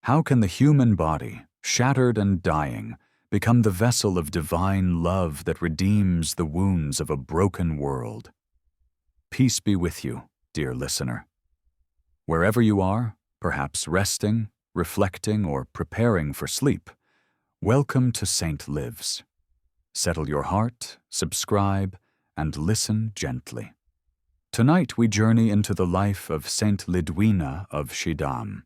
How can the human body, shattered and dying, become the vessel of divine love that redeems the wounds of a broken world? Peace be with you, dear listener. Wherever you are, perhaps resting, reflecting, or preparing for sleep, welcome to Saint Lives. Settle your heart, subscribe, and listen gently. Tonight we journey into the life of Saint Lidwina of Schiedam,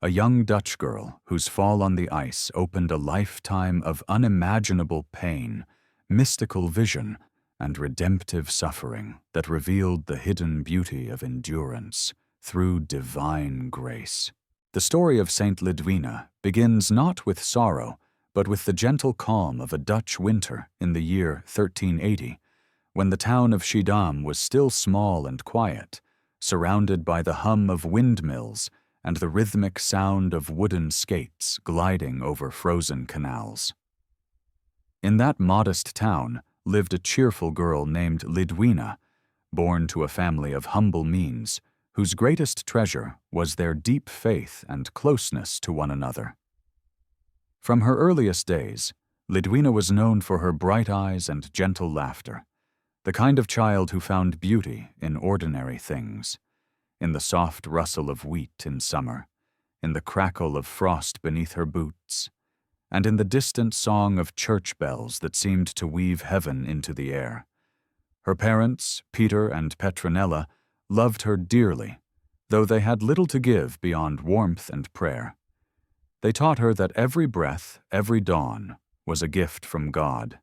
a young Dutch girl whose fall on the ice opened a lifetime of unimaginable pain, mystical vision, and redemptive suffering that revealed the hidden beauty of endurance through divine grace. The story of Saint Lidwina begins not with sorrow, but with the gentle calm of a Dutch winter in the year 1380, when the town of Schiedam was still small and quiet, surrounded by the hum of windmills and the rhythmic sound of wooden skates gliding over frozen canals. In that modest town lived a cheerful girl named Lidwina, born to a family of humble means, whose greatest treasure was their deep faith and closeness to one another. From her earliest days, Lidwina was known for her bright eyes and gentle laughter, the kind of child who found beauty in ordinary things, in the soft rustle of wheat in summer, in the crackle of frost beneath her boots, and in the distant song of church bells that seemed to weave heaven into the air. Her parents, Peter and Petronella, loved her dearly, though they had little to give beyond warmth and prayer. They taught her that every breath, every dawn, was a gift from God,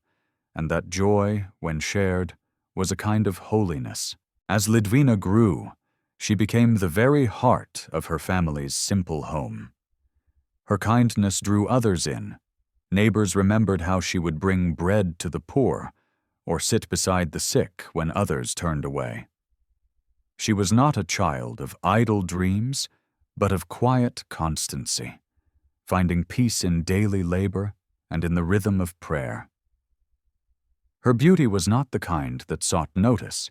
and that joy, when shared, was a kind of holiness. As Lidwina grew, she became the very heart of her family's simple home. Her kindness drew others in. Neighbors remembered how she would bring bread to the poor or sit beside the sick when others turned away. She was not a child of idle dreams, but of quiet constancy, finding peace in daily labor and in the rhythm of prayer. Her beauty was not the kind that sought notice.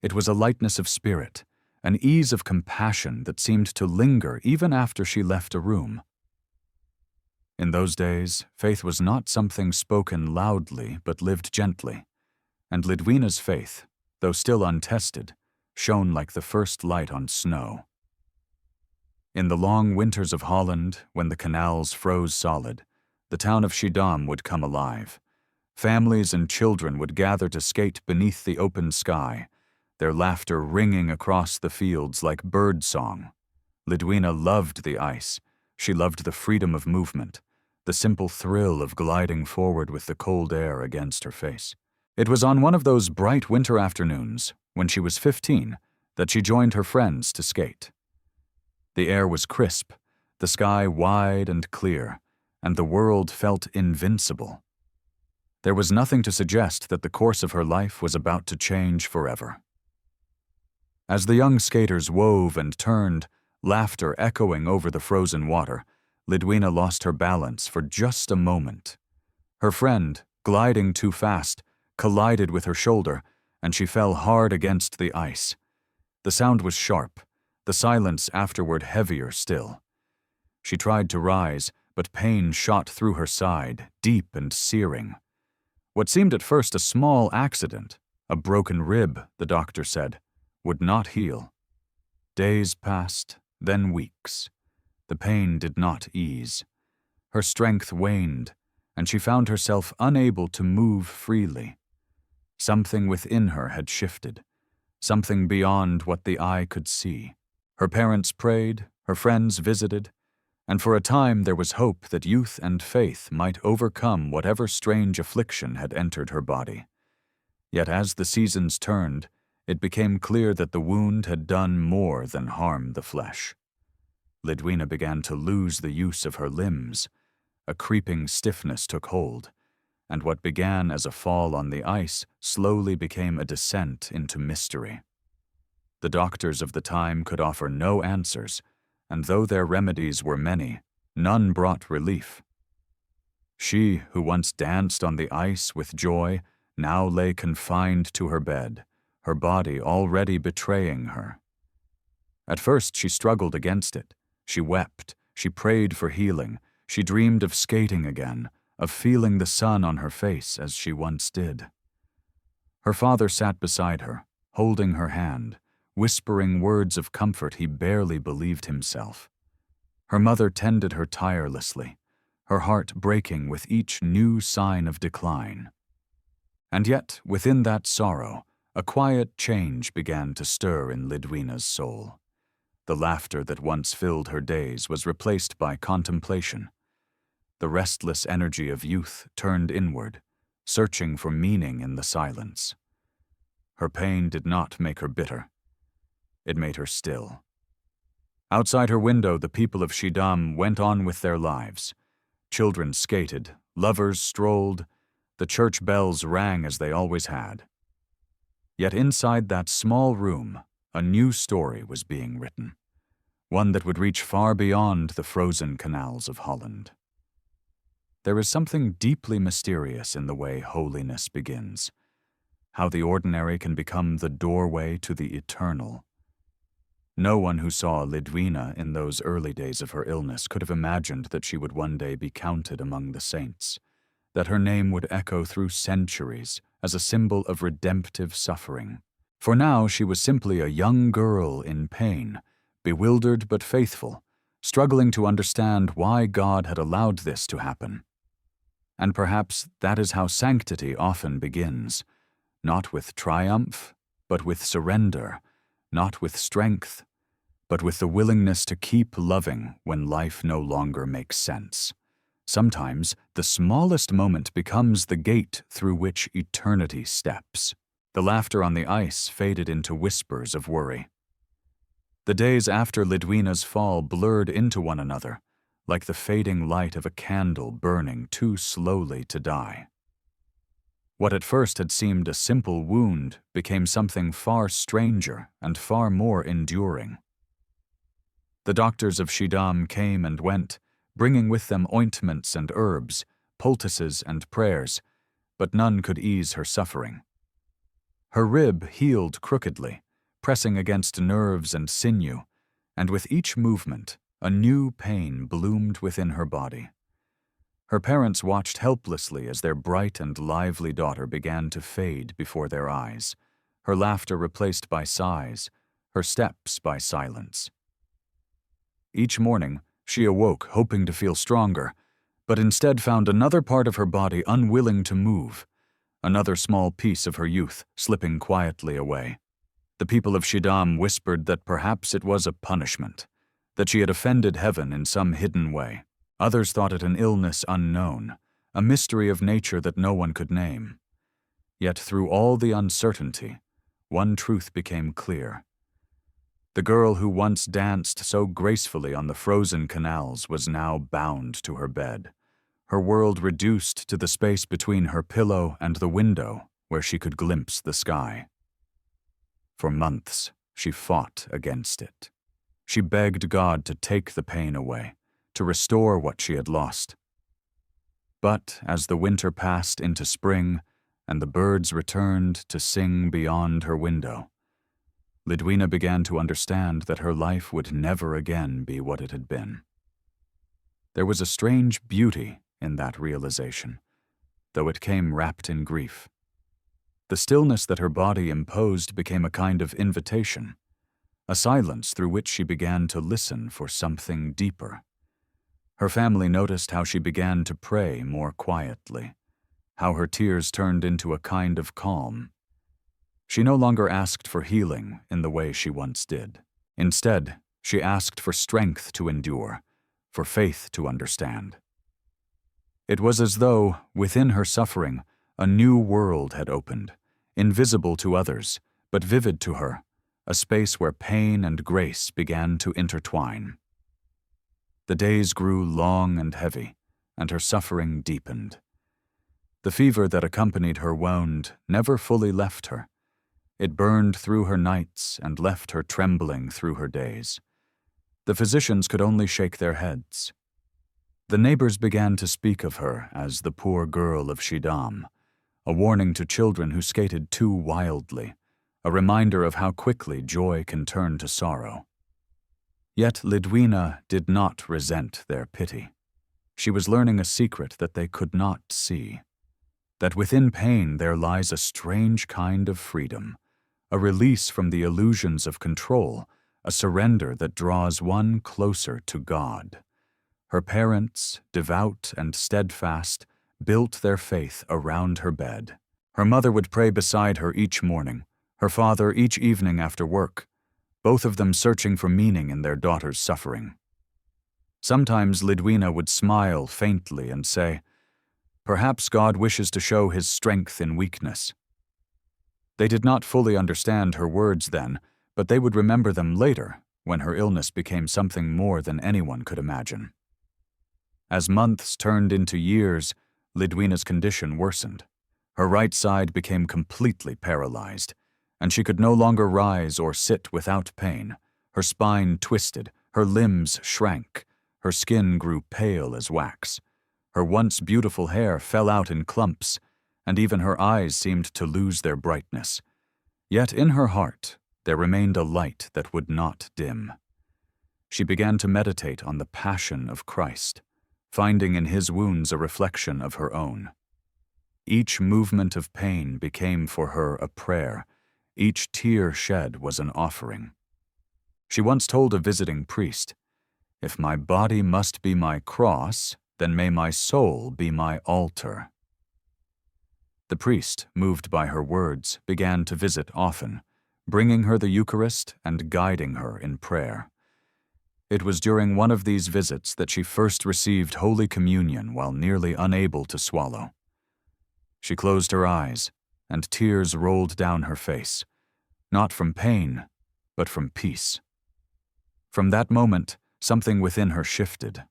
It was a lightness of spirit, an ease of compassion that seemed to linger even after she left a room. In those days, faith was not something spoken loudly but lived gently, and Lidwina's faith, though still untested, shone like the first light on snow. In the long winters of Holland, when the canals froze solid, the town of Schiedam would come alive. Families and children would gather to skate beneath the open sky, their laughter ringing across the fields like bird song. Lidwina loved the ice. She loved the freedom of movement, the simple thrill of gliding forward with the cold air against her face. It was on one of those bright winter afternoons, when she was 15, that she joined her friends to skate. The air was crisp, the sky wide and clear, and the world felt invincible. There was nothing to suggest that the course of her life was about to change forever. As the young skaters wove and turned, laughter echoing over the frozen water, Lidwina lost her balance for just a moment. Her friend, gliding too fast, collided with her shoulder, and she fell hard against the ice. The sound was sharp, the silence afterward heavier still. She tried to rise, but pain shot through her side, deep and searing. What seemed at first a small accident, a broken rib, the doctor said, would not heal. Days passed, then weeks. The pain did not ease. Her strength waned, and she found herself unable to move freely. Something within her had shifted, something beyond what the eye could see. Her parents prayed, her friends visited, and for a time there was hope that youth and faith might overcome whatever strange affliction had entered her body. Yet as the seasons turned, it became clear that the wound had done more than harm the flesh. Lidwina began to lose the use of her limbs. A creeping stiffness took hold, and what began as a fall on the ice slowly became a descent into mystery. The doctors of the time could offer no answers, and though their remedies were many, none brought relief. She, who once danced on the ice with joy, now lay confined to her bed, her body already betraying her. At first she struggled against it. She wept, She prayed for healing. She dreamed of skating again, of feeling the sun on her face as she once did. Her father sat beside her, holding her hand, whispering words of comfort he barely believed himself. Her mother tended her tirelessly, her heart breaking with each new sign of decline. And yet, within that sorrow, a quiet change began to stir in Lidwina's soul. The laughter that once filled her days was replaced by contemplation. The restless energy of youth turned inward, searching for meaning in the silence. Her pain did not make her bitter. It made her still. Outside her window, the people of Schiedam went on with their lives. Children skated, lovers strolled, the church bells rang as they always had. Yet inside that small room, a new story was being written, one that would reach far beyond the frozen canals of Holland. There is something deeply mysterious in the way holiness begins, how the ordinary can become the doorway to the eternal. No one who saw Lidwina in those early days of her illness could have imagined that she would one day be counted among the saints, that her name would echo through centuries as a symbol of redemptive suffering. For now she was simply a young girl in pain, bewildered but faithful, struggling to understand why God had allowed this to happen. And perhaps that is how sanctity often begins, not with triumph, but with surrender, not with strength, but with the willingness to keep loving when life no longer makes sense. Sometimes the smallest moment becomes the gate through which eternity steps. The laughter on the ice faded into whispers of worry. The days after Lidwina's fall blurred into one another, like the fading light of a candle burning too slowly to die. What at first had seemed a simple wound became something far stranger and far more enduring. The doctors of Schiedam came and went, bringing with them ointments and herbs, poultices and prayers, but none could ease her suffering. Her rib healed crookedly, pressing against nerves and sinew, and with each movement, a new pain bloomed within her body. Her parents watched helplessly as their bright and lively daughter began to fade before their eyes, her laughter replaced by sighs, her steps by silence. Each morning, she awoke hoping to feel stronger, but instead found another part of her body unwilling to move, another small piece of her youth slipping quietly away. The people of Schiedam whispered that perhaps it was a punishment, that she had offended heaven in some hidden way. Others thought it an illness unknown, a mystery of nature that no one could name. Yet through all the uncertainty, one truth became clear. The girl who once danced so gracefully on the frozen canals was now bound to her bed, her world reduced to the space between her pillow and the window where she could glimpse the sky. For months, she fought against it. She begged God to take the pain away, to restore what she had lost. But as the winter passed into spring and the birds returned to sing beyond her window, Lidwina began to understand that her life would never again be what it had been. There was a strange beauty in that realization, though it came wrapped in grief. The stillness that her body imposed became a kind of invitation, a silence through which she began to listen for something deeper. Her family noticed how she began to pray more quietly, how her tears turned into a kind of calm. She no longer asked for healing in the way she once did. Instead, she asked for strength to endure, for faith to understand. It was as though, within her suffering, a new world had opened, invisible to others, but vivid to her, a space where pain and grace began to intertwine. The days grew long and heavy, and her suffering deepened. The fever that accompanied her wound never fully left her. It burned through her nights and left her trembling through her days. The physicians could only shake their heads. The neighbors began to speak of her as the poor girl of Schiedam, a warning to children who skated too wildly, a reminder of how quickly joy can turn to sorrow. Yet Lidwina did not resent their pity. She was learning a secret that they could not see, that within pain there lies a strange kind of freedom, a release from the illusions of control, a surrender that draws one closer to God. Her parents, devout and steadfast, built their faith around her bed. Her mother would pray beside her each morning, her father each evening after work, both of them searching for meaning in their daughter's suffering. Sometimes Lidwina would smile faintly and say, "Perhaps God wishes to show his strength in weakness." They did not fully understand her words then, but they would remember them later, when her illness became something more than anyone could imagine. As months turned into years, Lidwina's condition worsened. Her right side became completely paralyzed, and she could no longer rise or sit without pain. Her spine twisted, her limbs shrank, her skin grew pale as wax. Her once beautiful hair fell out in clumps, and even her eyes seemed to lose their brightness. Yet in her heart there remained a light that would not dim. She began to meditate on the passion of Christ, finding in his wounds a reflection of her own. Each movement of pain became for her a prayer. Each tear shed was an offering. She once told a visiting priest, "If my body must be my cross, then may my soul be my altar." The priest, moved by her words, began to visit often, bringing her the Eucharist and guiding her in prayer. It was during one of these visits that she first received Holy Communion while nearly unable to swallow. She closed her eyes, and tears rolled down her face, not from pain, but from peace. From that moment, something within her shifted.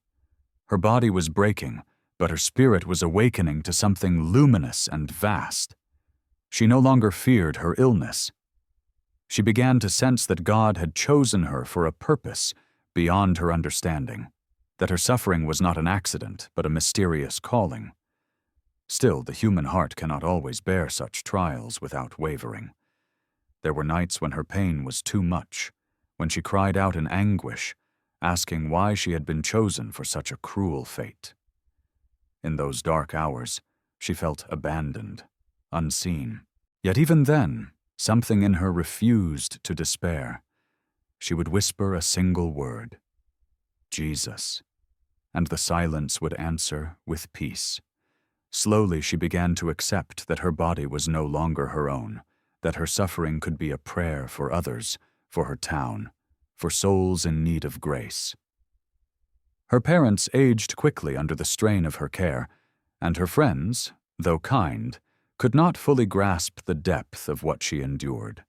Her body was breaking, but her spirit was awakening to something luminous and vast. She no longer feared her illness. She began to sense that God had chosen her for a purpose beyond her understanding, that her suffering was not an accident, but a mysterious calling. Still, the human heart cannot always bear such trials without wavering. There were nights when her pain was too much, when she cried out in anguish, asking why she had been chosen for such a cruel fate. In those dark hours, she felt abandoned, unseen. Yet even then, something in her refused to despair. She would whisper a single word, "Jesus," and the silence would answer with peace. Slowly she began to accept that her body was no longer her own, that her suffering could be a prayer for others, for her town, for souls in need of grace. Her parents aged quickly under the strain of her care, and her friends, though kind, could not fully grasp the depth of what she endured.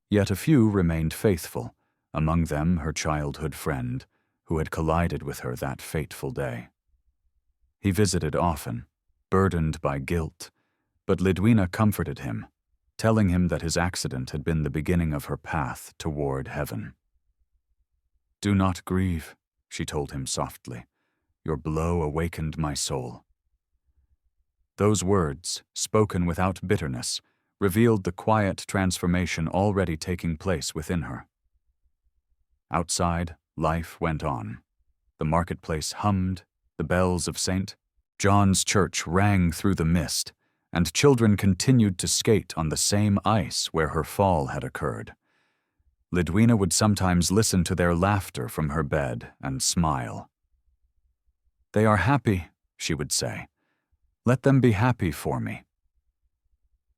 Yet a few remained faithful, among them her childhood friend, who had collided with her that fateful day. He visited often, burdened by guilt, but Lidwina comforted him, telling him that his accident had been the beginning of her path toward heaven. "Do not grieve," she told him softly. "Your blow awakened my soul." Those words, spoken without bitterness, revealed the quiet transformation already taking place within her. Outside, life went on. The marketplace hummed, the bells of St. John's Church rang through the mist, and children continued to skate on the same ice where her fall had occurred. Lidwina would sometimes listen to their laughter from her bed and smile. "They are happy," she would say. "Let them be happy for me."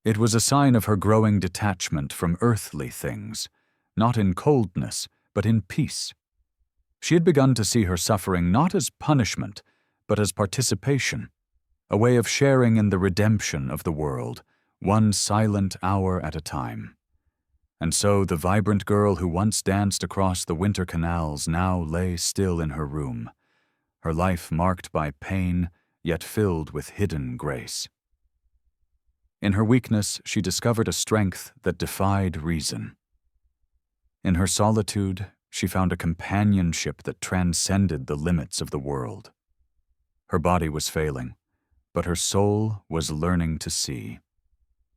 It was a sign of her growing detachment from earthly things, not in coldness, but in peace. She had begun to see her suffering not as punishment, but as participation, a way of sharing in the redemption of the world, one silent hour at a time. And so the vibrant girl who once danced across the winter canals now lay still in her room, her life marked by pain, yet filled with hidden grace. In her weakness, she discovered a strength that defied reason. In her solitude, she found a companionship that transcended the limits of the world. Her body was failing, but her soul was learning to see,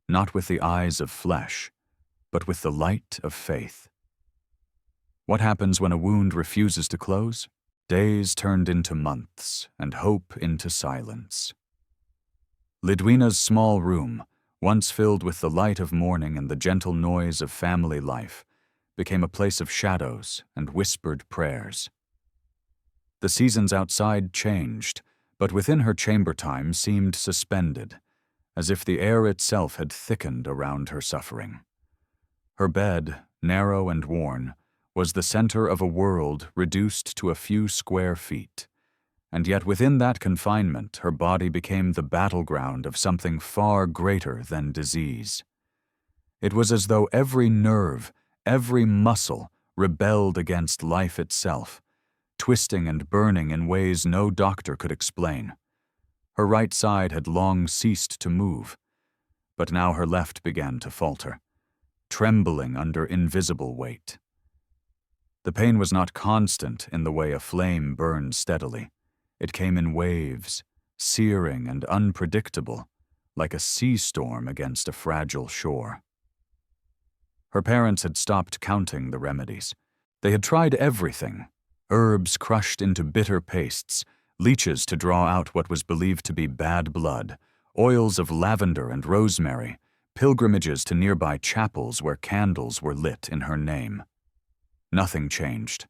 not with the eyes of flesh, but with the light of faith. What happens when a wound refuses to close? Days turned into months, and hope into silence. Lidwina's small room, once filled with the light of morning and the gentle noise of family life, became a place of shadows and whispered prayers. The seasons outside changed, but within her chamber time seemed suspended, as if the air itself had thickened around her suffering. Her bed, narrow and worn, was the center of a world reduced to a few square feet, and yet within that confinement her body became the battleground of something far greater than disease. It was as though every nerve, every muscle rebelled against life itself, twisting and burning in ways no doctor could explain. Her right side had long ceased to move, but now her left began to falter, trembling under invisible weight. The pain was not constant in the way a flame burns steadily. It came in waves, searing and unpredictable, like a sea storm against a fragile shore. Her parents had stopped counting the remedies. They had tried everything: herbs crushed into bitter pastes, leeches to draw out what was believed to be bad blood, oils of lavender and rosemary, pilgrimages to nearby chapels where candles were lit in her name. Nothing changed.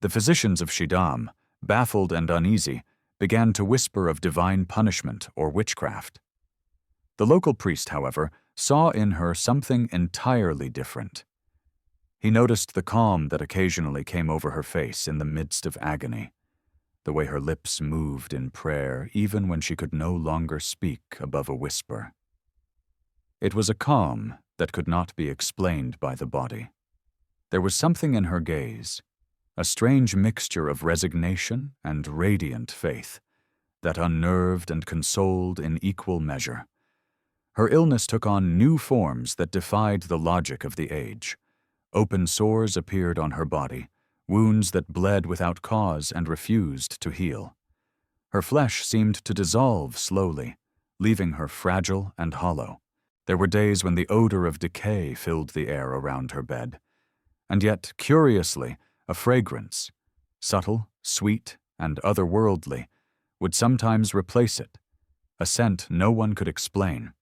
The physicians of Schiedam, baffled and uneasy, began to whisper of divine punishment or witchcraft. The local priest, however, saw in her something entirely different. He noticed the calm that occasionally came over her face in the midst of agony, the way her lips moved in prayer even when she could no longer speak above a whisper. It was a calm that could not be explained by the body. There was something in her gaze, a strange mixture of resignation and radiant faith, that unnerved and consoled in equal measure. Her illness took on new forms that defied the logic of the age. Open sores appeared on her body, wounds that bled without cause and refused to heal. Her flesh seemed to dissolve slowly, leaving her fragile and hollow. There were days when the odor of decay filled the air around her bed, and yet, curiously, a fragrance, subtle, sweet, and otherworldly, would sometimes replace it, a scent no one could explain.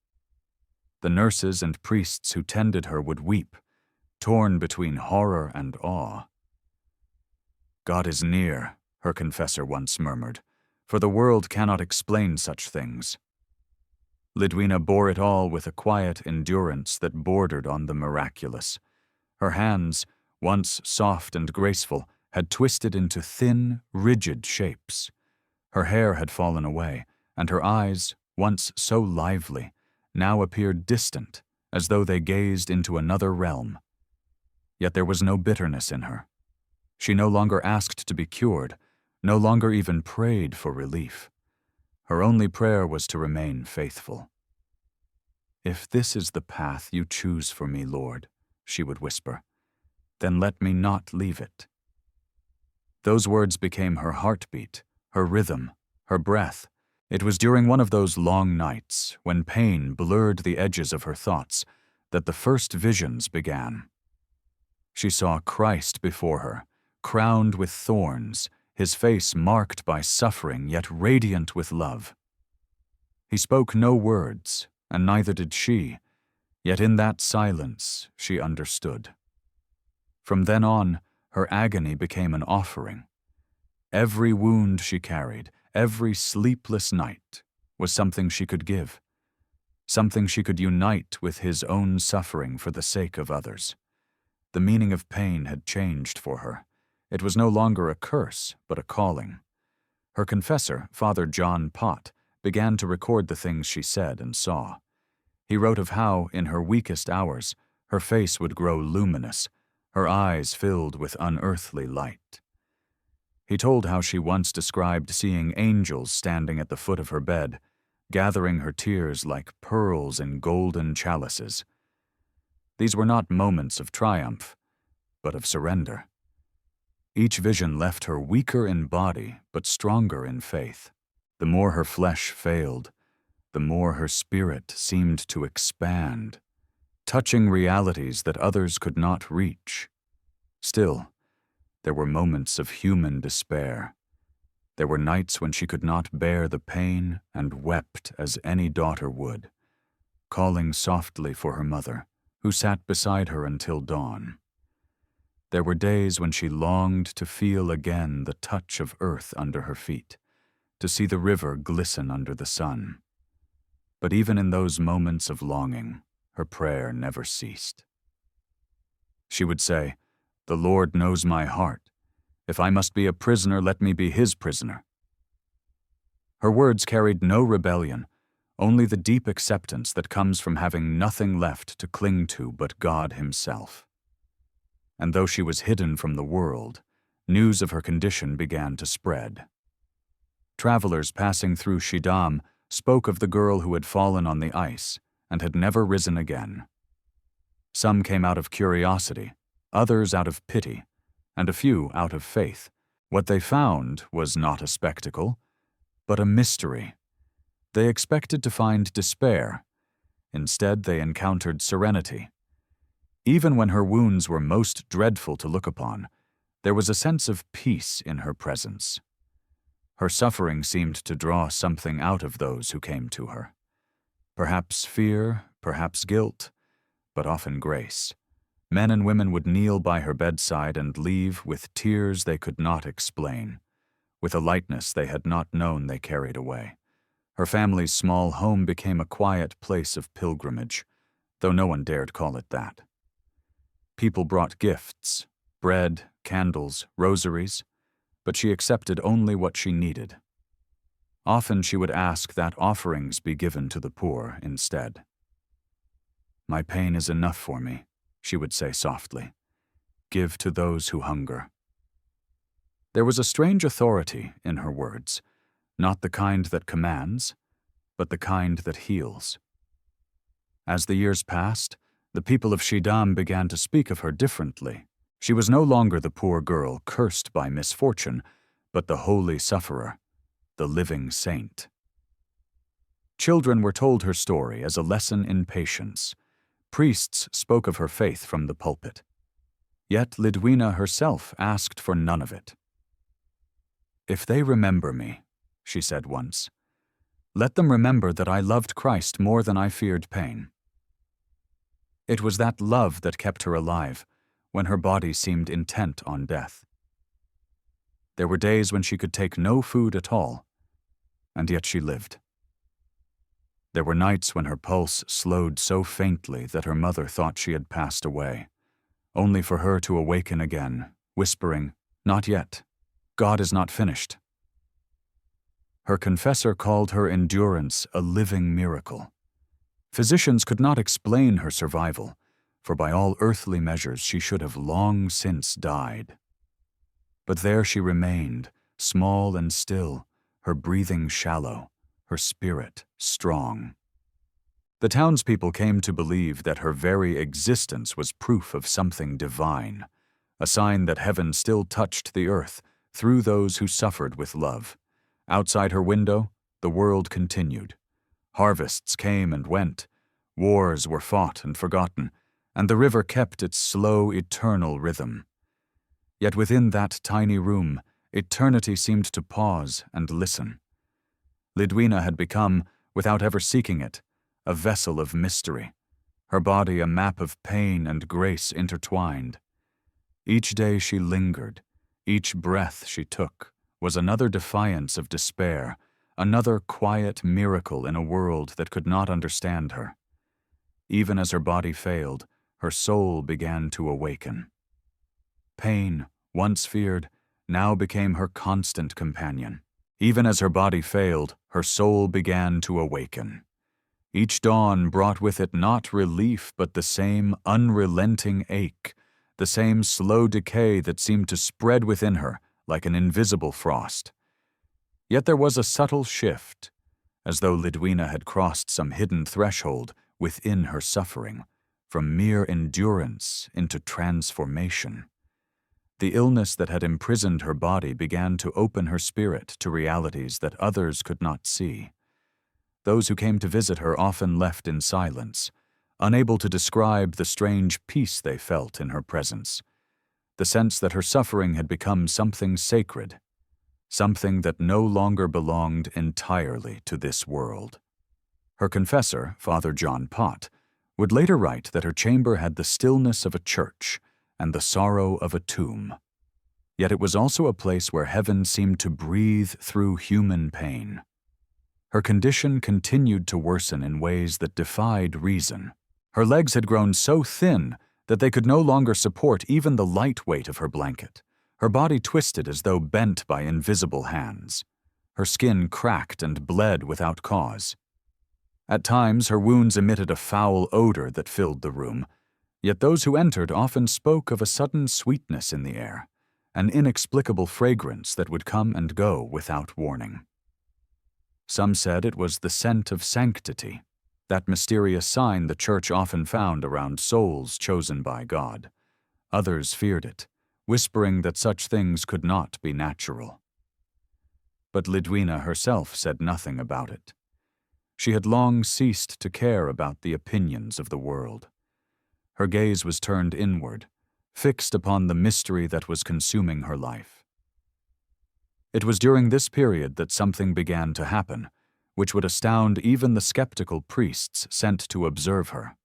The nurses and priests who tended her would weep, torn between horror and awe. "God is near," her confessor once murmured, "for the world cannot explain such things." Lidwina bore it all with a quiet endurance that bordered on the miraculous. Her hands, once soft and graceful, had twisted into thin, rigid shapes. Her hair had fallen away, and her eyes, once so lively, now appeared distant, as though they gazed into another realm. Yet there was no bitterness in her. She no longer asked to be cured, no longer even prayed for relief. Her only prayer was to remain faithful. "If this is the path you choose for me, Lord," she would whisper, "then let me not leave it." Those words became her heartbeat, her rhythm, her breath. It was during one of those long nights, when pain blurred the edges of her thoughts, that the first visions began. She saw Christ before her, crowned with thorns, his face marked by suffering yet radiant with love. He spoke no words, and neither did she, yet in that silence she understood. From then on, her agony became an offering. Every wound she carried, every sleepless night, was something she could give, something she could unite with his own suffering for the sake of others. The meaning of pain had changed for her. It was no longer a curse, but a calling. Her confessor, Father John Pott, began to record the things she said and saw. He wrote of how, in her weakest hours, her face would grow luminous, her eyes filled with unearthly light. He told how she once described seeing angels standing at the foot of her bed, gathering her tears like pearls in golden chalices. These were not moments of triumph, but of surrender. Each vision left her weaker in body, but stronger in faith. The more her flesh failed, the more her spirit seemed to expand, touching realities that others could not reach. Still, There were moments of human despair. There were nights when she could not bear the pain and wept as any daughter would, calling softly for her mother, who sat beside her until dawn. There were days when she longed to feel again the touch of earth under her feet, to see the river glisten under the sun. But even in those moments of longing, her prayer never ceased. She would say, "The Lord knows my heart. If I must be a prisoner, let me be his prisoner." Her words carried no rebellion, only the deep acceptance that comes from having nothing left to cling to but God himself. And though she was hidden from the world, news of her condition began to spread. Travelers passing through Schiedam spoke of the girl who had fallen on the ice and had never risen again. Some came out of curiosity, others out of pity, and a few out of faith. What they found was not a spectacle, but a mystery. They expected to find despair. Instead, they encountered serenity. Even when her wounds were most dreadful to look upon, there was a sense of peace in her presence. Her suffering seemed to draw something out of those who came to her. Perhaps fear, perhaps guilt, but often grace. Men and women would kneel by her bedside and leave with tears they could not explain, with a lightness they had not known they carried away. Her family's small home became a quiet place of pilgrimage, though no one dared call it that. People brought gifts, bread, candles, rosaries, but she accepted only what she needed. Often she would ask that offerings be given to the poor instead. "My pain is enough for me," she would say softly. "Give to those who hunger." There was a strange authority in her words, not the kind that commands, but the kind that heals. As the years passed, the people of Schiedam began to speak of her differently. She was no longer the poor girl cursed by misfortune, but the holy sufferer, the living saint. Children were told her story as a lesson in patience. Priests spoke of her faith from the pulpit. Yet Lidwina herself asked for none of it. "If they remember me," she said once, "let them remember that I loved Christ more than I feared pain." It was that love that kept her alive when her body seemed intent on death. There were days when she could take no food at all, and yet she lived. There were nights when her pulse slowed so faintly that her mother thought she had passed away, only for her to awaken again, whispering, "Not yet. God is not finished." Her confessor called her endurance a living miracle. Physicians could not explain her survival, for by all earthly measures she should have long since died. But there she remained, small and still, her breathing shallow, her spirit strong. The townspeople came to believe that her very existence was proof of something divine, a sign that heaven still touched the earth through those who suffered with love. Outside her window, the world continued. Harvests came and went, wars were fought and forgotten, and the river kept its slow, eternal rhythm. Yet within that tiny room, eternity seemed to pause and listen. Lidwina had become, without ever seeking it, a vessel of mystery, her body a map of pain and grace intertwined. Each day she lingered, each breath she took was another defiance of despair, another quiet miracle in a world that could not understand her. Even as her body failed, her soul began to awaken. Pain, once feared, now became her constant companion. Even as her body failed, her soul began to awaken. Each dawn brought with it not relief but the same unrelenting ache, the same slow decay that seemed to spread within her like an invisible frost. Yet there was a subtle shift, as though Lidwina had crossed some hidden threshold within her suffering, from mere endurance into transformation. The illness that had imprisoned her body began to open her spirit to realities that others could not see. Those who came to visit her often left in silence, unable to describe the strange peace they felt in her presence. the sense that her suffering had become something sacred, something that no longer belonged entirely to this world. Her confessor, Father John Pott, would later write that her chamber had the stillness of a church and the sorrow of a tomb. Yet it was also a place where heaven seemed to breathe through human pain. Her condition continued to worsen in ways that defied reason. Her legs had grown so thin that they could no longer support even the light weight of her blanket. Her body twisted as though bent by invisible hands. Her skin cracked and bled without cause. At times, her wounds emitted a foul odor that filled the room, yet those who entered often spoke of a sudden sweetness in the air, an inexplicable fragrance that would come and go without warning. Some said it was the scent of sanctity, that mysterious sign the Church often found around souls chosen by God. Others feared it, whispering that such things could not be natural. But Lidwina herself said nothing about it. She had long ceased to care about the opinions of the world. Her gaze was turned inward, fixed upon the mystery that was consuming her life. It was during this period that something began to happen, which would astound even the skeptical priests sent to observe her.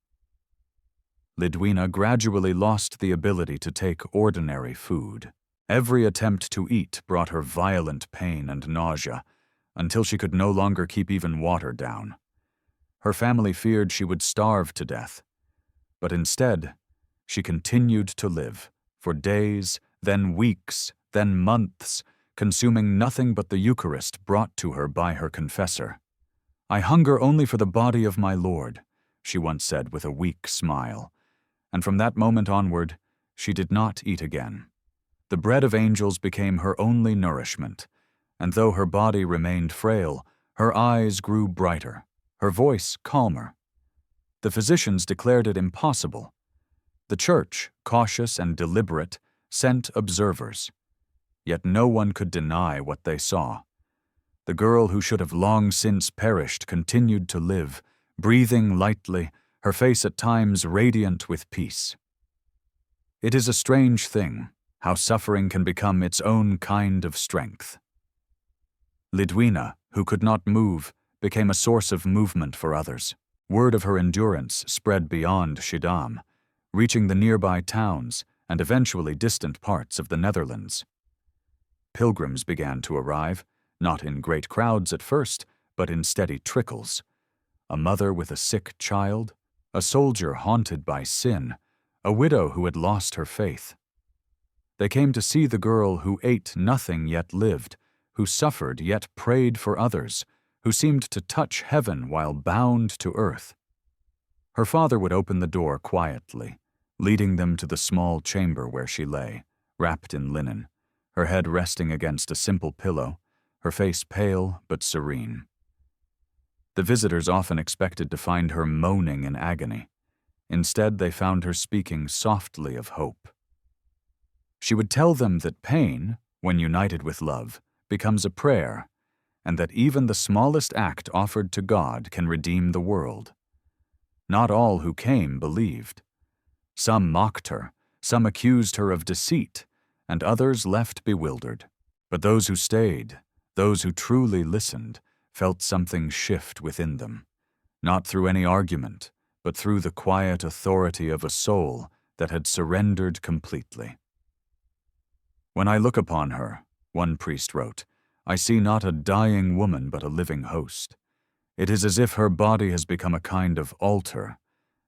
Lidwina gradually lost the ability to take ordinary food. Every attempt to eat brought her violent pain and nausea, until she could no longer keep even water down. Her family feared she would starve to death, but instead, she continued to live, for days, then weeks, then months, consuming nothing but the Eucharist brought to her by her confessor. "I hunger only for the body of my Lord," she once said with a weak smile, and from that moment onward, she did not eat again. The bread of angels became her only nourishment, and though her body remained frail, her eyes grew brighter, her voice calmer. The physicians declared it impossible. The Church, cautious and deliberate, sent observers. Yet no one could deny what they saw. The girl who should have long since perished continued to live, breathing lightly, her face at times radiant with peace. It is a strange thing, how suffering can become its own kind of strength. Lidwina, who could not move, became a source of movement for others. Word of her endurance spread beyond Schiedam, reaching the nearby towns and eventually distant parts of the Netherlands. Pilgrims began to arrive, not in great crowds at first, but in steady trickles. A mother with a sick child, a soldier haunted by sin, a widow who had lost her faith. They came to see the girl who ate nothing yet lived, who suffered yet prayed for others, who seemed to touch heaven while bound to earth. Her father would open the door quietly, leading them to the small chamber where she lay, wrapped in linen, her head resting against a simple pillow, her face pale but serene. The visitors often expected to find her moaning in agony. Instead, they found her speaking softly of hope. She would tell them that pain, when united with love, becomes a prayer, and that even the smallest act offered to God can redeem the world. Not all who came believed. Some mocked her, some accused her of deceit, and others left bewildered. But those who stayed, those who truly listened, felt something shift within them, not through any argument, but through the quiet authority of a soul that had surrendered completely. "When I look upon her," one priest wrote, "I see not a dying woman but a living host. It is as if her body has become a kind of altar,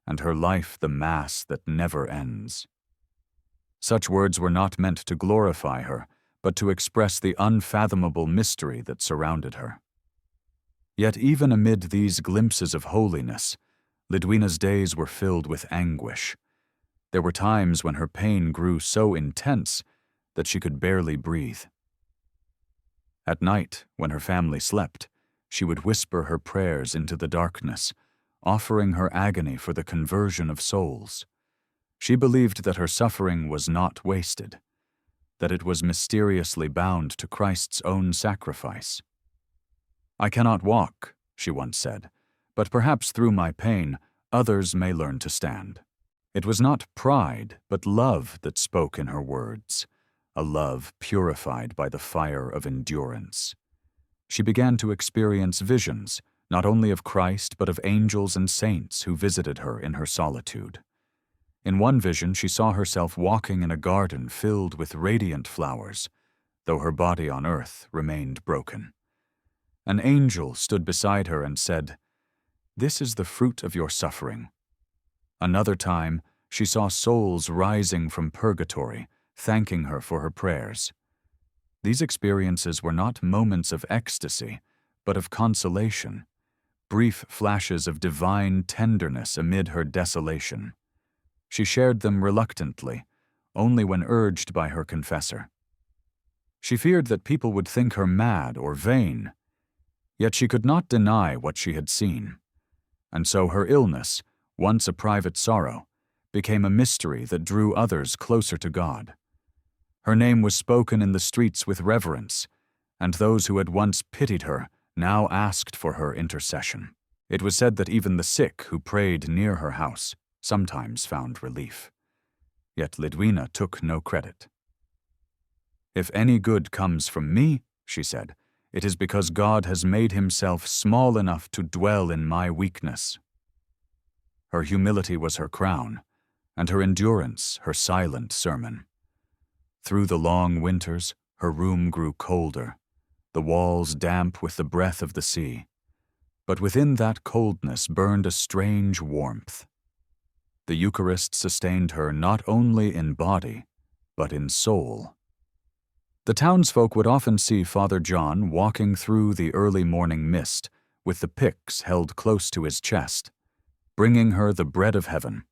and her life the Mass that never ends." Such words were not meant to glorify her, but to express the unfathomable mystery that surrounded her. Yet even amid these glimpses of holiness, Lidwina's days were filled with anguish. There were times when her pain grew so intense that she could barely breathe. At night, when her family slept, she would whisper her prayers into the darkness, offering her agony for the conversion of souls. She believed that her suffering was not wasted, that it was mysteriously bound to Christ's own sacrifice. "I cannot walk," she once said, "but perhaps through my pain, others may learn to stand." It was not pride, but love that spoke in her words, a love purified by the fire of endurance. She began to experience visions, not only of Christ but of angels and saints who visited her in her solitude. In one vision she saw herself walking in a garden filled with radiant flowers, though her body on earth remained broken. An angel stood beside her and said, "This is the fruit of your suffering." Another time, she saw souls rising from purgatory, thanking her for her prayers. These experiences were not moments of ecstasy, but of consolation, brief flashes of divine tenderness amid her desolation. She shared them reluctantly, only when urged by her confessor. She feared that people would think her mad or vain, yet she could not deny what she had seen. And so her illness, once a private sorrow, became a mystery that drew others closer to God. Her name was spoken in the streets with reverence, and those who had once pitied her now asked for her intercession. It was said that even the sick who prayed near her house sometimes found relief. Yet Lidwina took no credit. "If any good comes from me," she said, "it is because God has made himself small enough to dwell in my weakness." Her humility was her crown, and her endurance her silent sermon. Through the long winters, her room grew colder, the walls damp with the breath of the sea. But within that coldness burned a strange warmth. The Eucharist sustained her not only in body, but in soul. The townsfolk would often see Father John walking through the early morning mist with the pyx held close to his chest, bringing her the bread of heaven.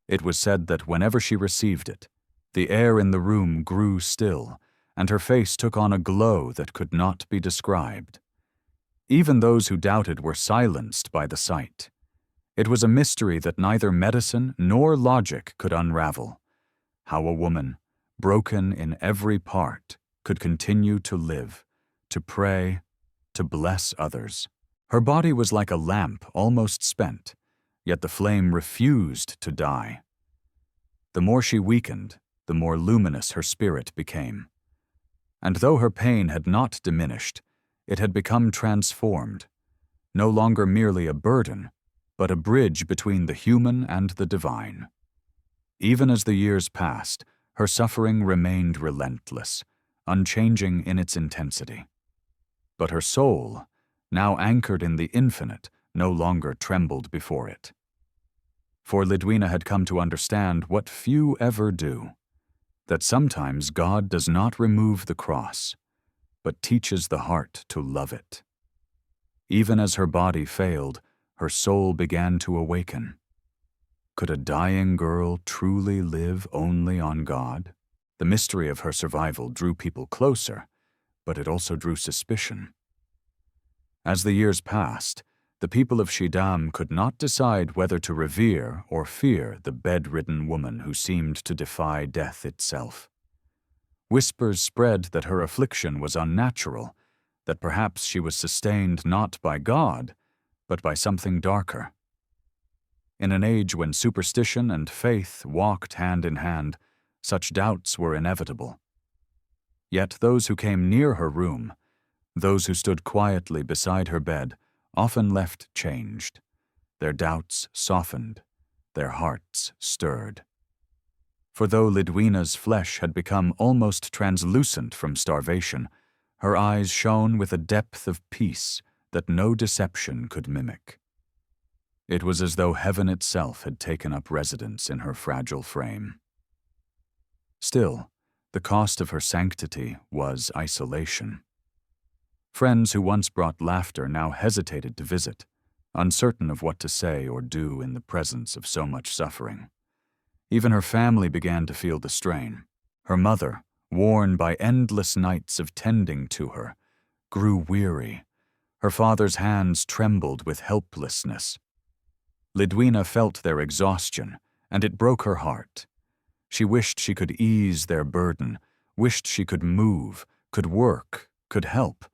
It was said that whenever she received it, the air in the room grew still, and her face took on a glow that could not be described. Even those who doubted were silenced by the sight. It was a mystery that neither medicine nor logic could unravel. How a woman, broken in every part, could continue to live, to pray, to bless others. Her body was like a lamp almost spent, yet the flame refused to die. The more she weakened, the more luminous her spirit became. And though her pain had not diminished, it had become transformed, no longer merely a burden, but a bridge between the human and the divine. Even as the years passed, her suffering remained relentless, unchanging in its intensity. But her soul, now anchored in the infinite, no longer trembled before it. For Lidwina had come to understand what few ever do, that sometimes God does not remove the cross, but teaches the heart to love it. Even as her body failed, her soul began to awaken. Could a dying girl truly live only on God? The mystery of her survival drew people closer, but it also drew suspicion. As the years passed, the people of Schiedam could not decide whether to revere or fear the bedridden woman who seemed to defy death itself. Whispers spread that her affliction was unnatural, that perhaps she was sustained not by God, but by something darker. In an age when superstition and faith walked hand in hand, such doubts were inevitable. Yet those who came near her room, those who stood quietly beside her bed, often left changed. Their doubts softened, their hearts stirred. For though Lidwina's flesh had become almost translucent from starvation, her eyes shone with a depth of peace that no deception could mimic. It was as though heaven itself had taken up residence in her fragile frame. Still, the cost of her sanctity was isolation. Friends who once brought laughter now hesitated to visit, uncertain of what to say or do in the presence of so much suffering. Even her family began to feel the strain. Her mother, worn by endless nights of tending to her, grew weary. Her father's hands trembled with helplessness. Lidwina felt their exhaustion, and it broke her heart. She wished she could ease their burden, wished she could move, could work, could help,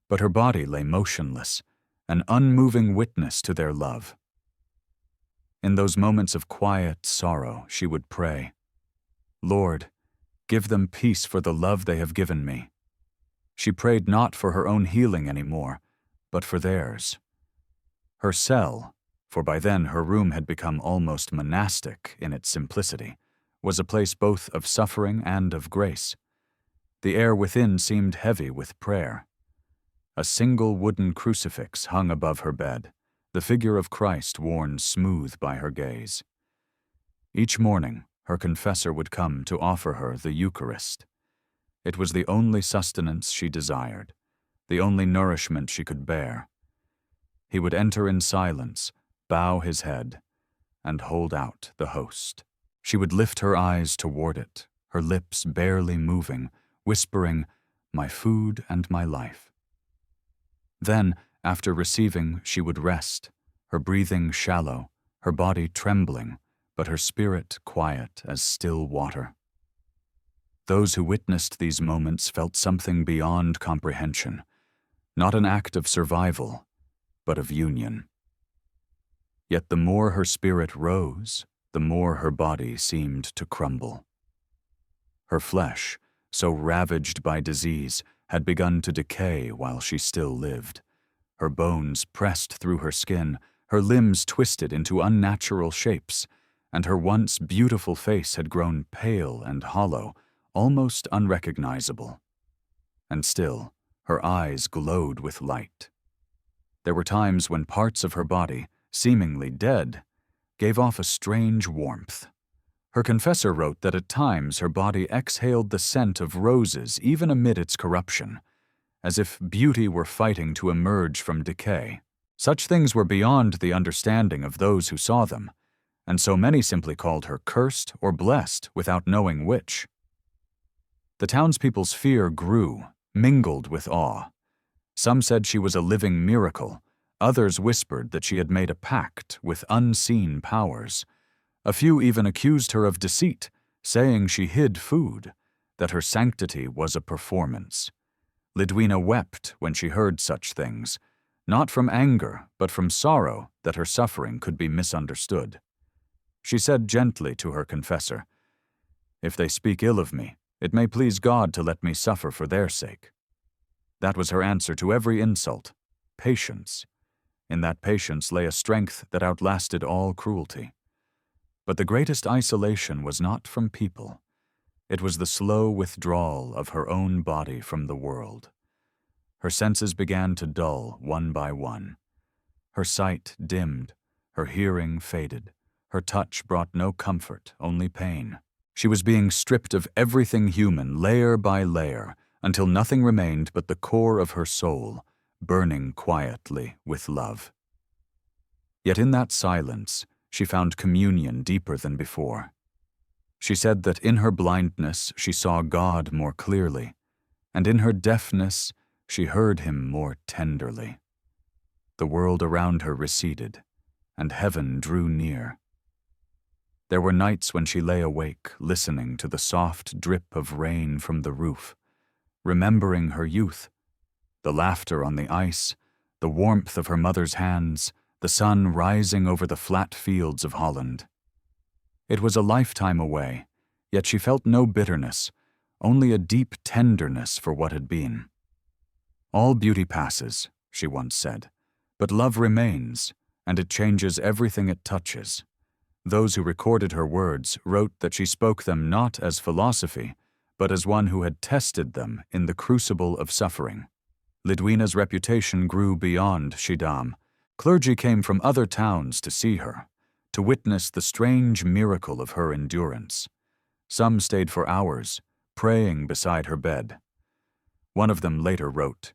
but her body lay motionless, an unmoving witness to their love. In those moments of quiet sorrow, she would pray, "Lord, give them peace for the love they have given me." She prayed not for her own healing anymore, but for theirs. Her cell, for by then her room had become almost monastic in its simplicity, was a place both of suffering and of grace. The air within seemed heavy with prayer. A single wooden crucifix hung above her bed, the figure of Christ worn smooth by her gaze. Each morning, her confessor would come to offer her the Eucharist. It was the only sustenance she desired, the only nourishment she could bear. He would enter in silence, bow his head, and hold out the host. She would lift her eyes toward it, her lips barely moving, whispering, "My food and my life." Then, after receiving, she would rest, her breathing shallow, her body trembling, but her spirit quiet as still water. Those who witnessed these moments felt something beyond comprehension, not an act of survival, but of union. Yet the more her spirit rose, the more her body seemed to crumble. Her flesh, so ravaged by disease, had begun to decay while she still lived. Her bones pressed through her skin, her limbs twisted into unnatural shapes, and her once beautiful face had grown pale and hollow, almost unrecognizable. And still, her eyes glowed with light. There were times when parts of her body, seemingly dead, gave off a strange warmth. Her confessor wrote that at times her body exhaled the scent of roses even amid its corruption, as if beauty were fighting to emerge from decay. Such things were beyond the understanding of those who saw them, and so many simply called her cursed or blessed without knowing which. The townspeople's fear grew, mingled with awe. Some said she was a living miracle. Others whispered that she had made a pact with unseen powers. A few even accused her of deceit, saying she hid food, that her sanctity was a performance. Lidwina wept when she heard such things, not from anger, but from sorrow that her suffering could be misunderstood. She said gently to her confessor, "If they speak ill of me, it may please God to let me suffer for their sake." That was her answer to every insult, patience. In that patience lay a strength that outlasted all cruelty. But the greatest isolation was not from people. It was the slow withdrawal of her own body from the world. Her senses began to dull one by one. Her sight dimmed, her hearing faded, her touch brought no comfort, only pain. She was being stripped of everything human, layer by layer, until nothing remained but the core of her soul, burning quietly with love. Yet in that silence, she found communion deeper than before. She said that in her blindness she saw God more clearly, and in her deafness she heard him more tenderly. The world around her receded, and heaven drew near. There were nights when she lay awake, listening to the soft drip of rain from the roof, remembering her youth, the laughter on the ice, the warmth of her mother's hands, the sun rising over the flat fields of Holland. It was a lifetime away, yet she felt no bitterness, only a deep tenderness for what had been. "All beauty passes," she once said, "but love remains, and it changes everything it touches." Those who recorded her words wrote that she spoke them not as philosophy, but as one who had tested them in the crucible of suffering. Lidwina's reputation grew beyond Schiedam. Clergy came from other towns to see her, to witness the strange miracle of her endurance. Some stayed for hours, praying beside her bed. One of them later wrote,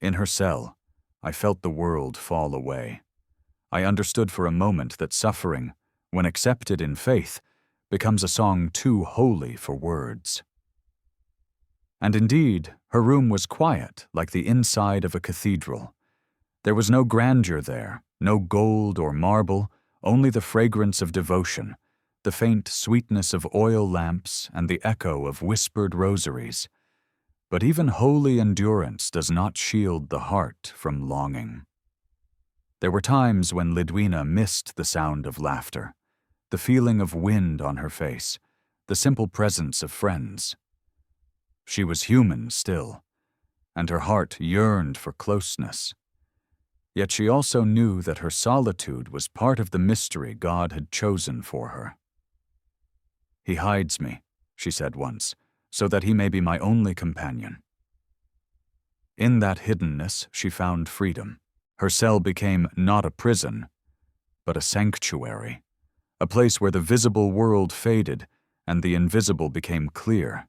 "In her cell, I felt the world fall away. I understood for a moment that suffering, when accepted in faith, becomes a song too holy for words." And indeed, her room was quiet, like the inside of a cathedral. There was no grandeur there, no gold or marble, only the fragrance of devotion, the faint sweetness of oil lamps, and the echo of whispered rosaries. But even holy endurance does not shield the heart from longing. There were times when Lidwina missed the sound of laughter, the feeling of wind on her face, the simple presence of friends. She was human still, and her heart yearned for closeness. Yet she also knew that her solitude was part of the mystery God had chosen for her. "He hides me," she said once, "so that he may be my only companion." In that hiddenness, she found freedom. Her cell became not a prison, but a sanctuary, a place where the visible world faded and the invisible became clear.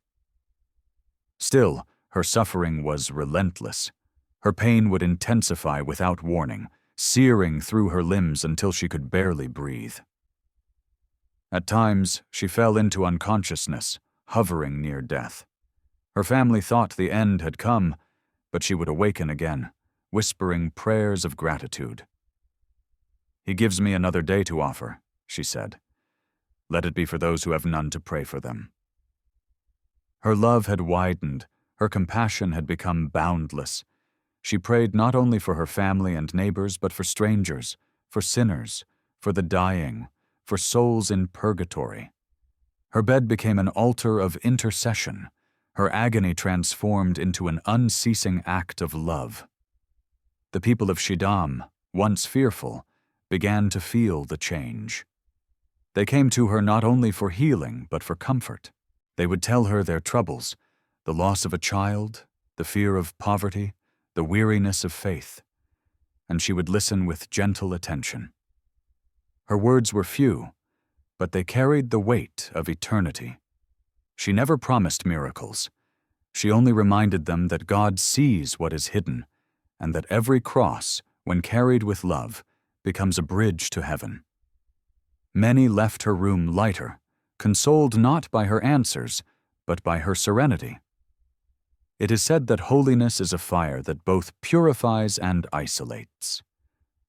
Still, her suffering was relentless. Her pain would intensify without warning, searing through her limbs until she could barely breathe. At times, she fell into unconsciousness, hovering near death. Her family thought the end had come, but she would awaken again, whispering prayers of gratitude. "He gives me another day to offer," she said. "Let it be for those who have none to pray for them." Her love had widened, her compassion had become boundless. She prayed not only for her family and neighbors, but for strangers, for sinners, for the dying, for souls in purgatory. Her bed became an altar of intercession, her agony transformed into an unceasing act of love. The people of Schiedam, once fearful, began to feel the change. They came to her not only for healing, but for comfort. They would tell her their troubles, the loss of a child, the fear of poverty, the weariness of faith, and she would listen with gentle attention. Her words were few, but they carried the weight of eternity. She never promised miracles. She only reminded them that God sees what is hidden, and that every cross, when carried with love, becomes a bridge to heaven. Many left her room lighter, consoled not by her answers, but by her serenity. It is said that holiness is a fire that both purifies and isolates.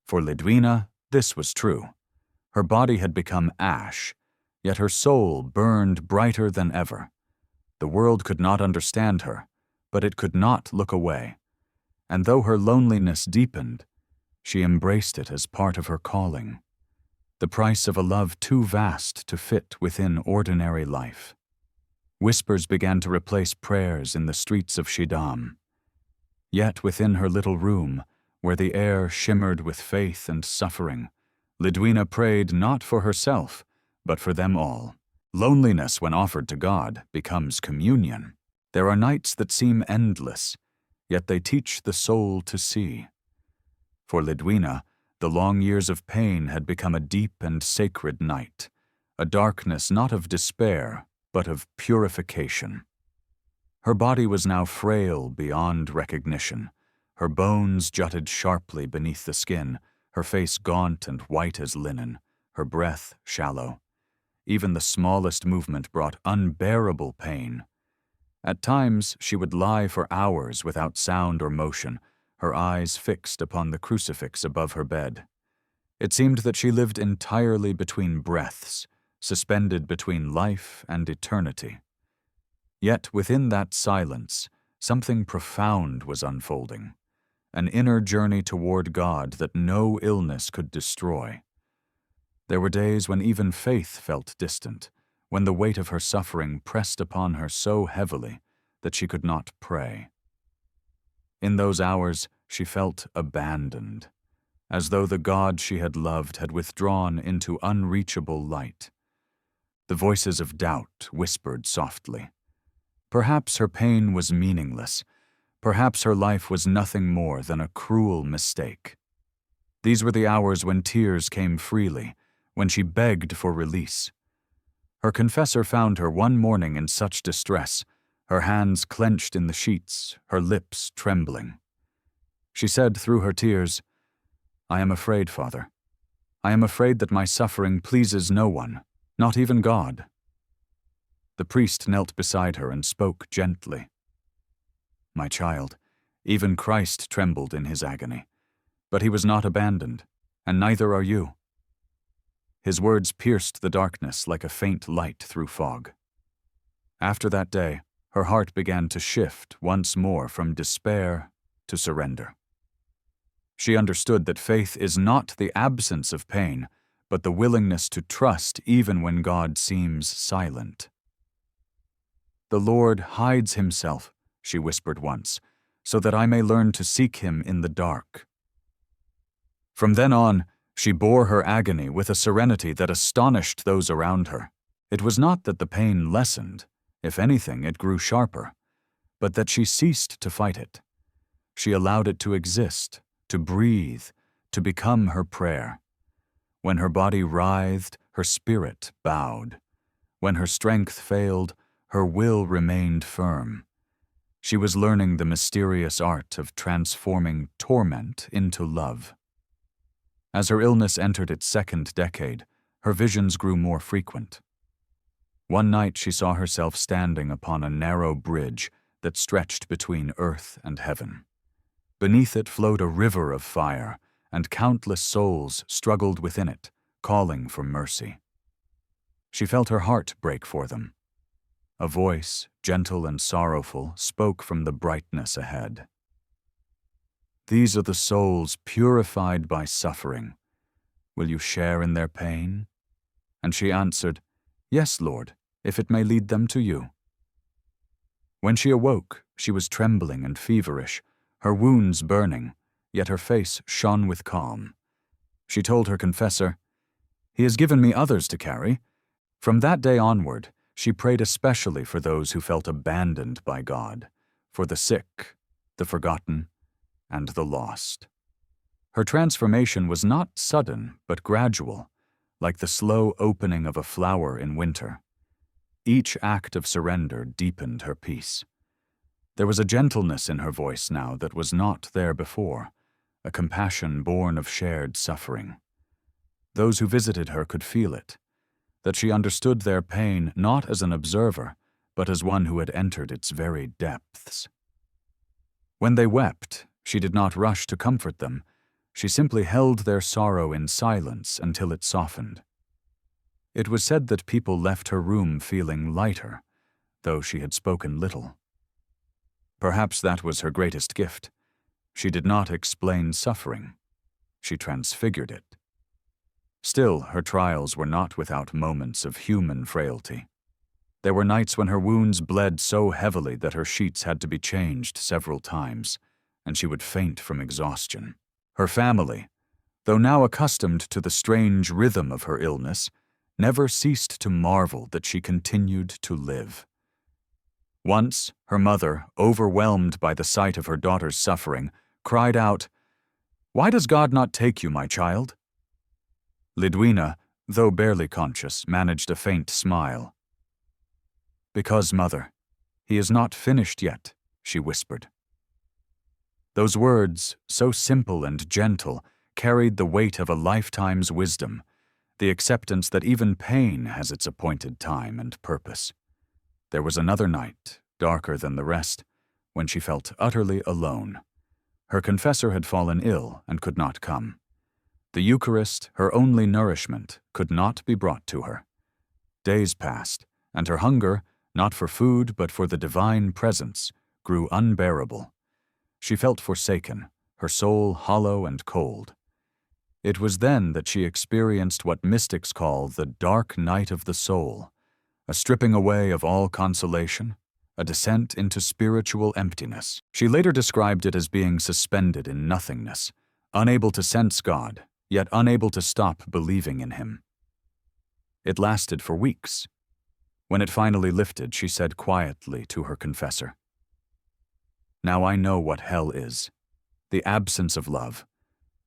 For Lidwina, this was true. Her body had become ash, yet her soul burned brighter than ever. The world could not understand her, but it could not look away. And though her loneliness deepened, she embraced it as part of her calling, the price of a love too vast to fit within ordinary life. Whispers began to replace prayers in the streets of Schiedam. Yet within her little room, where the air shimmered with faith and suffering, Lidwina prayed not for herself, but for them all. Loneliness, when offered to God, becomes communion. There are nights that seem endless, yet they teach the soul to see. For Lidwina, the long years of pain had become a deep and sacred night, a darkness not of despair, but of purification. Her body was now frail beyond recognition. Her bones jutted sharply beneath the skin, her face gaunt and white as linen, her breath shallow. Even the smallest movement brought unbearable pain. At times she would lie for hours without sound or motion, her eyes fixed upon the crucifix above her bed. It seemed that she lived entirely between breaths, suspended between life and eternity. Yet within that silence, something profound was unfolding, an inner journey toward God that no illness could destroy. There were days when even faith felt distant, when the weight of her suffering pressed upon her so heavily that she could not pray. In those hours, she felt abandoned, as though the God she had loved had withdrawn into unreachable light. The voices of doubt whispered softly. Perhaps her pain was meaningless. Perhaps her life was nothing more than a cruel mistake. These were the hours when tears came freely, when she begged for release. Her confessor found her one morning in such distress, her hands clenched in the sheets, her lips trembling. She said through her tears, "I am afraid, Father. I am afraid that my suffering pleases no one, not even God." The priest knelt beside her and spoke gently. "My child, even Christ trembled in his agony, but he was not abandoned, and neither are you." His words pierced the darkness like a faint light through fog. After that day, her heart began to shift once more from despair to surrender. She understood that faith is not the absence of pain, but the willingness to trust even when God seems silent. "The Lord hides himself," she whispered once, "so that I may learn to seek him in the dark." From then on, she bore her agony with a serenity that astonished those around her. It was not that the pain lessened, if anything, it grew sharper, but that she ceased to fight it. She allowed it to exist, to breathe, to become her prayer. When her body writhed, her spirit bowed. When her strength failed, her will remained firm. She was learning the mysterious art of transforming torment into love. As her illness entered its second decade, her visions grew more frequent. One night she saw herself standing upon a narrow bridge that stretched between earth and heaven. Beneath it flowed a river of fire, and countless souls struggled within it, calling for mercy. She felt her heart break for them. A voice, gentle and sorrowful, spoke from the brightness ahead. "These are the souls purified by suffering. Will you share in their pain?" And she answered, "Yes, Lord, if it may lead them to you." When she awoke, she was trembling and feverish, her wounds burning, yet her face shone with calm. She told her confessor, "He has given me others to carry." From that day onward, she prayed especially for those who felt abandoned by God, for the sick, the forgotten, and the lost. Her transformation was not sudden, but gradual, like the slow opening of a flower in winter. Each act of surrender deepened her peace. There was a gentleness in her voice now that was not there before, a compassion born of shared suffering. Those who visited her could feel it, that she understood their pain not as an observer, but as one who had entered its very depths. When they wept, she did not rush to comfort them. She simply held their sorrow in silence until it softened. It was said that people left her room feeling lighter, though she had spoken little. Perhaps that was her greatest gift. She did not explain suffering. She transfigured it. Still, her trials were not without moments of human frailty. There were nights when her wounds bled so heavily that her sheets had to be changed several times, and she would faint from exhaustion. Her family, though now accustomed to the strange rhythm of her illness, never ceased to marvel that she continued to live. Once, her mother, overwhelmed by the sight of her daughter's suffering, cried out, "Why does God not take you, my child?" Lidwina, though barely conscious, managed a faint smile. "Because, mother, he is not finished yet," she whispered. Those words, so simple and gentle, carried the weight of a lifetime's wisdom, the acceptance that even pain has its appointed time and purpose. There was another night, darker than the rest, when she felt utterly alone. Her confessor had fallen ill and could not come. The Eucharist, her only nourishment, could not be brought to her. Days passed, and her hunger, not for food but for the divine presence, grew unbearable. She felt forsaken, her soul hollow and cold. It was then that she experienced what mystics call the dark night of the soul, a stripping away of all consolation, a descent into spiritual emptiness. She later described it as being suspended in nothingness, unable to sense God, yet unable to stop believing in Him. It lasted for weeks. When it finally lifted, she said quietly to her confessor, "Now I know what hell is, the absence of love,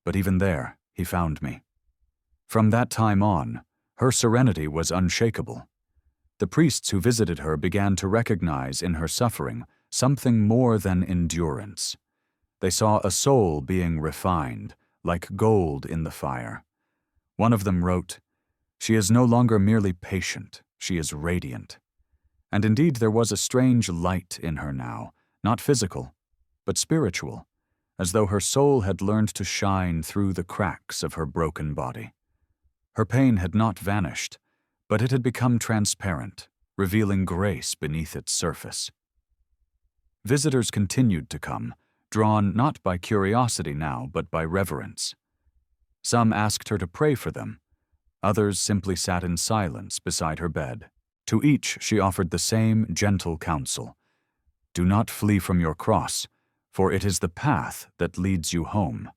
but even there, he found me." From that time on, her serenity was unshakable. The priests who visited her began to recognize in her suffering something more than endurance. They saw a soul being refined, like gold in the fire. One of them wrote, "She is no longer merely patient, she is radiant." And indeed there was a strange light in her now, not physical, but spiritual, as though her soul had learned to shine through the cracks of her broken body. Her pain had not vanished, but it had become transparent, revealing grace beneath its surface. Visitors continued to come, drawn not by curiosity now, but by reverence. Some asked her to pray for them. Others simply sat in silence beside her bed. To each she offered the same gentle counsel. Do not flee from your cross, for it is the path that leads you home.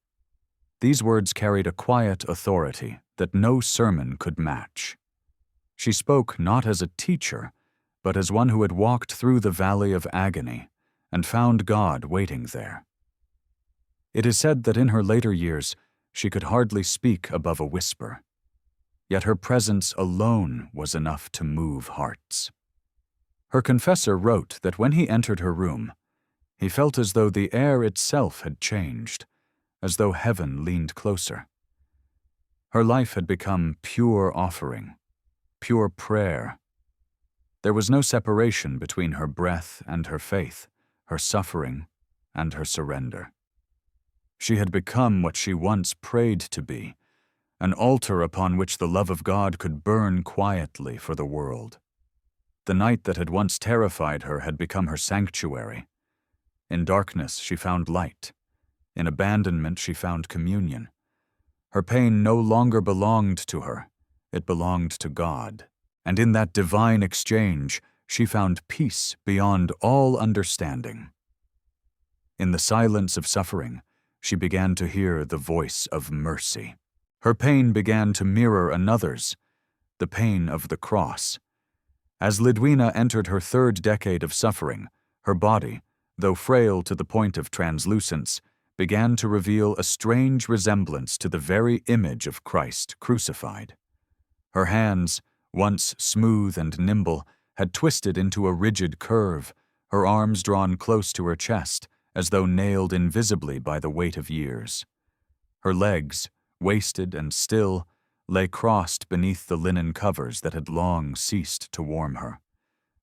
These words carried a quiet authority that no sermon could match. She spoke not as a teacher, but as one who had walked through the valley of agony and found God waiting there. It is said that in her later years she could hardly speak above a whisper. Yet her presence alone was enough to move hearts. Her confessor wrote that when he entered her room, he felt as though the air itself had changed, as though heaven leaned closer. Her life had become pure offering, pure prayer. There was no separation between her breath and her faith, her suffering and her surrender. She had become what she once prayed to be, an altar upon which the love of God could burn quietly for the world. The night that had once terrified her had become her sanctuary. In darkness she found light. In abandonment she found communion. Her pain no longer belonged to her, it belonged to God. And in that divine exchange she found peace beyond all understanding. In the silence of suffering, she began to hear the voice of mercy. Her pain began to mirror another's, the pain of the cross. As Lidwina entered her third decade of suffering, her body, though frail to the point of translucence, began to reveal a strange resemblance to the very image of Christ crucified. Her hands, once smooth and nimble, had twisted into a rigid curve, her arms drawn close to her chest, as though nailed invisibly by the weight of years. Her legs, wasted and still, lay crossed beneath the linen covers that had long ceased to warm her.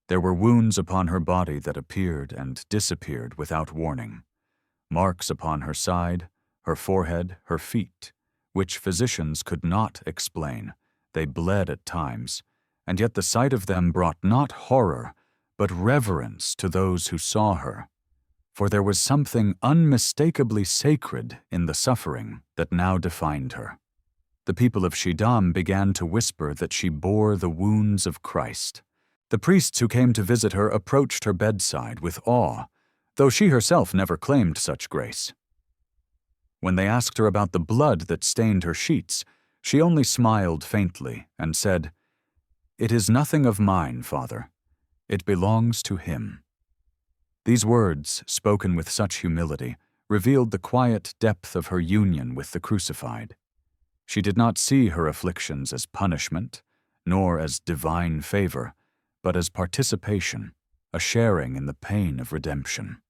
There were wounds upon her body that appeared and disappeared without warning. Marks upon her side, her forehead, her feet, which physicians could not explain. They bled at times, and yet the sight of them brought not horror, but reverence to those who saw her. For there was something unmistakably sacred in the suffering that now defined her. The people of Schiedam began to whisper that she bore the wounds of Christ. The priests who came to visit her approached her bedside with awe, though she herself never claimed such grace. When they asked her about the blood that stained her sheets, she only smiled faintly and said, "It is nothing of mine, Father. It belongs to Him." These words, spoken with such humility, revealed the quiet depth of her union with the crucified. She did not see her afflictions as punishment, nor as divine favor, but as participation, a sharing in the pain of redemption.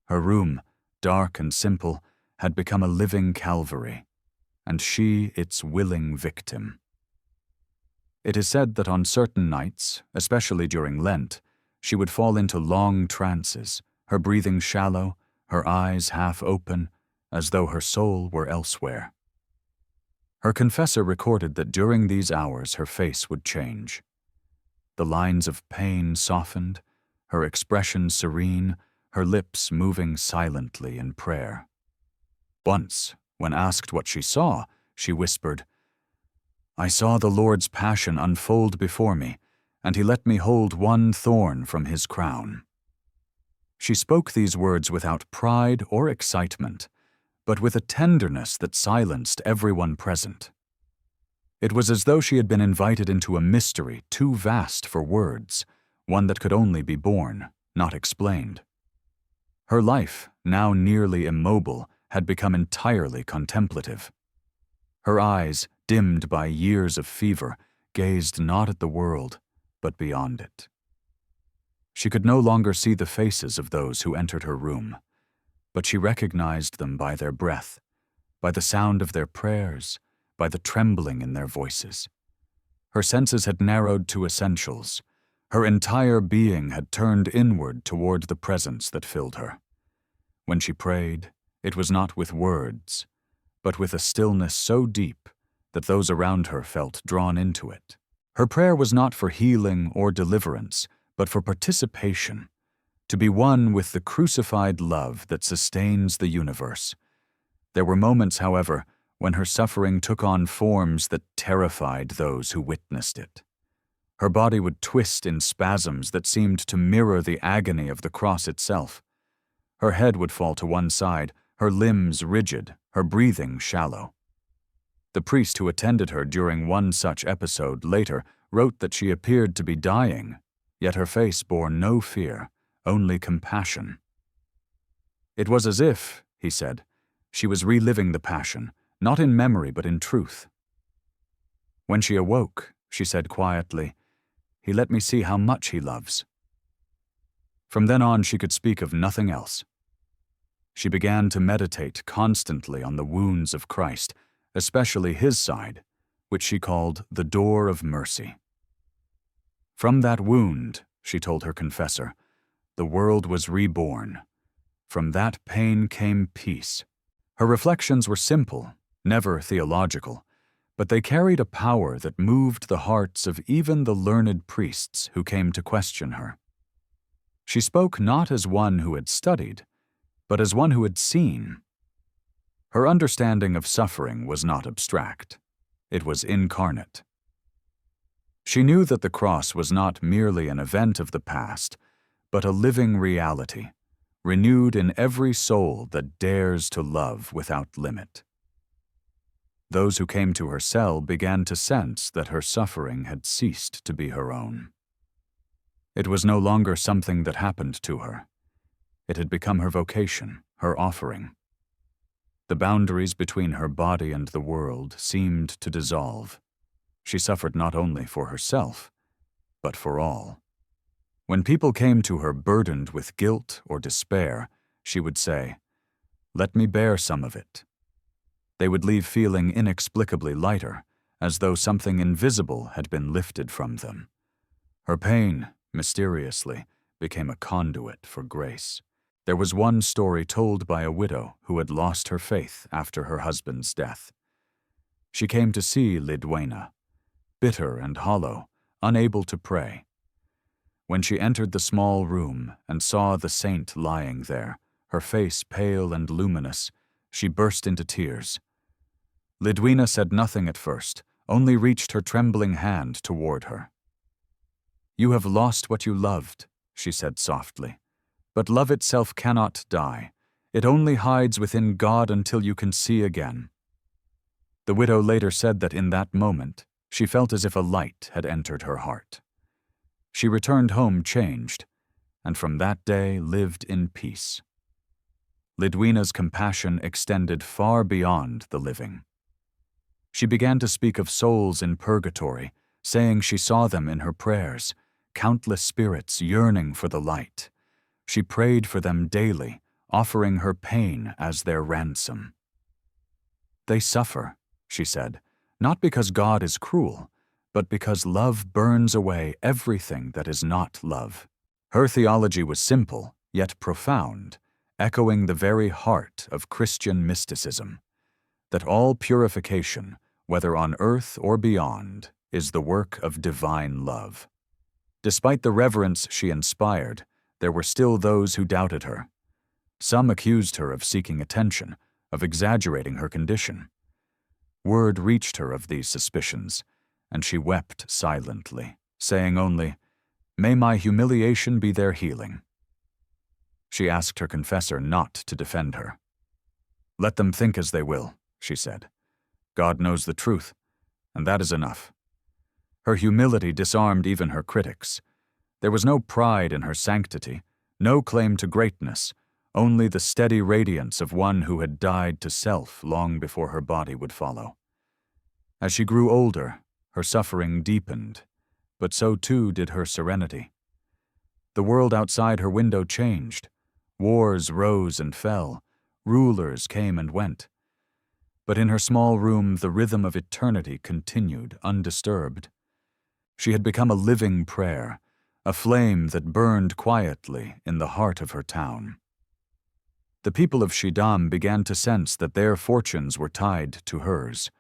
Her room, dark and simple, had become a living Calvary, and she its willing victim. It is said that on certain nights, especially during Lent, she would fall into long trances, her breathing shallow, her eyes half open, as though her soul were elsewhere. Her confessor recorded that during these hours her face would change. The lines of pain softened, her expression serene, her lips moving silently in prayer. Once, when asked what she saw, she whispered, "I saw the Lord's passion unfold before me, and He let me hold one thorn from His crown." She spoke these words without pride or excitement, but with a tenderness that silenced everyone present. It was as though she had been invited into a mystery too vast for words, one that could only be borne, not explained. Her life, now nearly immobile, had become entirely contemplative. Her eyes, dimmed by years of fever, gazed not at the world, but beyond it. She could no longer see the faces of those who entered her room, but she recognized them by their breath, by the sound of their prayers, by the trembling in their voices. Her senses had narrowed to essentials. Her entire being had turned inward toward the presence that filled her. When she prayed, it was not with words, but with a stillness so deep that those around her felt drawn into it. Her prayer was not for healing or deliverance, but for participation, to be one with the crucified love that sustains the universe. There were moments, however, when her suffering took on forms that terrified those who witnessed it. Her body would twist in spasms that seemed to mirror the agony of the cross itself. Her head would fall to one side, her limbs rigid, her breathing shallow. The priest who attended her during one such episode later wrote that she appeared to be dying, yet her face bore no fear, only compassion. It was as if, he said, she was reliving the passion, not in memory but in truth. When she awoke, she said quietly, "He let me see how much he loves." From then on, she could speak of nothing else. She began to meditate constantly on the wounds of Christ, especially his side, which she called the door of mercy. From that wound, she told her confessor, the world was reborn. From that pain came peace. Her reflections were simple, never theological, but they carried a power that moved the hearts of even the learned priests who came to question her. She spoke not as one who had studied, but as one who had seen. Her understanding of suffering was not abstract. It was incarnate. She knew that the cross was not merely an event of the past, but a living reality, renewed in every soul that dares to love without limit. Those who came to her cell began to sense that her suffering had ceased to be her own. It was no longer something that happened to her. It had become her vocation, her offering. The boundaries between her body and the world seemed to dissolve. She suffered not only for herself, but for all. When people came to her burdened with guilt or despair, she would say, "Let me bear some of it." They would leave feeling inexplicably lighter, as though something invisible had been lifted from them. Her pain, mysteriously, became a conduit for grace. There was one story told by a widow who had lost her faith after her husband's death. She came to see Lidwina, bitter and hollow, unable to pray. When she entered the small room and saw the saint lying there, her face pale and luminous, she burst into tears. Lidwina said nothing at first, only reached her trembling hand toward her. "You have lost what you loved," she said softly. "But love itself cannot die. It only hides within God until you can see again." The widow later said that in that moment, she felt as if a light had entered her heart. She returned home changed, and from that day lived in peace. Lidwina's compassion extended far beyond the living. She began to speak of souls in purgatory, saying she saw them in her prayers, countless spirits yearning for the light. She prayed for them daily, offering her pain as their ransom. "They suffer," she said, "not because God is cruel, but because love burns away everything that is not love." Her theology was simple, yet profound, echoing the very heart of Christian mysticism, that all purification, whether on earth or beyond, is the work of divine love. Despite the reverence she inspired, there were still those who doubted her. Some accused her of seeking attention, of exaggerating her condition. Word reached her of these suspicions, and she wept silently, saying only, "May my humiliation be their healing." She asked her confessor not to defend her. "Let them think as they will," she said. "God knows the truth, and that is enough." Her humility disarmed even her critics. There was no pride in her sanctity, no claim to greatness, only the steady radiance of one who had died to self long before her body would follow. As she grew older, her suffering deepened, but so too did her serenity. The world outside her window changed. Wars rose and fell. Rulers came and went. But in her small room, the rhythm of eternity continued undisturbed. She had become a living prayer, a flame that burned quietly in the heart of her town. The people of Schiedam began to sense that their fortunes were tied to hers.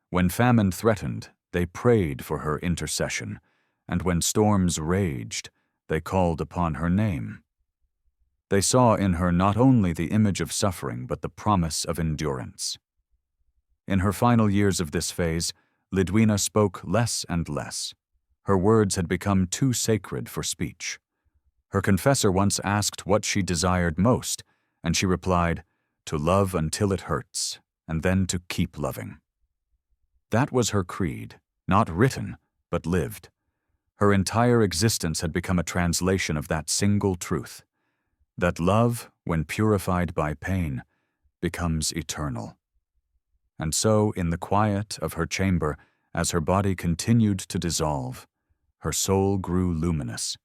When famine threatened, they prayed for her intercession, and when storms raged, they called upon her name. They saw in her not only the image of suffering but the promise of endurance. In her final years of this phase, Lidwina spoke less and less. Her words had become too sacred for speech. Her confessor once asked what she desired most, and she replied, "To love until it hurts, and then to keep loving." That was her creed, not written, but lived. Her entire existence had become a translation of that single truth, that love, when purified by pain, becomes eternal. And so, in the quiet of her chamber, as her body continued to dissolve, her soul grew luminous.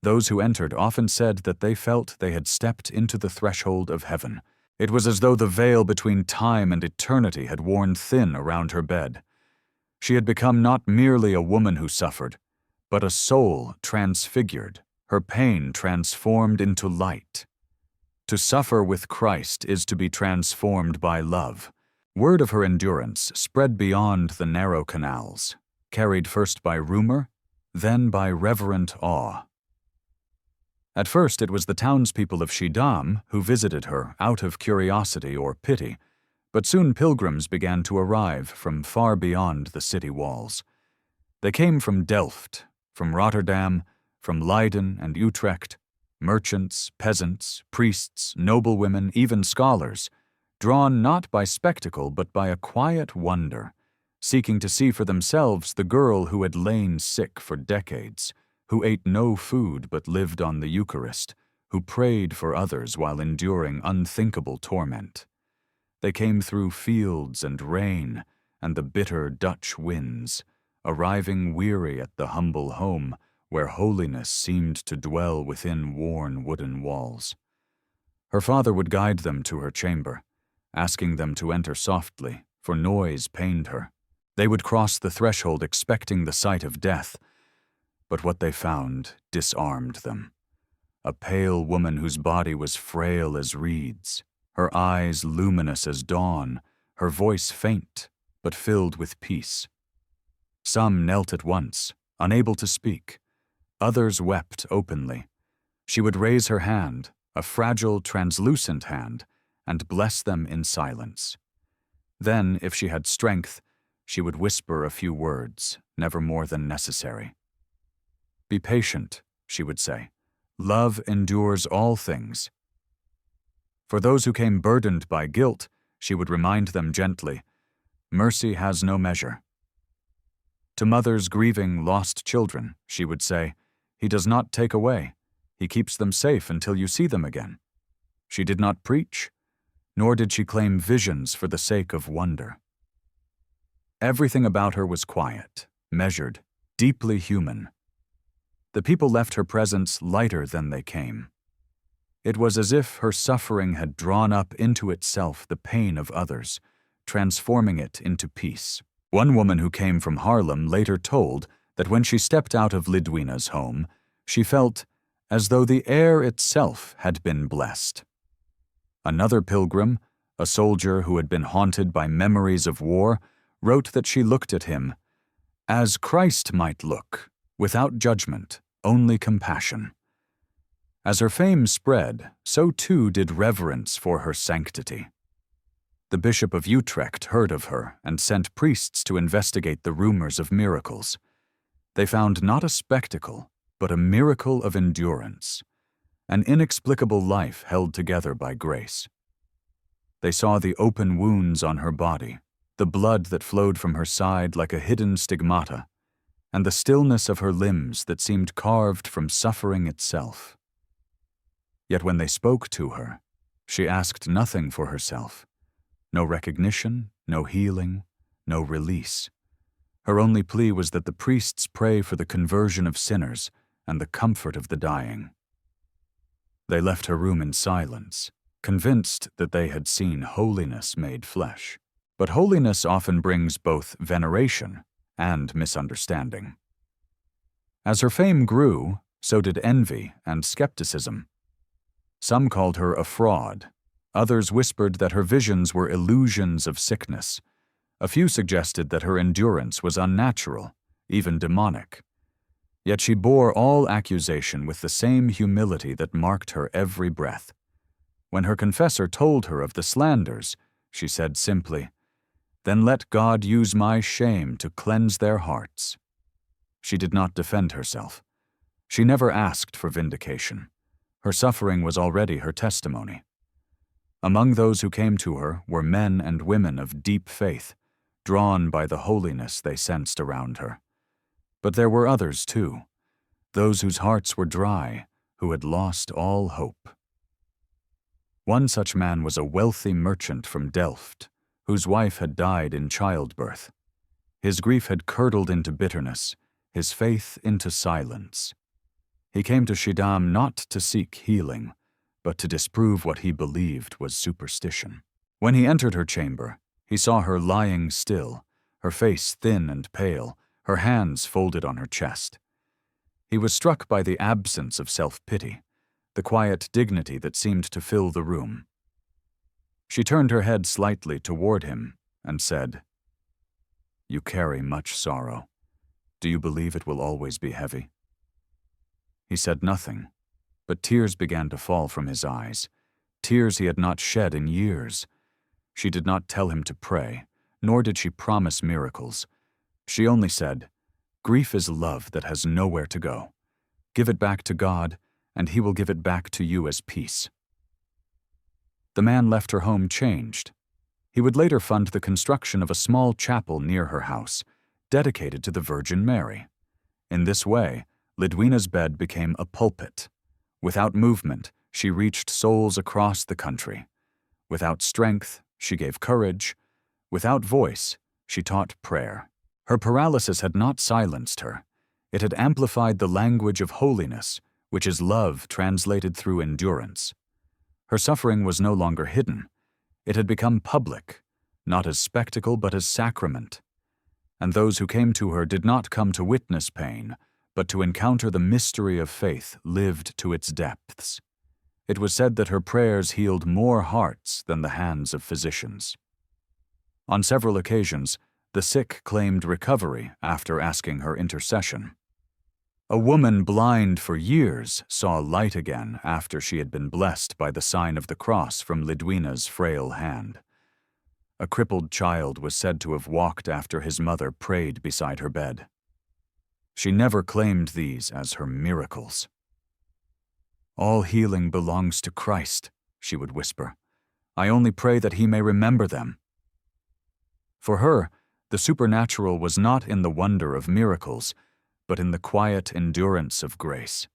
Those who entered often said that they felt they had stepped into the threshold of heaven. It was as though the veil between time and eternity had worn thin around her bed. She had become not merely a woman who suffered, but a soul transfigured, her pain transformed into light. To suffer with Christ is to be transformed by love. Word of her endurance spread beyond the narrow canals, carried first by rumor, then by reverent awe. At first it was the townspeople of Schiedam who visited her out of curiosity or pity, but soon pilgrims began to arrive from far beyond the city walls. They came from Delft, from Rotterdam, from Leiden and Utrecht, merchants, peasants, priests, noblewomen, even scholars, drawn not by spectacle but by a quiet wonder, seeking to see for themselves the girl who had lain sick for decades, who ate no food but lived on the Eucharist, who prayed for others while enduring unthinkable torment. They came through fields and rain and the bitter Dutch winds, arriving weary at the humble home where holiness seemed to dwell within worn wooden walls. Her father would guide them to her chamber, asking them to enter softly, for noise pained her. They would cross the threshold expecting the sight of death, but what they found disarmed them. A pale woman whose body was frail as reeds, her eyes luminous as dawn, her voice faint, but filled with peace. Some knelt at once, unable to speak. Others wept openly. She would raise her hand, a fragile, translucent hand, and bless them in silence. Then, if she had strength, she would whisper a few words, never more than necessary. "Be patient," she would say. "Love endures all things." For those who came burdened by guilt, she would remind them gently, "Mercy has no measure." To mothers grieving lost children, she would say, "He does not take away. He keeps them safe until you see them again." She did not preach, nor did she claim visions for the sake of wonder. Everything about her was quiet, measured, deeply human. The people left her presence lighter than they came. It was as if her suffering had drawn up into itself the pain of others, transforming it into peace. One woman who came from Haarlem later told that when she stepped out of Lidwina's home, she felt as though the air itself had been blessed. Another pilgrim, a soldier who had been haunted by memories of war, wrote that she looked at him as Christ might look, without judgment, only compassion. As her fame spread, so too did reverence for her sanctity. The Bishop of Utrecht heard of her and sent priests to investigate the rumors of miracles. They found not a spectacle, but a miracle of endurance, an inexplicable life held together by grace. They saw the open wounds on her body, the blood that flowed from her side like a hidden stigmata, and the stillness of her limbs that seemed carved from suffering itself. Yet when they spoke to her, she asked nothing for herself. No recognition, no healing, no release. Her only plea was that the priests pray for the conversion of sinners and the comfort of the dying. They left her room in silence, convinced that they had seen holiness made flesh. But holiness often brings both veneration and misunderstanding. As her fame grew, so did envy and skepticism. Some called her a fraud. Others whispered that her visions were illusions of sickness. A few suggested that her endurance was unnatural, even demonic. Yet she bore all accusation with the same humility that marked her every breath. When her confessor told her of the slanders, she said simply, "Then let God use my shame to cleanse their hearts." She did not defend herself. She never asked for vindication. Her suffering was already her testimony. Among those who came to her were men and women of deep faith, drawn by the holiness they sensed around her. But there were others too, those whose hearts were dry, who had lost all hope. One such man was a wealthy merchant from Delft, whose wife had died in childbirth. His grief had curdled into bitterness, his faith into silence. He came to Schiedam not to seek healing, but to disprove what he believed was superstition. When he entered her chamber, he saw her lying still, her face thin and pale, her hands folded on her chest. He was struck by the absence of self-pity, the quiet dignity that seemed to fill the room. She turned her head slightly toward him and said, "You carry much sorrow. Do you believe it will always be heavy?" He said nothing, but tears began to fall from his eyes, tears he had not shed in years. She did not tell him to pray, nor did she promise miracles. She only said, "Grief is love that has nowhere to go. Give it back to God, and He will give it back to you as peace." The man left her home changed. He would later fund the construction of a small chapel near her house, dedicated to the Virgin Mary. In this way, Lidwina's bed became a pulpit. Without movement, she reached souls across the country. Without strength, she gave courage. Without voice, she taught prayer. Her paralysis had not silenced her. It had amplified the language of holiness, which is love translated through endurance. Her suffering was no longer hidden. It had become public, not as spectacle but as sacrament. And those who came to her did not come to witness pain, but to encounter the mystery of faith lived to its depths. It was said that her prayers healed more hearts than the hands of physicians. On several occasions, the sick claimed recovery after asking her intercession. A woman blind for years saw light again after she had been blessed by the sign of the cross from Lidwina's frail hand. A crippled child was said to have walked after his mother prayed beside her bed. She never claimed these as her miracles. "All healing belongs to Christ," she would whisper. "I only pray that He may remember them." For her, the supernatural was not in the wonder of miracles, but in the quiet endurance of grace.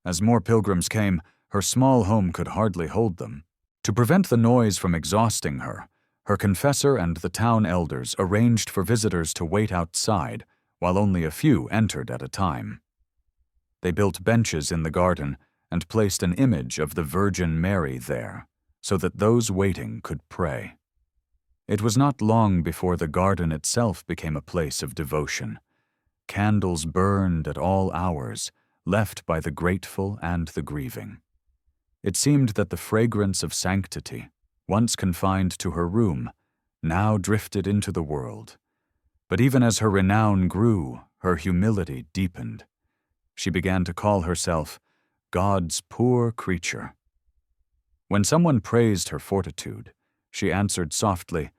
As more pilgrims came, her small home could hardly hold them. To prevent the noise from exhausting her, her confessor and the town elders arranged for visitors to wait outside, while only a few entered at a time. They built benches in the garden and placed an image of the Virgin Mary there, so that those waiting could pray. It was not long before the garden itself became a place of devotion. Candles burned at all hours, left by the grateful and the grieving. It seemed that the fragrance of sanctity, once confined to her room, now drifted into the world. But even as her renown grew, her humility deepened. She began to call herself God's poor creature. When someone praised her fortitude, she answered softly,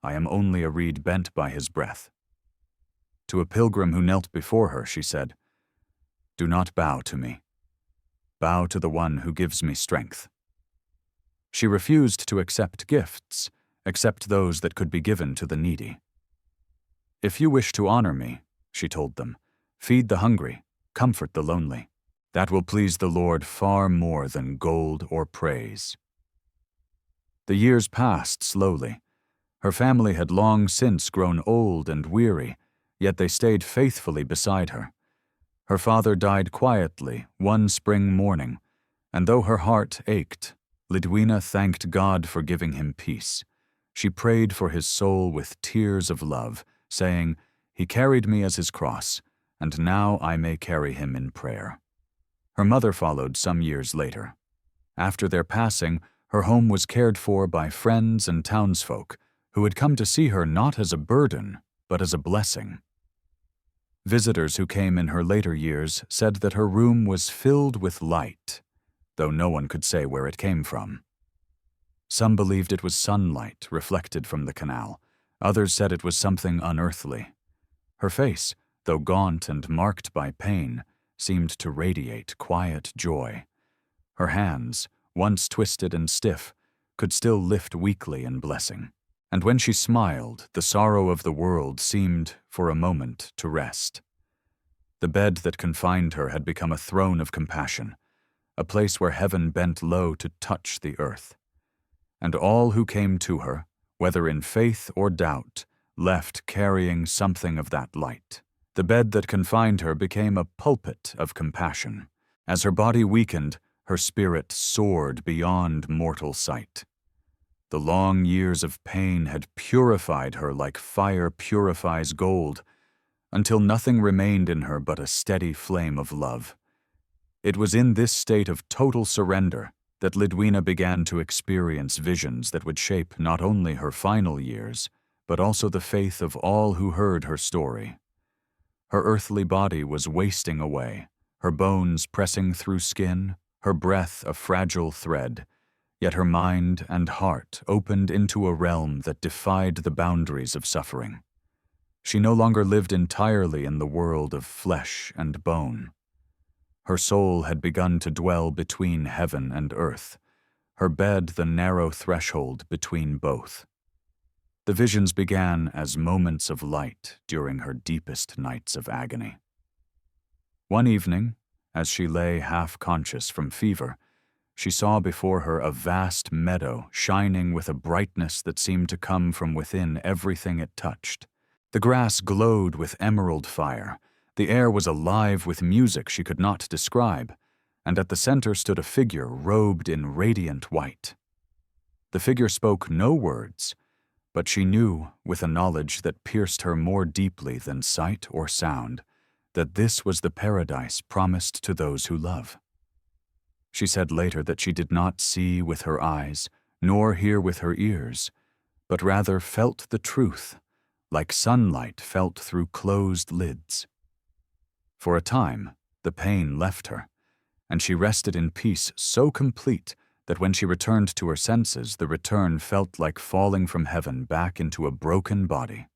"I am only a reed bent by His breath." To a pilgrim who knelt before her, she said, "Do not bow to me. Bow to the one who gives me strength." She refused to accept gifts, except those that could be given to the needy. "If you wish to honor me," she told them, "feed the hungry, comfort the lonely. That will please the Lord far more than gold or praise." The years passed slowly. Her family had long since grown old and weary, yet they stayed faithfully beside her. Her father died quietly one spring morning, and though her heart ached, Lidwina thanked God for giving him peace. She prayed for his soul with tears of love, saying, "He carried me as his cross, and now I may carry him in prayer." Her mother followed some years later. After their passing, her home was cared for by friends and townsfolk who had come to see her not as a burden, but as a blessing. Visitors who came in her later years said that her room was filled with light, though no one could say where it came from. Some believed it was sunlight reflected from the canal. Others said it was something unearthly. Her face, though gaunt and marked by pain, seemed to radiate quiet joy. Her hands, once twisted and stiff, could still lift weakly in blessing. And when she smiled, the sorrow of the world seemed, for a moment, to rest. The bed that confined her had become a throne of compassion, a place where heaven bent low to touch the earth. And all who came to her, whether in faith or doubt, left carrying something of that light. The bed that confined her became a pulpit of compassion. As her body weakened, her spirit soared beyond mortal sight. The long years of pain had purified her like fire purifies gold, until nothing remained in her but a steady flame of love. It was in this state of total surrender that Lidwina began to experience visions that would shape not only her final years, but also the faith of all who heard her story. Her earthly body was wasting away, her bones pressing through skin, her breath a fragile thread, yet her mind and heart opened into a realm that defied the boundaries of suffering. She no longer lived entirely in the world of flesh and bone. Her soul had begun to dwell between heaven and earth, her bed the narrow threshold between both. The visions began as moments of light during her deepest nights of agony. One evening, as she lay half-conscious from fever, she saw before her a vast meadow shining with a brightness that seemed to come from within everything it touched. The grass glowed with emerald fire, the air was alive with music she could not describe, and at the center stood a figure robed in radiant white. The figure spoke no words, but she knew, with a knowledge that pierced her more deeply than sight or sound, that this was the paradise promised to those who love. She said later that she did not see with her eyes, nor hear with her ears, but rather felt the truth, like sunlight felt through closed lids. For a time, the pain left her, and she rested in peace so complete that when she returned to her senses, the return felt like falling from heaven back into a broken body.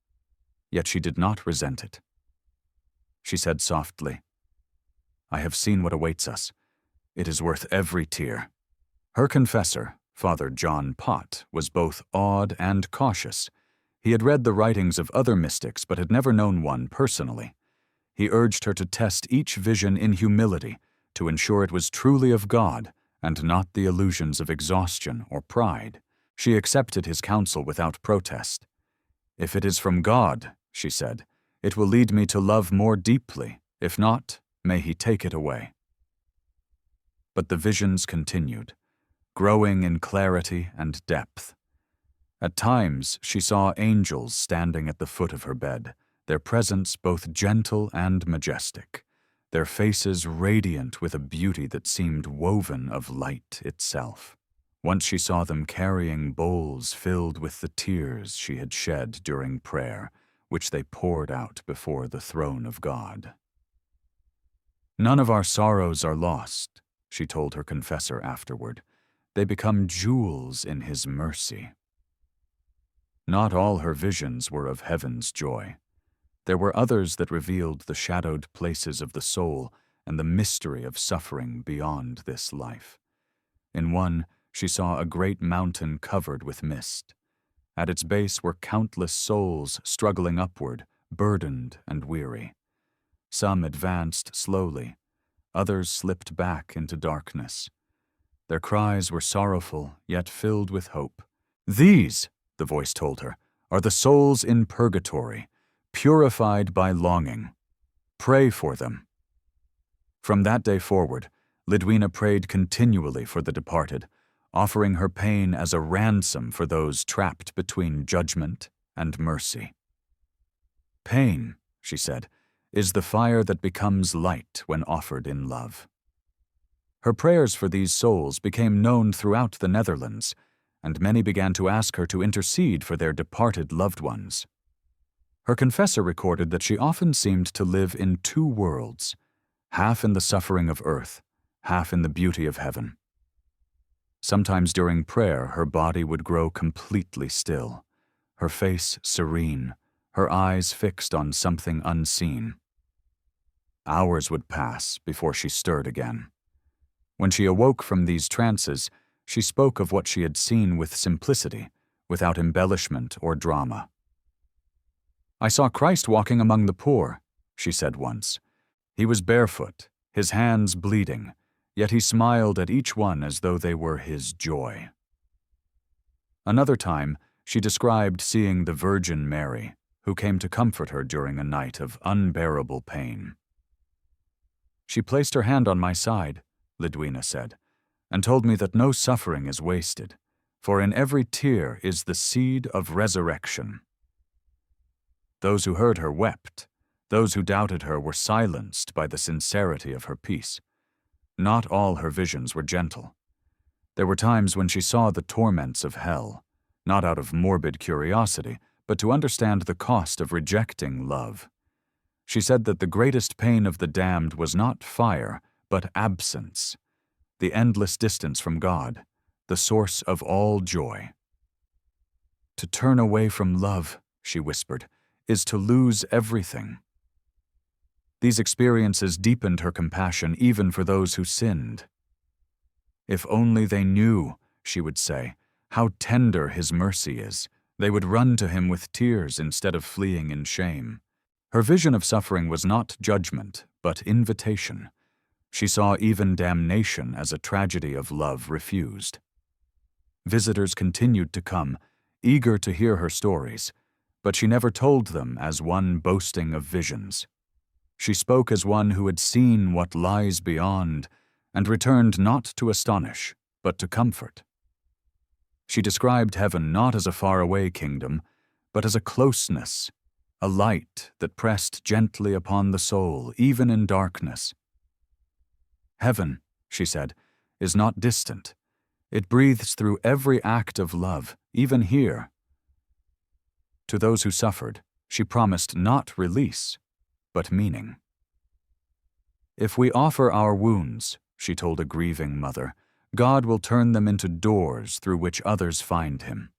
Yet she did not resent it. She said softly, "I have seen what awaits us. It is worth every tear." Her confessor, Father John Pott, was both awed and cautious. He had read the writings of other mystics but had never known one personally. He urged her to test each vision in humility to ensure it was truly of God and not the illusions of exhaustion or pride. She accepted his counsel without protest. "If it is from God," she said, "it will lead me to love more deeply. If not, may he take it away." But the visions continued, growing in clarity and depth. At times, she saw angels standing at the foot of her bed, their presence both gentle and majestic, their faces radiant with a beauty that seemed woven of light itself. Once she saw them carrying bowls filled with the tears she had shed during prayer, which they poured out before the throne of God. "None of our sorrows are lost," she told her confessor afterward. "They become jewels in his mercy." Not all her visions were of heaven's joy. There were others that revealed the shadowed places of the soul and the mystery of suffering beyond this life. In one, she saw a great mountain covered with mist. At its base were countless souls struggling upward, burdened and weary. Some advanced slowly, others slipped back into darkness. Their cries were sorrowful, yet filled with hope. "These," the voice told her, "are the souls in purgatory, purified by longing. Pray for them." From that day forward, Lidwina prayed continually for the departed, offering her pain as a ransom for those trapped between judgment and mercy. "Pain," she said, "is the fire that becomes light when offered in love." Her prayers for these souls became known throughout the Netherlands, and many began to ask her to intercede for their departed loved ones. Her confessor recorded that she often seemed to live in two worlds, half in the suffering of earth, half in the beauty of heaven. Sometimes during prayer, her body would grow completely still, her face serene, her eyes fixed on something unseen. Hours would pass before she stirred again. When she awoke from these trances, she spoke of what she had seen with simplicity, without embellishment or drama. "I saw Christ walking among the poor," she said once. "He was barefoot, his hands bleeding, yet he smiled at each one as though they were his joy." Another time, she described seeing the Virgin Mary, who came to comfort her during a night of unbearable pain. "She placed her hand on my side," Lidwina said, "and told me that no suffering is wasted, for in every tear is the seed of resurrection." Those who heard her wept. Those who doubted her were silenced by the sincerity of her peace. Not all her visions were gentle. There were times when she saw the torments of hell, not out of morbid curiosity, but to understand the cost of rejecting love. She said that the greatest pain of the damned was not fire, but absence, the endless distance from God, the source of all joy. "To turn away from love," she whispered, "is to lose everything." These experiences deepened her compassion even for those who sinned. "If only they knew," she would say, "how tender his mercy is, they would run to him with tears instead of fleeing in shame." Her vision of suffering was not judgment, but invitation. She saw even damnation as a tragedy of love refused. Visitors continued to come, eager to hear her stories, but she never told them as one boasting of visions. She spoke as one who had seen what lies beyond and returned not to astonish, but to comfort. She described heaven not as a faraway kingdom, but as a closeness, a light that pressed gently upon the soul, even in darkness. "Heaven," she said, "is not distant. It breathes through every act of love, even here." To those who suffered, she promised not release, but meaning. "If we offer our wounds," she told a grieving mother, "God will turn them into doors through which others find him."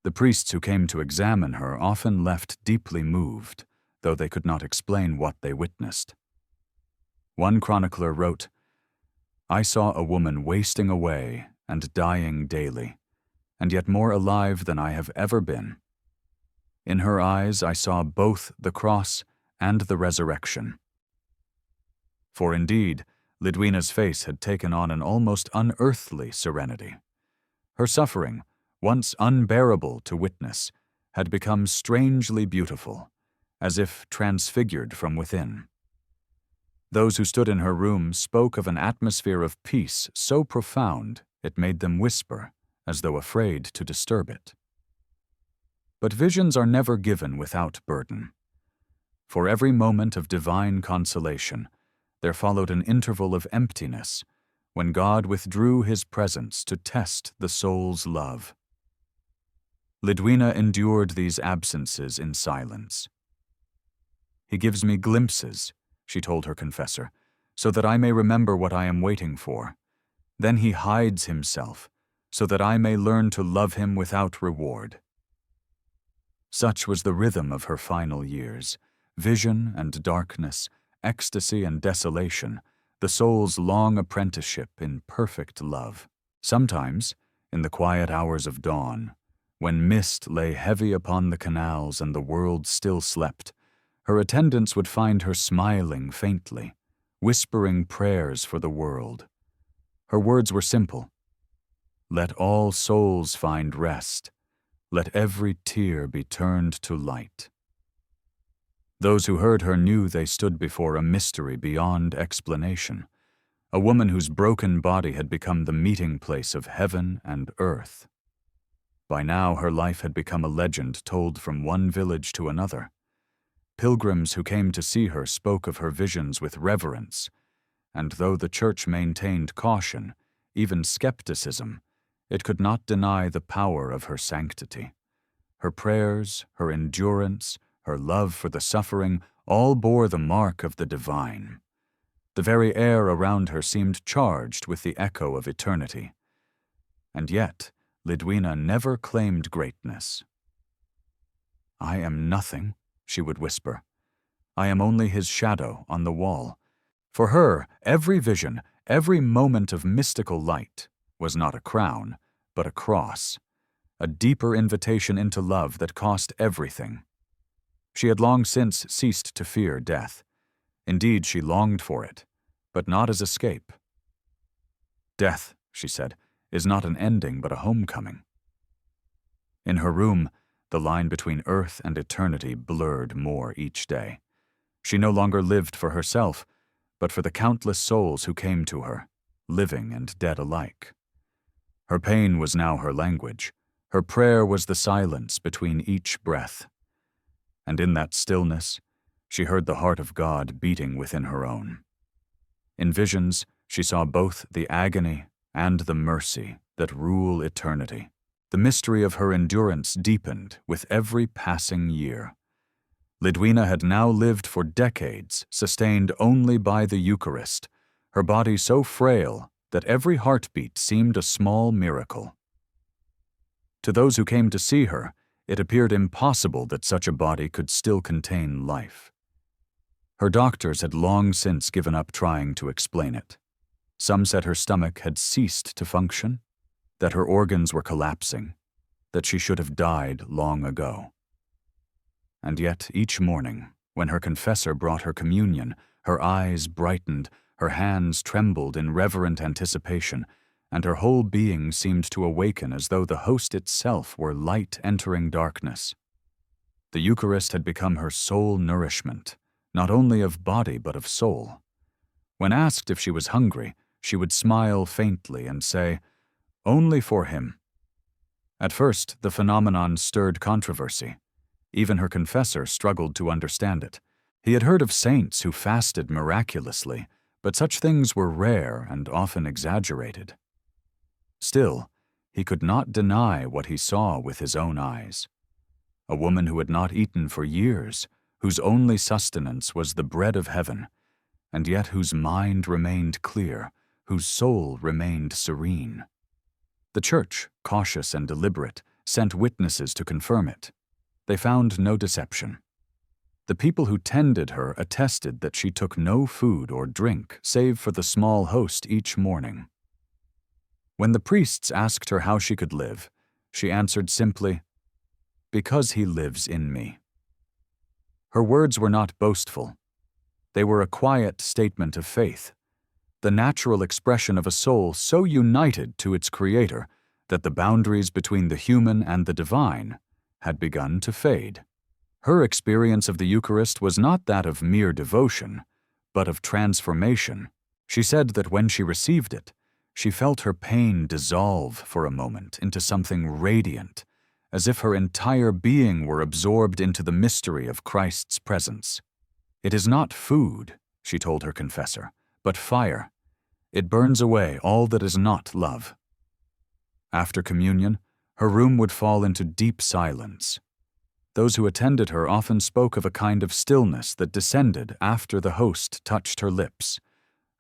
The priests who came to examine her often left deeply moved, though they could not explain what they witnessed. One chronicler wrote, "I saw a woman wasting away and dying daily, and yet more alive than I have ever been. In her eyes I saw both the cross and the resurrection." For indeed, Lidwina's face had taken on an almost unearthly serenity. Her suffering, once unbearable to witness, had become strangely beautiful, as if transfigured from within. Those who stood in her room spoke of an atmosphere of peace so profound it made them whisper, as though afraid to disturb it. But visions are never given without burden. For every moment of divine consolation, there followed an interval of emptiness, when God withdrew his presence to test the soul's love. Lidwina endured these absences in silence. "He gives me glimpses," she told her confessor, "so that I may remember what I am waiting for. Then he hides himself, so that I may learn to love him without reward." Such was the rhythm of her final years: vision and darkness, ecstasy and desolation, the soul's long apprenticeship in perfect love. Sometimes, in the quiet hours of dawn, when mist lay heavy upon the canals and the world still slept, her attendants would find her smiling faintly, whispering prayers for the world. Her words were simple: "Let all souls find rest. Let every tear be turned to light." Those who heard her knew they stood before a mystery beyond explanation, a woman whose broken body had become the meeting place of heaven and earth. By now her life had become a legend told from one village to another. Pilgrims who came to see her spoke of her visions with reverence, and though the Church maintained caution, even skepticism, it could not deny the power of her sanctity. Her prayers, her endurance, her love for the suffering, all bore the mark of the divine. The very air around her seemed charged with the echo of eternity. And yet, Lidwina never claimed greatness. "I am nothing," she would whisper. "I am only his shadow on the wall." For her, every vision, every moment of mystical light was not a crown, but a cross, a deeper invitation into love that cost everything. She had long since ceased to fear death. Indeed, she longed for it, but not as escape. "Death," she said, "is not an ending but a homecoming." In her room, the line between earth and eternity blurred more each day. She no longer lived for herself, but for the countless souls who came to her, living and dead alike. Her pain was now her language. Her prayer was the silence between each breath. And in that stillness, she heard the heart of God beating within her own. In visions, she saw both the agony and the mercy that rule eternity. The mystery of her endurance deepened with every passing year. Lidwina had now lived for decades, sustained only by the Eucharist, her body so frail that every heartbeat seemed a small miracle. To those who came to see her, it appeared impossible that such a body could still contain life. Her doctors had long since given up trying to explain it. Some said her stomach had ceased to function, that her organs were collapsing, that she should have died long ago. And yet, each morning, when her confessor brought her communion, her eyes brightened, her hands trembled in reverent anticipation, and her whole being seemed to awaken as though the host itself were light entering darkness. The Eucharist had become her sole nourishment, not only of body but of soul. When asked if she was hungry, she would smile faintly and say, "Only for him." At first, the phenomenon stirred controversy. Even her confessor struggled to understand it. He had heard of saints who fasted miraculously, but such things were rare and often exaggerated. Still, he could not deny what he saw with his own eyes. A woman who had not eaten for years, whose only sustenance was the bread of heaven, and yet whose mind remained clear, whose soul remained serene. The Church, cautious and deliberate, sent witnesses to confirm it. They found no deception. The people who tended her attested that she took no food or drink save for the small host each morning. When the priests asked her how she could live, she answered simply, "Because he lives in me." Her words were not boastful. They were a quiet statement of faith, the natural expression of a soul so united to its Creator that the boundaries between the human and the divine had begun to fade. Her experience of the Eucharist was not that of mere devotion, but of transformation. She said that when she received it, she felt her pain dissolve for a moment into something radiant, as if her entire being were absorbed into the mystery of Christ's presence. "It is not food," she told her confessor, "but fire. It burns away all that is not love." After communion, her room would fall into deep silence. Those who attended her often spoke of a kind of stillness that descended after the host touched her lips,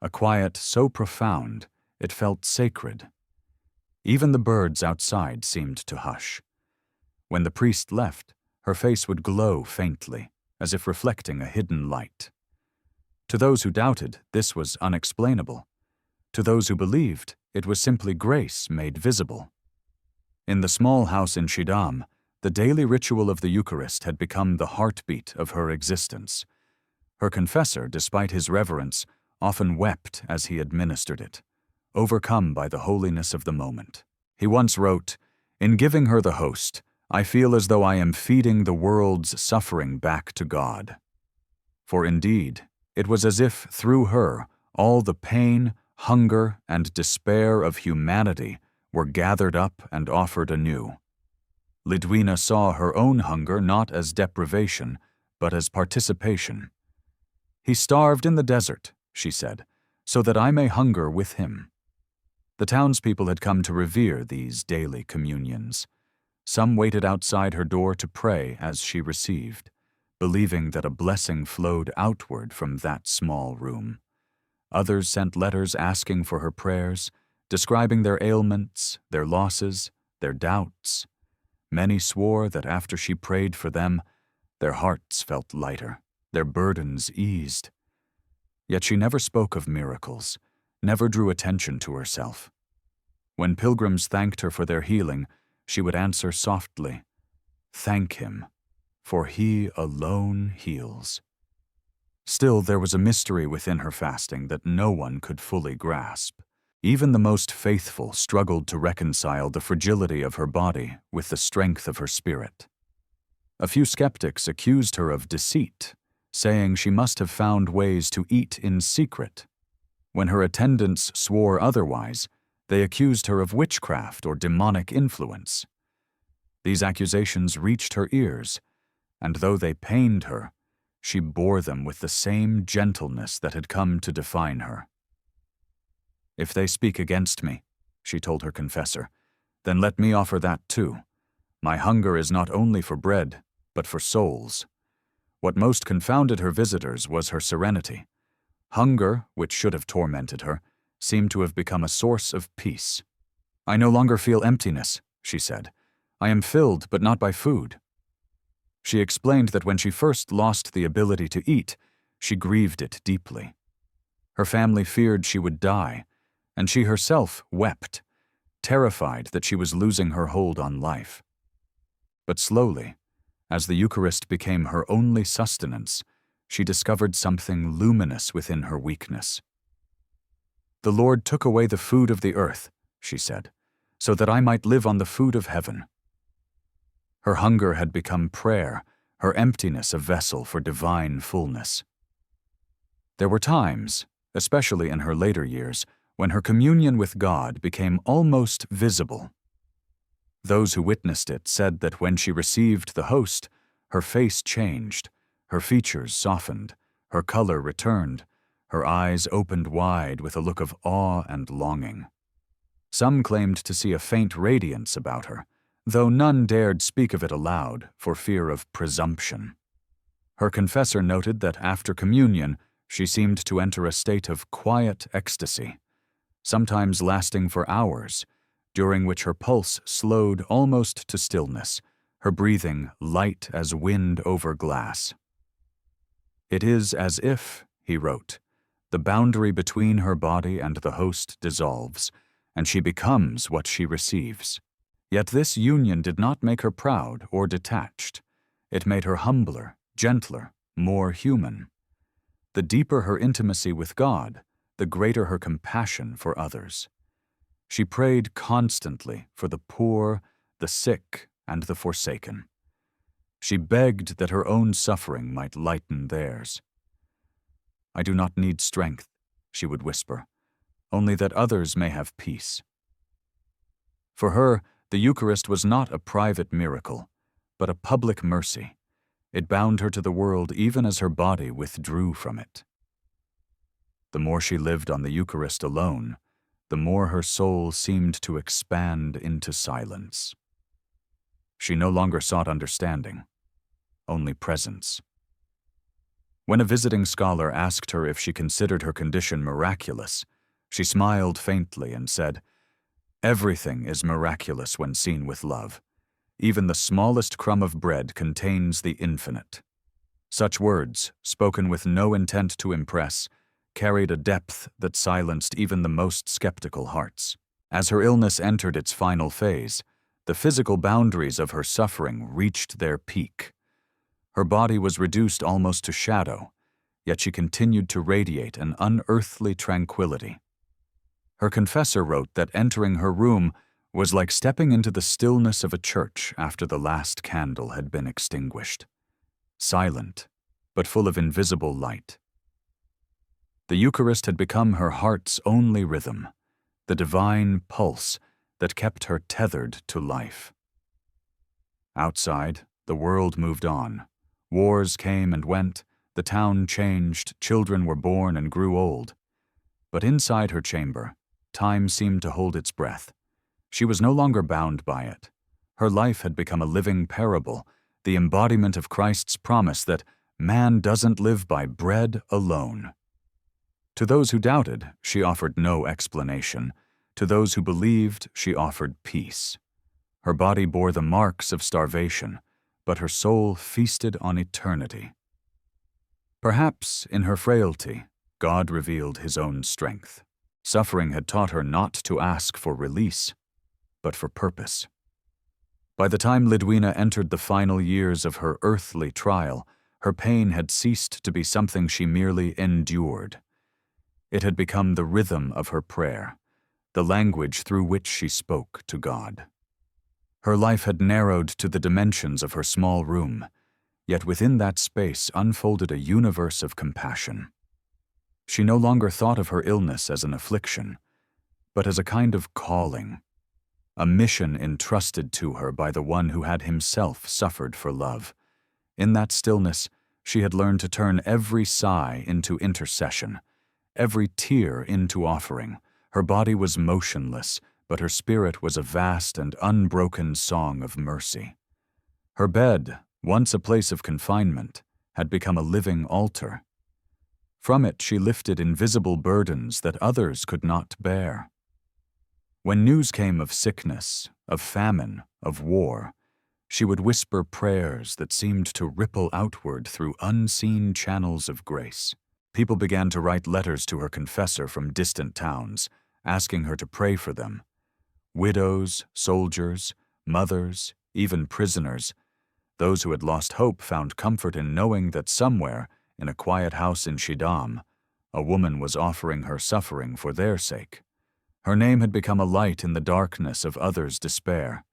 a quiet so profound it felt sacred. Even the birds outside seemed to hush. When the priest left, her face would glow faintly, as if reflecting a hidden light. To those who doubted, this was unexplainable. To those who believed, it was simply grace made visible. In the small house in Schiedam, the daily ritual of the Eucharist had become the heartbeat of her existence. Her confessor, despite his reverence, often wept as he administered it, overcome by the holiness of the moment. He once wrote, "In giving her the host, I feel as though I am feeding the world's suffering back to God." For indeed, it was as if, through her, all the pain, hunger, and despair of humanity were gathered up and offered anew. Lidwina saw her own hunger not as deprivation, but as participation. "He starved in the desert," she said, "so that I may hunger with him." The townspeople had come to revere these daily communions. Some waited outside her door to pray as she received, believing that a blessing flowed outward from that small room. Others sent letters asking for her prayers, describing their ailments, their losses, their doubts. Many swore that after she prayed for them, their hearts felt lighter, their burdens eased. Yet she never spoke of miracles, never drew attention to herself. When pilgrims thanked her for their healing, she would answer softly, "Thank him, for he alone heals." Still, there was a mystery within her fasting that no one could fully grasp. Even the most faithful struggled to reconcile the fragility of her body with the strength of her spirit. A few skeptics accused her of deceit, saying she must have found ways to eat in secret. When her attendants swore otherwise, they accused her of witchcraft or demonic influence. These accusations reached her ears, and though they pained her, she bore them with the same gentleness that had come to define her. "If they speak against me," she told her confessor, "then let me offer that too. My hunger is not only for bread, but for souls." What most confounded her visitors was her serenity. Hunger, which should have tormented her, seemed to have become a source of peace. "I no longer feel emptiness," she said. "I am filled, but not by food." She explained that when she first lost the ability to eat, she grieved it deeply. Her family feared she would die, and she herself wept, terrified that she was losing her hold on life. But slowly, as the Eucharist became her only sustenance, she discovered something luminous within her weakness. "The Lord took away the food of the earth," she said, "so that I might live on the food of heaven." Her hunger had become prayer, her emptiness a vessel for divine fullness. There were times, especially in her later years, when her communion with God became almost visible. Those who witnessed it said that when she received the host, her face changed, her features softened, her color returned, her eyes opened wide with a look of awe and longing. Some claimed to see a faint radiance about her, though none dared speak of it aloud for fear of presumption. Her confessor noted that after communion, she seemed to enter a state of quiet ecstasy, sometimes lasting for hours, during which her pulse slowed almost to stillness, her breathing light as wind over glass. "It is as if," he wrote, "the boundary between her body and the host dissolves, and she becomes what she receives." Yet this union did not make her proud or detached. It made her humbler, gentler, more human. The deeper her intimacy with God, the greater her compassion for others. She prayed constantly for the poor, the sick, and the forsaken. She begged that her own suffering might lighten theirs. "I do not need strength," she would whisper, "only that others may have peace." For her, the Eucharist was not a private miracle, but a public mercy. It bound her to the world even as her body withdrew from it. The more she lived on the Eucharist alone, the more her soul seemed to expand into silence. She no longer sought understanding, only presence. When a visiting scholar asked her if she considered her condition miraculous, she smiled faintly and said, "Everything is miraculous when seen with love. Even the smallest crumb of bread contains the infinite." Such words, spoken with no intent to impress, carried a depth that silenced even the most skeptical hearts. As her illness entered its final phase, the physical boundaries of her suffering reached their peak. Her body was reduced almost to shadow, yet she continued to radiate an unearthly tranquility. Her confessor wrote that entering her room was like stepping into the stillness of a church after the last candle had been extinguished. Silent, but full of invisible light. The Eucharist had become her heart's only rhythm, the divine pulse that kept her tethered to life. Outside, the world moved on. Wars came and went, the town changed, children were born and grew old. But inside her chamber, time seemed to hold its breath. She was no longer bound by it. Her life had become a living parable, the embodiment of Christ's promise that man doesn't live by bread alone. To those who doubted, she offered no explanation. To those who believed, she offered peace. Her body bore the marks of starvation, but her soul feasted on eternity. Perhaps, in her frailty, God revealed his own strength. Suffering had taught her not to ask for release, but for purpose. By the time Lidwina entered the final years of her earthly trial, her pain had ceased to be something she merely endured. It had become the rhythm of her prayer, the language through which she spoke to God. Her life had narrowed to the dimensions of her small room, yet within that space unfolded a universe of compassion. She no longer thought of her illness as an affliction, but as a kind of calling, a mission entrusted to her by the one who had himself suffered for love. In that stillness, she had learned to turn every sigh into intercession, every tear into offering. Her body was motionless, but her spirit was a vast and unbroken song of mercy. Her bed, once a place of confinement, had become a living altar. From it she lifted invisible burdens that others could not bear. When news came of sickness, of famine, of war, she would whisper prayers that seemed to ripple outward through unseen channels of grace. People began to write letters to her confessor from distant towns, asking her to pray for them. Widows, soldiers, mothers, even prisoners. Those who had lost hope found comfort in knowing that somewhere, in a quiet house in Schiedam, a woman was offering her suffering for their sake. Her name had become a light in the darkness of others' despair.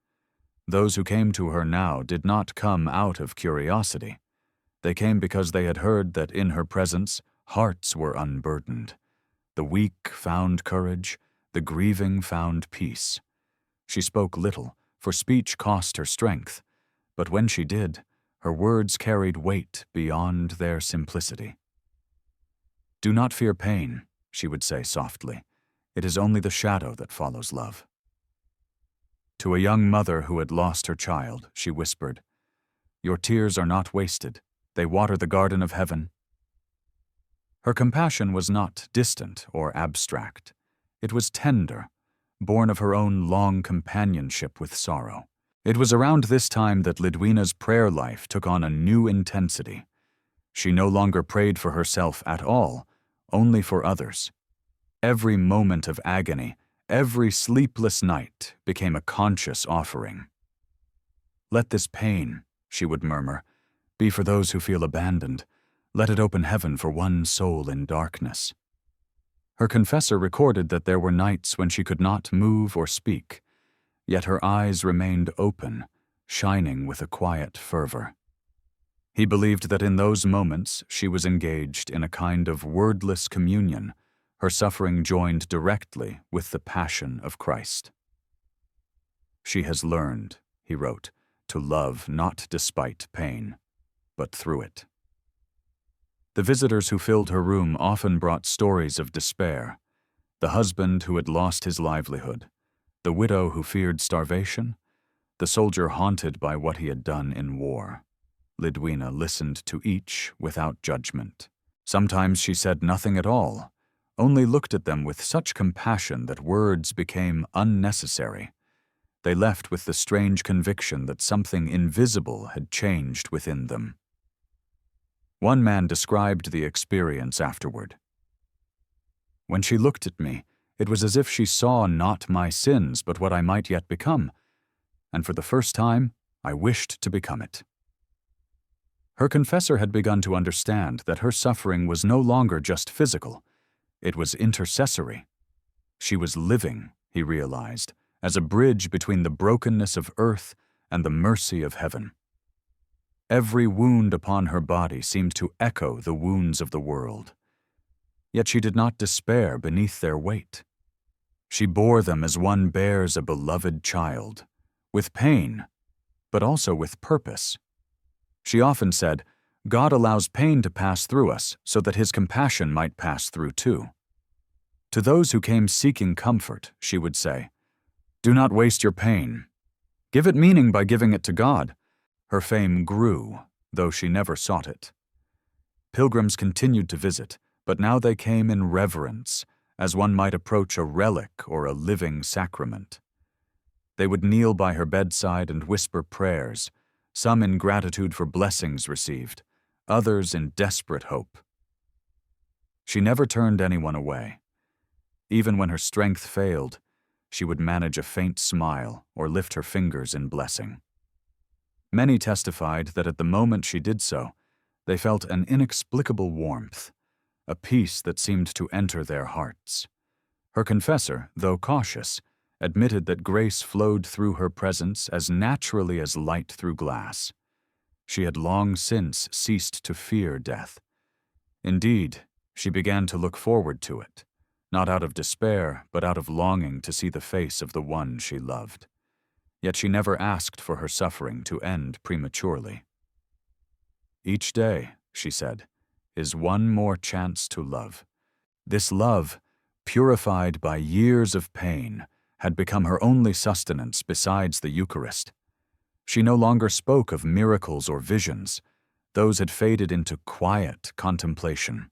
Those who came to her now did not come out of curiosity. They came because they had heard that in her presence hearts were unburdened. The weak found courage, the grieving found peace. She spoke little, for speech cost her strength, but when she did, her words carried weight beyond their simplicity. "Do not fear pain," she would say softly. "It is only the shadow that follows love." To a young mother who had lost her child, she whispered, "Your tears are not wasted. They water the garden of heaven." Her compassion was not distant or abstract. It was tender, born of her own long companionship with sorrow. It was around this time that Lidwina's prayer life took on a new intensity. She no longer prayed for herself at all, only for others. Every moment of agony, every sleepless night became a conscious offering. "Let this pain," she would murmur, "be for those who feel abandoned. Let it open heaven for one soul in darkness." Her confessor recorded that there were nights when she could not move or speak, yet her eyes remained open, shining with a quiet fervor. He believed that in those moments she was engaged in a kind of wordless communion, her suffering joined directly with the passion of Christ. "She has learned," he wrote, "to love not despite pain, but through it." The visitors who filled her room often brought stories of despair. The husband who had lost his livelihood, the widow who feared starvation, the soldier haunted by what he had done in war. Lidwina listened to each without judgment. Sometimes she said nothing at all, only looked at them with such compassion that words became unnecessary. They left with the strange conviction that something invisible had changed within them. One man described the experience afterward. "When she looked at me, it was as if she saw not my sins, but what I might yet become, and for the first time, I wished to become it." Her confessor had begun to understand that her suffering was no longer just physical, it was intercessory. She was living, he realized, as a bridge between the brokenness of earth and the mercy of heaven. Every wound upon her body seemed to echo the wounds of the world. Yet she did not despair beneath their weight. She bore them as one bears a beloved child, with pain, but also with purpose. She often said, "God allows pain to pass through us so that his compassion might pass through too." To those who came seeking comfort, she would say, "Do not waste your pain. Give it meaning by giving it to God. Her fame grew, though she never sought it. Pilgrims continued to visit, but now they came in reverence, as one might approach a relic or a living sacrament. They would kneel by her bedside and whisper prayers, some in gratitude for blessings received, others in desperate hope. She never turned anyone away. Even when her strength failed, she would manage a faint smile or lift her fingers in blessing. Many testified that at the moment she did so, they felt an inexplicable warmth, a peace that seemed to enter their hearts. Her confessor, though cautious, admitted that grace flowed through her presence as naturally as light through glass. She had long since ceased to fear death. Indeed, she began to look forward to it, not out of despair, but out of longing to see the face of the one she loved. Yet she never asked for her suffering to end prematurely. Each day, she said, is one more chance to love. This love, purified by years of pain, had become her only sustenance besides the Eucharist. She no longer spoke of miracles or visions. Those had faded into quiet contemplation.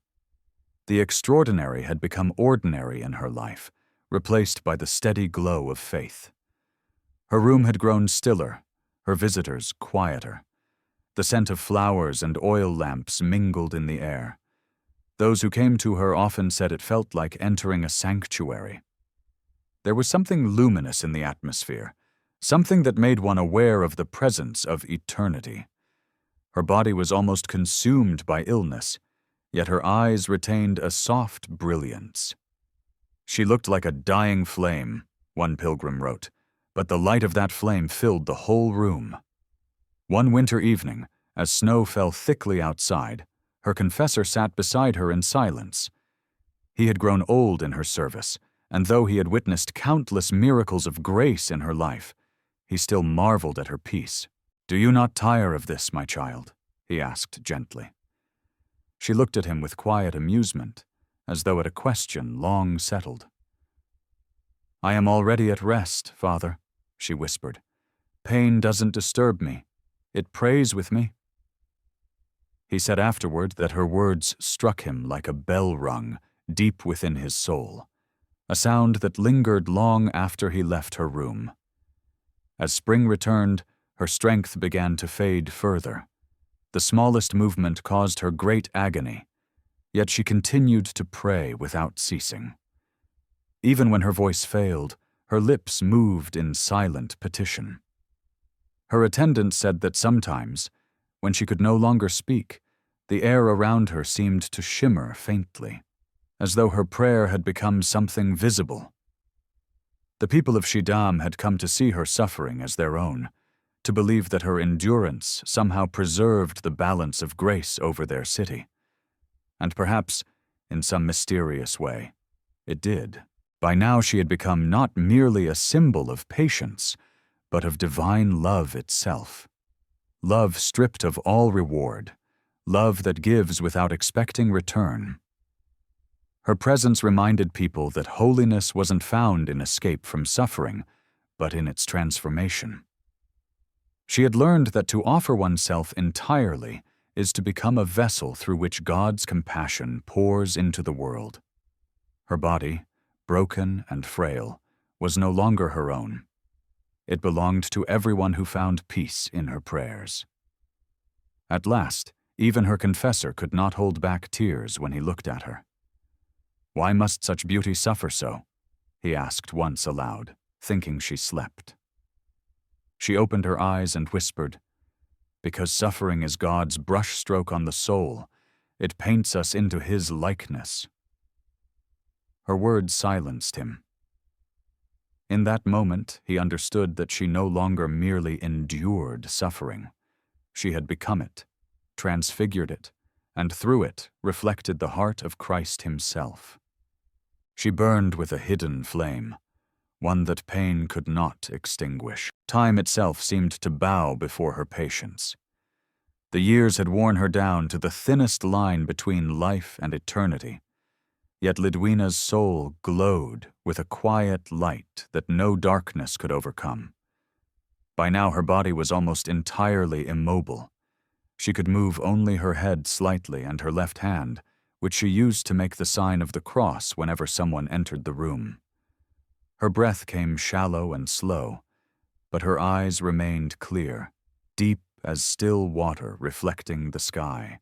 The extraordinary had become ordinary in her life, replaced by the steady glow of faith. Her room had grown stiller, her visitors quieter. The scent of flowers and oil lamps mingled in the air. Those who came to her often said it felt like entering a sanctuary. There was something luminous in the atmosphere, something that made one aware of the presence of eternity. Her body was almost consumed by illness, yet her eyes retained a soft brilliance. She looked like a dying flame, one pilgrim wrote, but the light of that flame filled the whole room. One winter evening, as snow fell thickly outside, her confessor sat beside her in silence. He had grown old in her service, and though he had witnessed countless miracles of grace in her life, he still marveled at her peace. "Do you not tire of this, my child?" he asked gently. She looked at him with quiet amusement, as though at a question long settled. "I am already at rest, Father," she whispered. "Pain doesn't disturb me. It prays with me." He said afterward that her words struck him like a bell rung deep within his soul, a sound that lingered long after he left her room. As spring returned, her strength began to fade further. The smallest movement caused her great agony, yet she continued to pray without ceasing. Even when her voice failed, her lips moved in silent petition. Her attendant said that sometimes, when she could no longer speak, the air around her seemed to shimmer faintly, as though her prayer had become something visible. The people of Schiedam had come to see her suffering as their own, to believe that her endurance somehow preserved the balance of grace over their city. And perhaps, in some mysterious way, it did. By now she had become not merely a symbol of patience, but of divine love itself. Love stripped of all reward, love that gives without expecting return. Her presence reminded people that holiness wasn't found in escape from suffering, but in its transformation. She had learned that to offer oneself entirely is to become a vessel through which God's compassion pours into the world. Her body, broken and frail, was no longer her own. It belonged to everyone who found peace in her prayers. At last, even her confessor could not hold back tears when he looked at her. "Why must such beauty suffer so?" he asked once aloud, thinking she slept. She opened her eyes and whispered, "Because suffering is God's brushstroke on the soul, it paints us into His likeness." Her words silenced him. In that moment, he understood that she no longer merely endured suffering. She had become it, transfigured it, and through it reflected the heart of Christ Himself. She burned with a hidden flame, one that pain could not extinguish. Time itself seemed to bow before her patience. The years had worn her down to the thinnest line between life and eternity. Yet Lidwina's soul glowed with a quiet light that no darkness could overcome. By now her body was almost entirely immobile. She could move only her head slightly and her left hand, which she used to make the sign of the cross whenever someone entered the room. Her breath came shallow and slow, but her eyes remained clear, deep as still water reflecting the sky.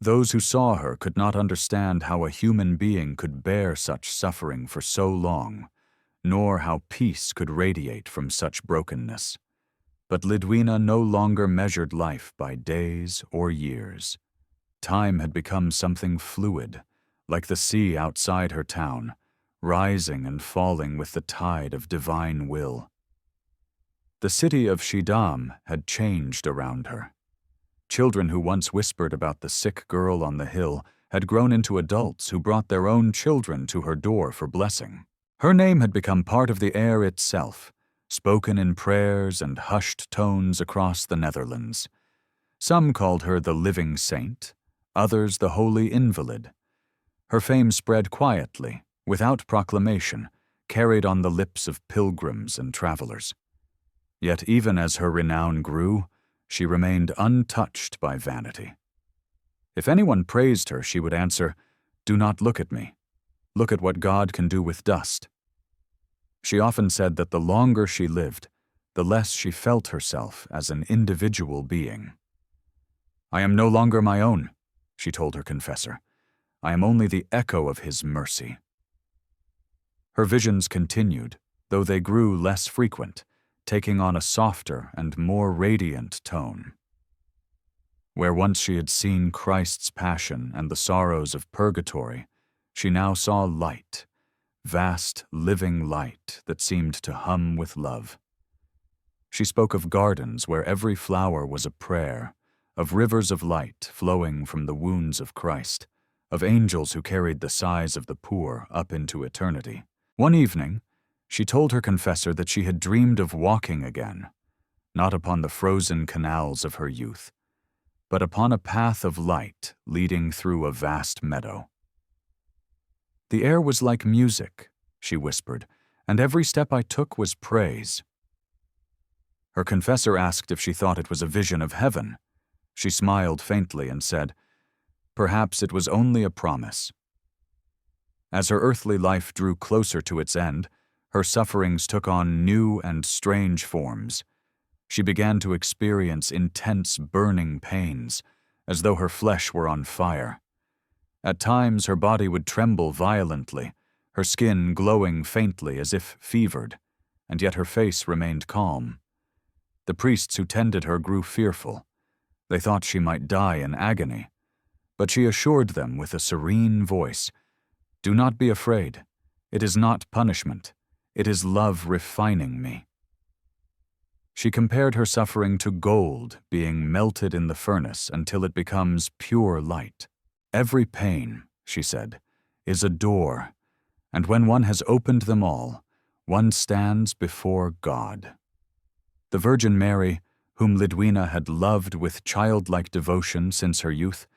Those who saw her could not understand how a human being could bear such suffering for so long, nor how peace could radiate from such brokenness. But Lidwina no longer measured life by days or years. Time had become something fluid, like the sea outside her town, rising and falling with the tide of divine will. The city of Schiedam had changed around her. Children who once whispered about the sick girl on the hill had grown into adults who brought their own children to her door for blessing. Her name had become part of the air itself, spoken in prayers and hushed tones across the Netherlands. Some called her the living saint, others the holy invalid. Her fame spread quietly, without proclamation, carried on the lips of pilgrims and travelers. Yet even as her renown grew, she remained untouched by vanity. If anyone praised her, she would answer, "Do not look at me. Look at what God can do with dust." She often said that the longer she lived, the less she felt herself as an individual being. "I am no longer my own," she told her confessor. "I am only the echo of his mercy." Her visions continued, though they grew less frequent, taking on a softer and more radiant tone. Where once she had seen Christ's passion and the sorrows of purgatory, she now saw light, vast, living light that seemed to hum with love. She spoke of gardens where every flower was a prayer, of rivers of light flowing from the wounds of Christ, of angels who carried the sighs of the poor up into eternity. One evening, she told her confessor that she had dreamed of walking again, not upon the frozen canals of her youth, but upon a path of light leading through a vast meadow. "The air was like music," she whispered, "and every step I took was praise." Her confessor asked if she thought it was a vision of heaven. She smiled faintly and said, "Perhaps it was only a promise." As her earthly life drew closer to its end, her sufferings took on new and strange forms. She began to experience intense burning pains, as though her flesh were on fire. At times her body would tremble violently, her skin glowing faintly as if fevered, and yet her face remained calm. The priests who tended her grew fearful. They thought she might die in agony, but she assured them with a serene voice, "Do not be afraid. It is not punishment. It is love refining me." She compared her suffering to gold being melted in the furnace until it becomes pure light. "Every pain," she said, "is a door, and when one has opened them all, one stands before God." The Virgin Mary, whom Lidwina had loved with childlike devotion since her youth,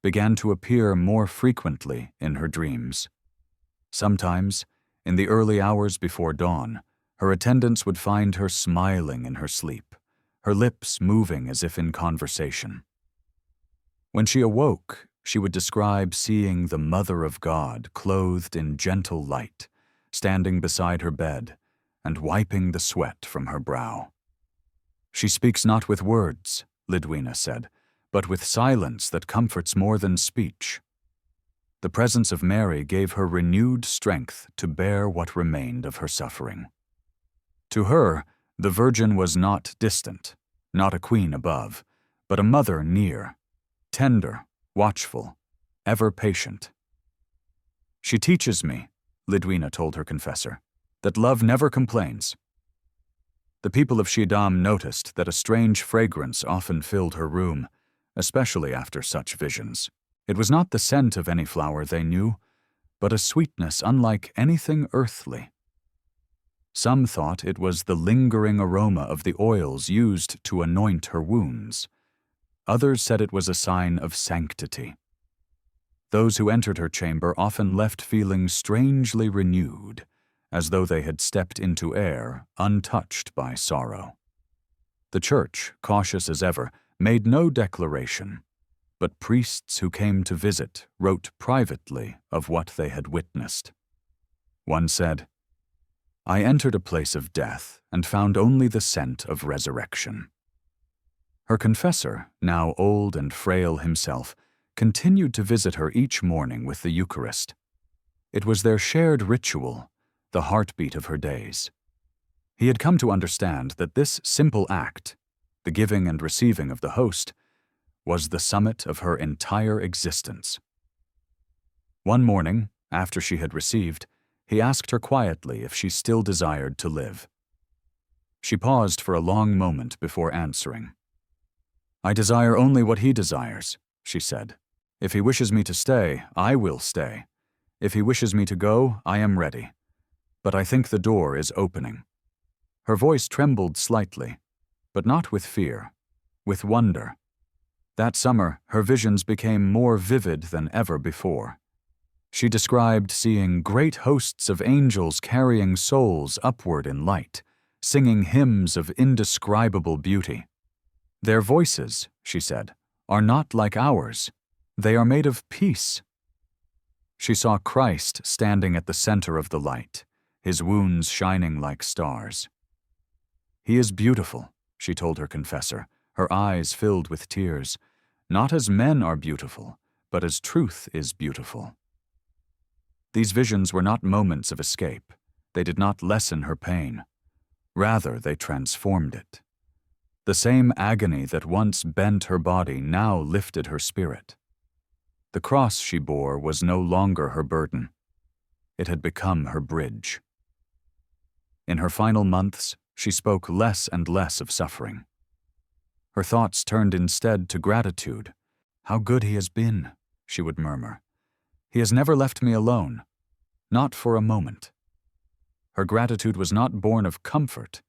began to appear more frequently in her dreams. Sometimes, in the early hours before dawn, her attendants would find her smiling in her sleep, her lips moving as if in conversation. When she awoke, she would describe seeing the Mother of God clothed in gentle light, standing beside her bed and wiping the sweat from her brow. "She speaks not with words," Lidwina said, "but with silence that comforts more than speech." The presence of Mary gave her renewed strength to bear what remained of her suffering. To her, the Virgin was not distant, not a queen above, but a mother near, tender, watchful, ever patient. "She teaches me," Lidwina told her confessor, "that love never complains." The people of Schiedam noticed that a strange fragrance often filled her room, especially after such visions. It was not the scent of any flower they knew, but a sweetness unlike anything earthly. Some thought it was the lingering aroma of the oils used to anoint her wounds. Others said it was a sign of sanctity. Those who entered her chamber often left feeling strangely renewed, as though they had stepped into air untouched by sorrow. The church, cautious as ever, made no declaration, but priests who came to visit wrote privately of what they had witnessed. One said, "I entered a place of death and found only the scent of resurrection." Her confessor, now old and frail himself, continued to visit her each morning with the Eucharist. It was their shared ritual, the heartbeat of her days. He had come to understand that this simple act, the giving and receiving of the host, was the summit of her entire existence. One morning, after she had received, he asked her quietly if she still desired to live. She paused for a long moment before answering. "I desire only what he desires," she said. "If he wishes me to stay, I will stay. If he wishes me to go, I am ready. But I think the door is opening." Her voice trembled slightly, but not with fear, with wonder. That summer, her visions became more vivid than ever before. She described seeing great hosts of angels carrying souls upward in light, singing hymns of indescribable beauty. "Their voices," she said, "are not like ours. They are made of peace." She saw Christ standing at the center of the light, his wounds shining like stars. "He is beautiful," she told her confessor, her eyes filled with tears, "not as men are beautiful, but as truth is beautiful." These visions were not moments of escape. They did not lessen her pain. Rather, they transformed it. The same agony that once bent her body now lifted her spirit. The cross she bore was no longer her burden. It had become her bridge. In her final months, she spoke less and less of suffering. Her thoughts turned instead to gratitude. "How good he has been," she would murmur. "He has never left me alone, not for a moment." Her gratitude was not born of comfort,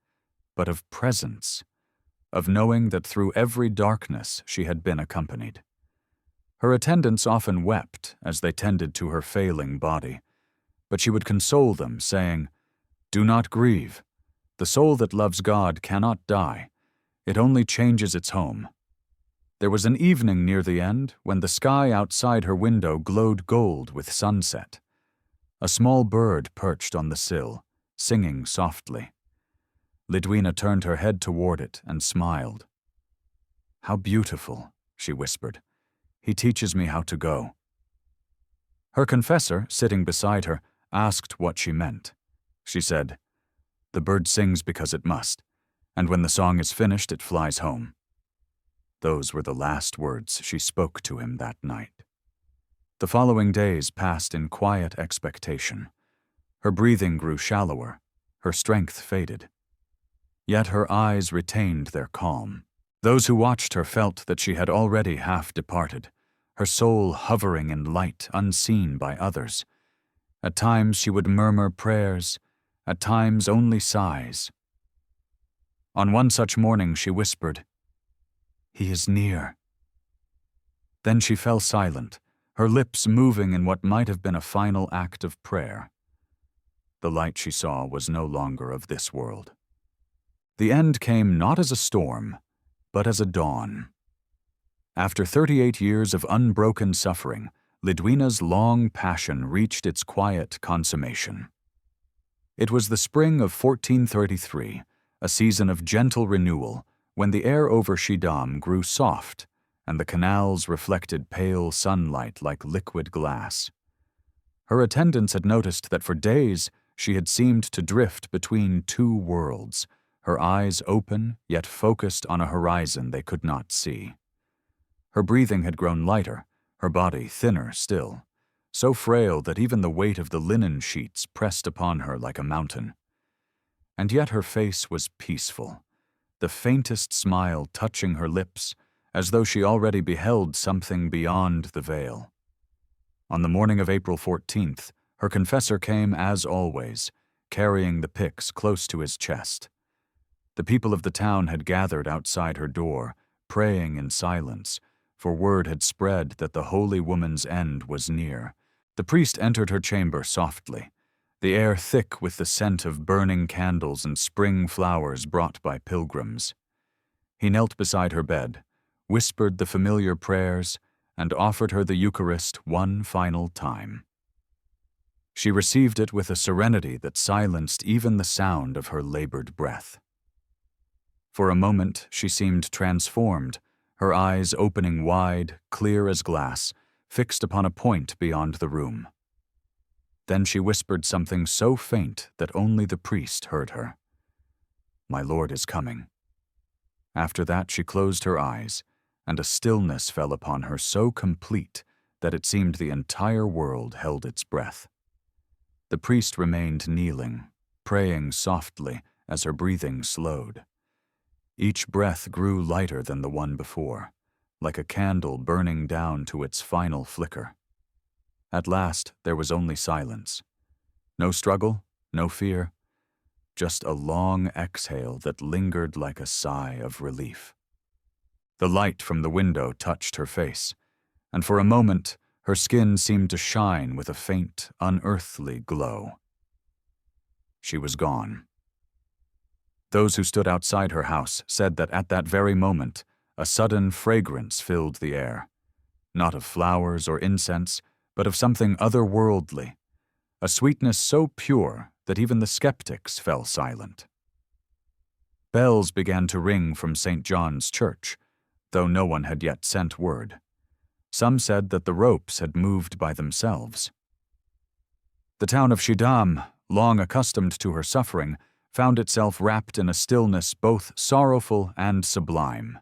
but of presence, of knowing that through every darkness she had been accompanied. Her attendants often wept as they tended to her failing body, but she would console them, saying, "Do not grieve. The soul that loves God cannot die. It only changes its home." There was an evening near the end when the sky outside her window glowed gold with sunset. A small bird perched on the sill, singing softly. Lidwina turned her head toward it and smiled. "How beautiful," she whispered. "He teaches me how to go." Her confessor, sitting beside her, asked what she meant. She said, "The bird sings because it must, and when the song is finished, it flies home." Those were the last words she spoke to him that night. The following days passed in quiet expectation. Her breathing grew shallower, her strength faded. Yet her eyes retained their calm. Those who watched her felt that she had already half departed, her soul hovering in light unseen by others. At times she would murmur prayers, at times only sighs. On one such morning she whispered, "He is near." Then she fell silent, her lips moving in what might have been a final act of prayer. The light she saw was no longer of this world. The end came not as a storm, but as a dawn. After 38 years of unbroken suffering, Lidwina's long passion reached its quiet consummation. It was the spring of 1433, a season of gentle renewal, when the air over Schiedam grew soft and the canals reflected pale sunlight like liquid glass. Her attendants had noticed that for days she had seemed to drift between two worlds, her eyes open yet focused on a horizon they could not see. Her breathing had grown lighter, her body thinner still, so frail that even the weight of the linen sheets pressed upon her like a mountain. And yet her face was peaceful, the faintest smile touching her lips, as though she already beheld something beyond the veil. On the morning of April 14th, her confessor came as always, carrying the pyx close to his chest. The people of the town had gathered outside her door, praying in silence, for word had spread that the holy woman's end was near. The priest entered her chamber softly, the air thick with the scent of burning candles and spring flowers brought by pilgrims. He knelt beside her bed, whispered the familiar prayers, and offered her the Eucharist one final time. She received it with a serenity that silenced even the sound of her labored breath. For a moment she seemed transformed, her eyes opening wide, clear as glass, fixed upon a point beyond the room. Then she whispered something so faint that only the priest heard her. "My Lord is coming." After that she closed her eyes, and a stillness fell upon her so complete that it seemed the entire world held its breath. The priest remained kneeling, praying softly as her breathing slowed. Each breath grew lighter than the one before, like a candle burning down to its final flicker. At last there was only silence. No struggle, no fear, just a long exhale that lingered like a sigh of relief. The light from the window touched her face, and for a moment her skin seemed to shine with a faint, unearthly glow. She was gone. Those who stood outside her house said that at that very moment a sudden fragrance filled the air, not of flowers or incense, but of something otherworldly, a sweetness so pure that even the skeptics fell silent. Bells began to ring from St. John's Church, though no one had yet sent word. Some said that the ropes had moved by themselves. The town of Schiedam, long accustomed to her suffering, found itself wrapped in a stillness both sorrowful and sublime.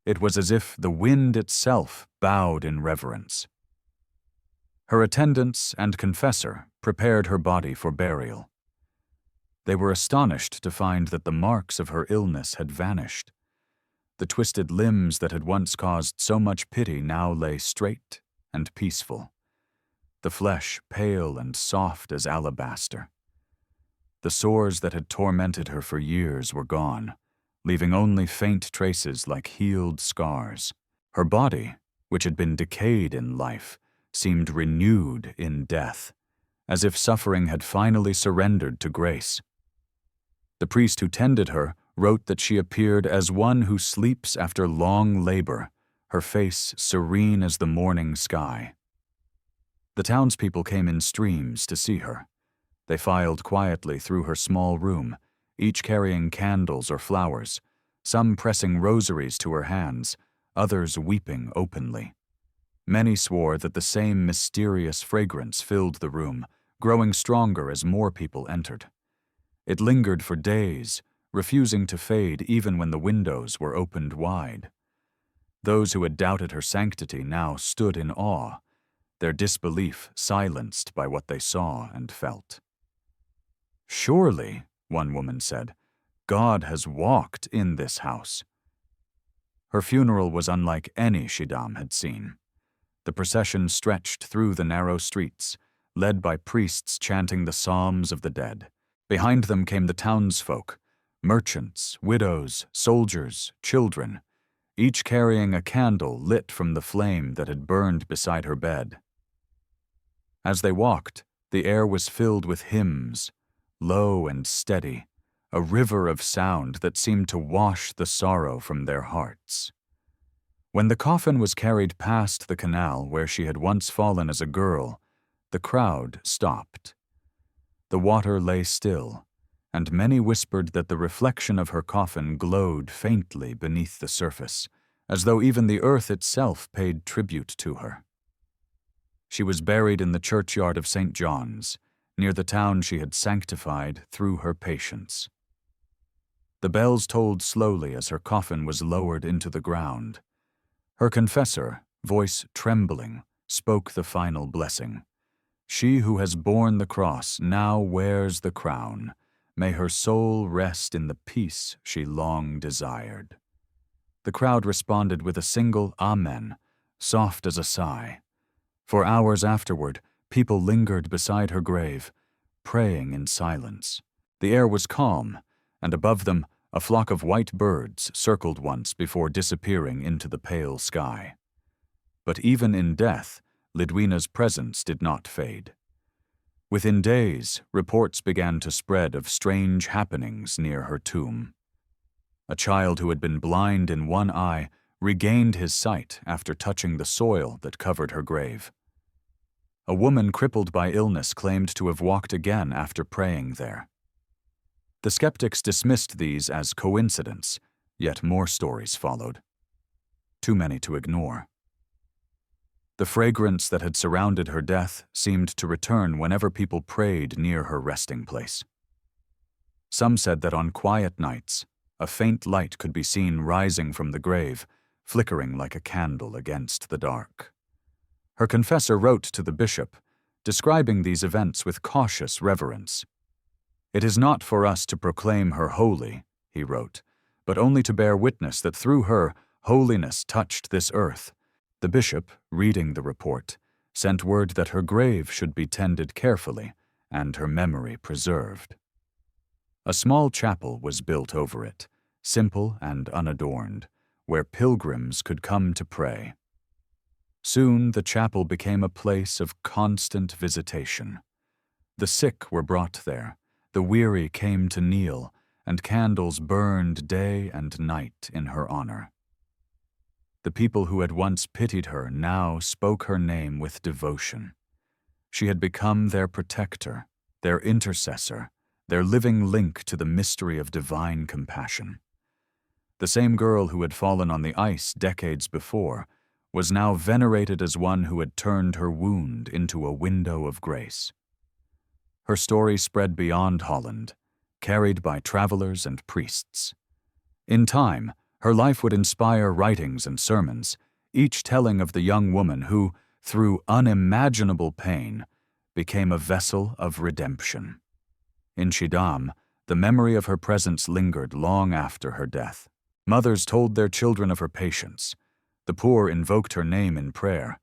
It was as if the wind itself bowed in reverence. Her attendants and confessor prepared her body for burial. They were astonished to find that the marks of her illness had vanished. The twisted limbs that had once caused so much pity now lay straight and peaceful, the flesh pale and soft as alabaster. The sores that had tormented her for years were gone, leaving only faint traces like healed scars. Her body, which had been decayed in life, seemed renewed in death, as if suffering had finally surrendered to grace. The priest who tended her wrote that she appeared as one who sleeps after long labor, her face serene as the morning sky. The townspeople came in streams to see her. They filed quietly through her small room, each carrying candles or flowers, some pressing rosaries to her hands, others weeping openly. Many swore that the same mysterious fragrance filled the room, growing stronger as more people entered. It lingered for days, refusing to fade even when the windows were opened wide. Those who had doubted her sanctity now stood in awe, their disbelief silenced by what they saw and felt. "Surely," one woman said, "God has walked in this house." Her funeral was unlike any Schiedam had seen. The procession stretched through the narrow streets, led by priests chanting the psalms of the dead. Behind them came the townsfolk, merchants, widows, soldiers, children, each carrying a candle lit from the flame that had burned beside her bed. As they walked, the air was filled with hymns, low and steady, a river of sound that seemed to wash the sorrow from their hearts. When the coffin was carried past the canal where she had once fallen as a girl, the crowd stopped. The water lay still, and many whispered that the reflection of her coffin glowed faintly beneath the surface, as though even the earth itself paid tribute to her. She was buried in the churchyard of St. John's, near the town she had sanctified through her patience. The bells tolled slowly as her coffin was lowered into the ground. Her confessor, voice trembling, spoke the final blessing. "She who has borne the cross now wears the crown. May her soul rest in the peace she long desired." The crowd responded with a single amen, soft as a sigh. For hours afterward, people lingered beside her grave, praying in silence. The air was calm, and above them a flock of white birds circled once before disappearing into the pale sky. But even in death, Lidwina's presence did not fade. Within days, reports began to spread of strange happenings near her tomb. A child who had been blind in one eye regained his sight after touching the soil that covered her grave. A woman crippled by illness claimed to have walked again after praying there. The skeptics dismissed these as coincidence, yet more stories followed. Too many to ignore. The fragrance that had surrounded her death seemed to return whenever people prayed near her resting place. Some said that on quiet nights, a faint light could be seen rising from the grave, flickering like a candle against the dark. Her confessor wrote to the bishop, describing these events with cautious reverence. "It is not for us to proclaim her holy," he wrote, "but only to bear witness that through her, holiness touched this earth." The bishop, reading the report, sent word that her grave should be tended carefully and her memory preserved. A small chapel was built over it, simple and unadorned, where pilgrims could come to pray. Soon the chapel became a place of constant visitation. The sick were brought there, the weary came to kneel, and candles burned day and night in her honor. The people who had once pitied her now spoke her name with devotion. She had become their protector, their intercessor, their living link to the mystery of divine compassion. The same girl who had fallen on the ice decades before was now venerated as one who had turned her wound into a window of grace. Her story spread beyond Holland, carried by travelers and priests. In time, her life would inspire writings and sermons, each telling of the young woman who, through unimaginable pain, became a vessel of redemption. In Schiedam, the memory of her presence lingered long after her death. Mothers told their children of her patience. The poor invoked her name in prayer.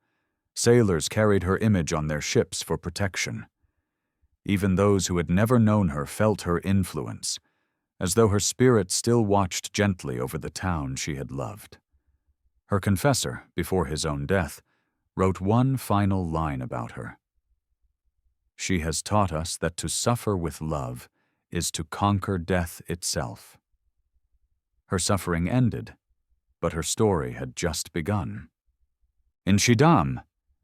Sailors carried her image on their ships for protection. Even those who had never known her felt her influence, as though her spirit still watched gently over the town she had loved. Her confessor, before his own death, wrote one final line about her. "She has taught us that to suffer with love is to conquer death itself." Her suffering ended, but her story had just begun. In Schiedam,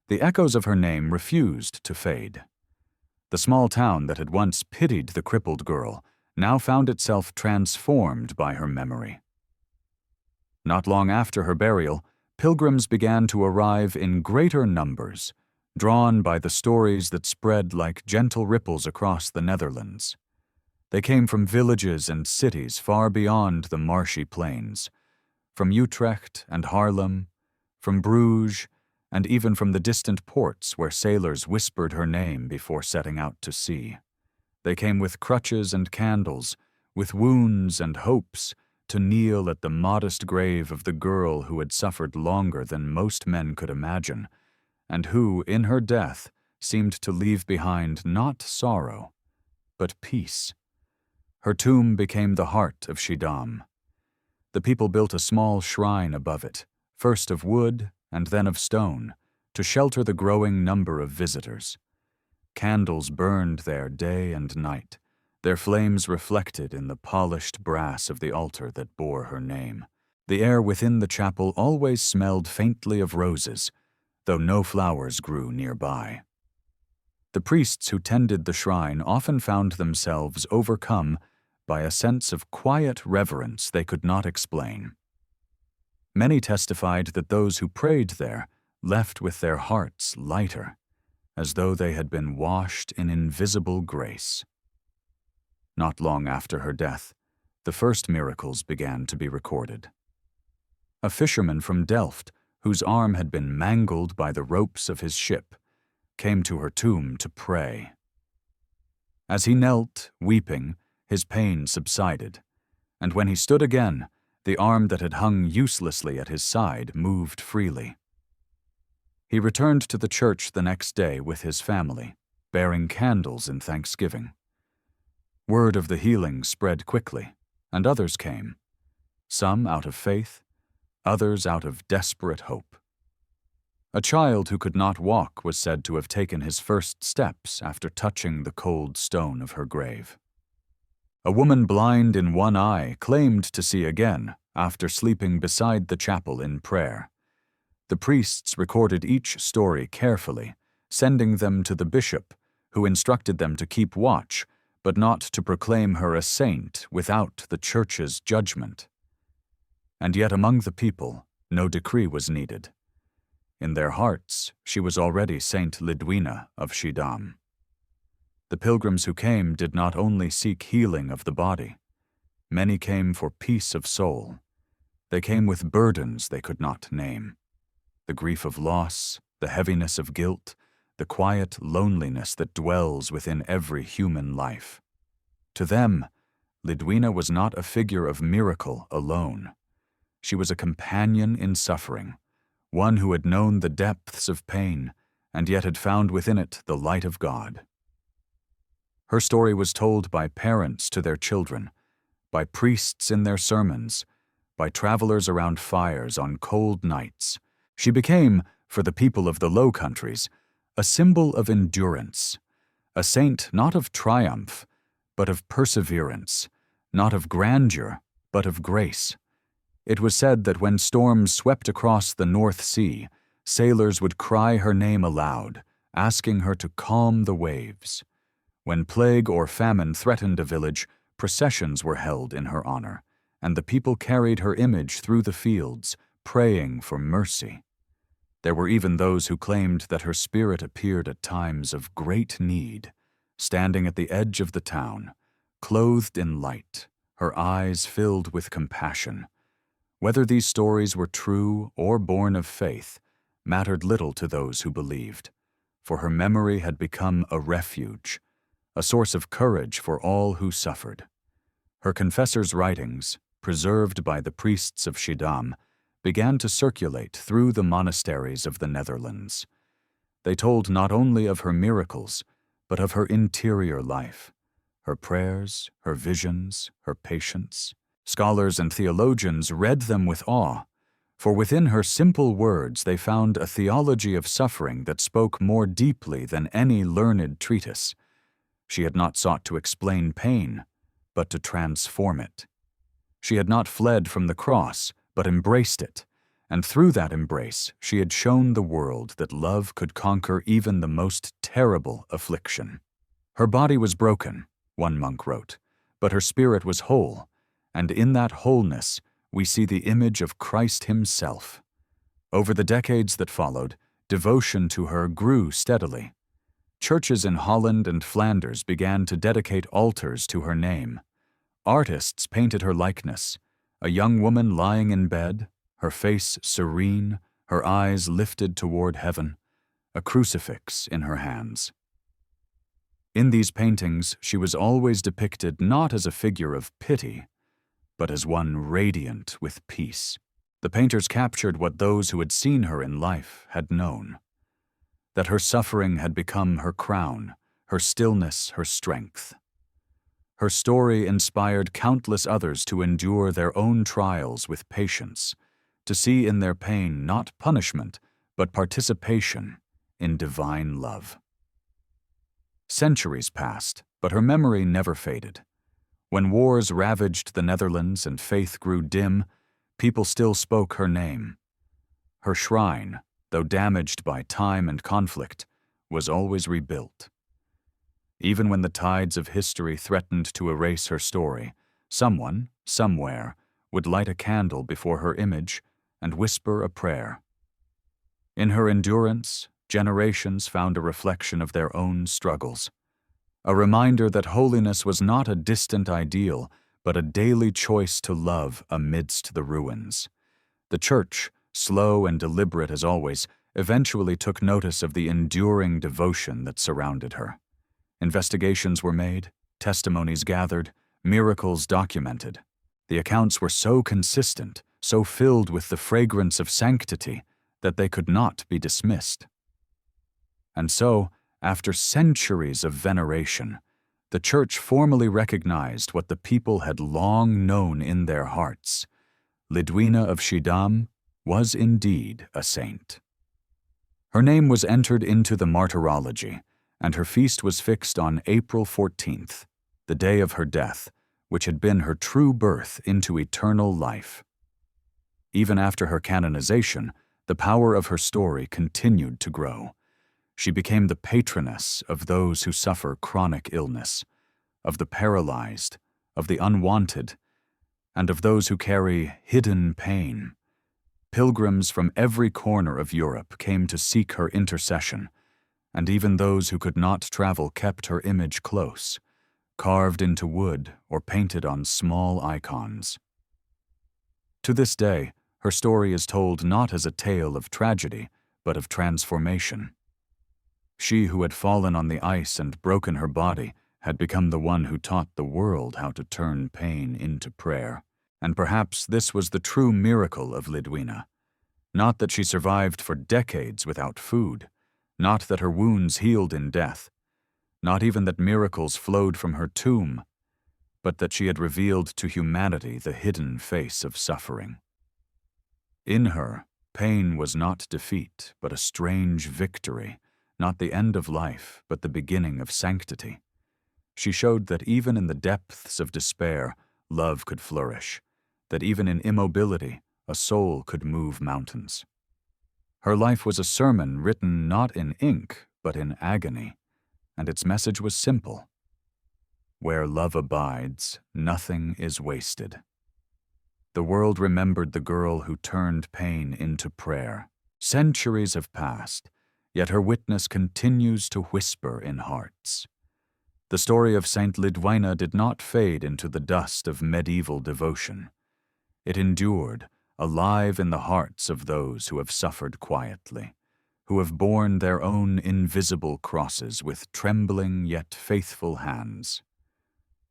the echoes of her name refused to fade. The small town that had once pitied the crippled girl now found itself transformed by her memory. Not long after her burial, pilgrims began to arrive in greater numbers, drawn by the stories that spread like gentle ripples across the Netherlands. They came from villages and cities far beyond the marshy plains, from Utrecht and Haarlem, from Bruges, and even from the distant ports where sailors whispered her name before setting out to sea. They came with crutches and candles, with wounds and hopes, to kneel at the modest grave of the girl who had suffered longer than most men could imagine, and who, in her death, seemed to leave behind not sorrow, but peace. Her tomb became the heart of Schiedam. The people built a small shrine above it, first of wood and then of stone, to shelter the growing number of visitors. Candles burned there day and night, their flames reflected in the polished brass of the altar that bore her name. The air within the chapel always smelled faintly of roses, though no flowers grew nearby. The priests who tended the shrine often found themselves overcome by a sense of quiet reverence they could not explain. Many testified that those who prayed there left with their hearts lighter, as though they had been washed in invisible grace. Not long after her death, the first miracles began to be recorded. A fisherman from Delft, whose arm had been mangled by the ropes of his ship, came to her tomb to pray. As he knelt, weeping, his pain subsided, and when he stood again, the arm that had hung uselessly at his side moved freely. He returned to the church the next day with his family, bearing candles in thanksgiving. Word of the healing spread quickly, and others came, some out of faith, others out of desperate hope. A child who could not walk was said to have taken his first steps after touching the cold stone of her grave. A woman blind in one eye claimed to see again after sleeping beside the chapel in prayer. The priests recorded each story carefully, sending them to the bishop, who instructed them to keep watch, but not to proclaim her a saint without the Church's judgment. And yet among the people, no decree was needed. In their hearts, she was already Saint Lidwina of Schiedam. The pilgrims who came did not only seek healing of the body. Many came for peace of soul. They came with burdens they could not name. The grief of loss, the heaviness of guilt, the quiet loneliness that dwells within every human life. To them, Lidwina was not a figure of miracle alone. She was a companion in suffering, one who had known the depths of pain and yet had found within it the light of God. Her story was told by parents to their children, by priests in their sermons, by travelers around fires on cold nights. She became, for the people of the Low Countries, a symbol of endurance, a saint not of triumph, but of perseverance, not of grandeur, but of grace. It was said that when storms swept across the North Sea, sailors would cry her name aloud, asking her to calm the waves. When plague or famine threatened a village, processions were held in her honor, and the people carried her image through the fields, praying for mercy. There were even those who claimed that her spirit appeared at times of great need, standing at the edge of the town, clothed in light, her eyes filled with compassion. Whether these stories were true or born of faith mattered little to those who believed, for her memory had become a refuge, a source of courage for all who suffered. Her confessor's writings, preserved by the priests of Schiedam, began to circulate through the monasteries of the Netherlands. They told not only of her miracles, but of her interior life, her prayers, her visions, her patience. Scholars and theologians read them with awe, for within her simple words they found a theology of suffering that spoke more deeply than any learned treatise. She had not sought to explain pain, but to transform it. She had not fled from the cross, but embraced it, and through that embrace she had shown the world that love could conquer even the most terrible affliction. Her body was broken, one monk wrote, but her spirit was whole, and in that wholeness we see the image of Christ himself. Over the decades that followed, devotion to her grew steadily. Churches in Holland and Flanders began to dedicate altars to her name. Artists painted her likeness, a young woman lying in bed, her face serene, her eyes lifted toward heaven, a crucifix in her hands. In these paintings, she was always depicted not as a figure of pity, but as one radiant with peace. The painters captured what those who had seen her in life had known, that her suffering had become her crown, her stillness her strength. Her story inspired countless others to endure their own trials with patience, to see in their pain not punishment, but participation in divine love. Centuries passed, but her memory never faded. When wars ravaged the Netherlands and faith grew dim, people still spoke her name. Her shrine, though damaged by time and conflict, was always rebuilt. Even when the tides of history threatened to erase her story, someone, somewhere, would light a candle before her image and whisper a prayer. In her endurance, generations found a reflection of their own struggles, a reminder that holiness was not a distant ideal, but a daily choice to love amidst the ruins. The Church, slow and deliberate as always, eventually took notice of the enduring devotion that surrounded her. Investigations were made, testimonies gathered, miracles documented. The accounts were so consistent, so filled with the fragrance of sanctity, that they could not be dismissed. And so, after centuries of veneration, the Church formally recognized what the people had long known in their hearts. Lidwina of Schiedam was indeed a saint. Her name was entered into the martyrology, and her feast was fixed on April 14th, the day of her death, which had been her true birth into eternal life. Even after her canonization, the power of her story continued to grow. She became the patroness of those who suffer chronic illness, of the paralyzed, of the unwanted, and of those who carry hidden pain. Pilgrims from every corner of Europe came to seek her intercession, and even those who could not travel kept her image close, carved into wood or painted on small icons. To this day, her story is told not as a tale of tragedy, but of transformation. She who had fallen on the ice and broken her body had become the one who taught the world how to turn pain into prayer. And perhaps this was the true miracle of Lidwina. Not that she survived for decades without food, not that her wounds healed in death, not even that miracles flowed from her tomb, but that she had revealed to humanity the hidden face of suffering. In her, pain was not defeat, but a strange victory, not the end of life, but the beginning of sanctity. She showed that even in the depths of despair, love could flourish, that even in immobility, a soul could move mountains. Her life was a sermon written not in ink, but in agony, and its message was simple. Where love abides, nothing is wasted. The world remembered the girl who turned pain into prayer. Centuries have passed, yet her witness continues to whisper in hearts. The story of Saint Lidwina did not fade into the dust of medieval devotion. It endured, alive in the hearts of those who have suffered quietly, who have borne their own invisible crosses with trembling yet faithful hands.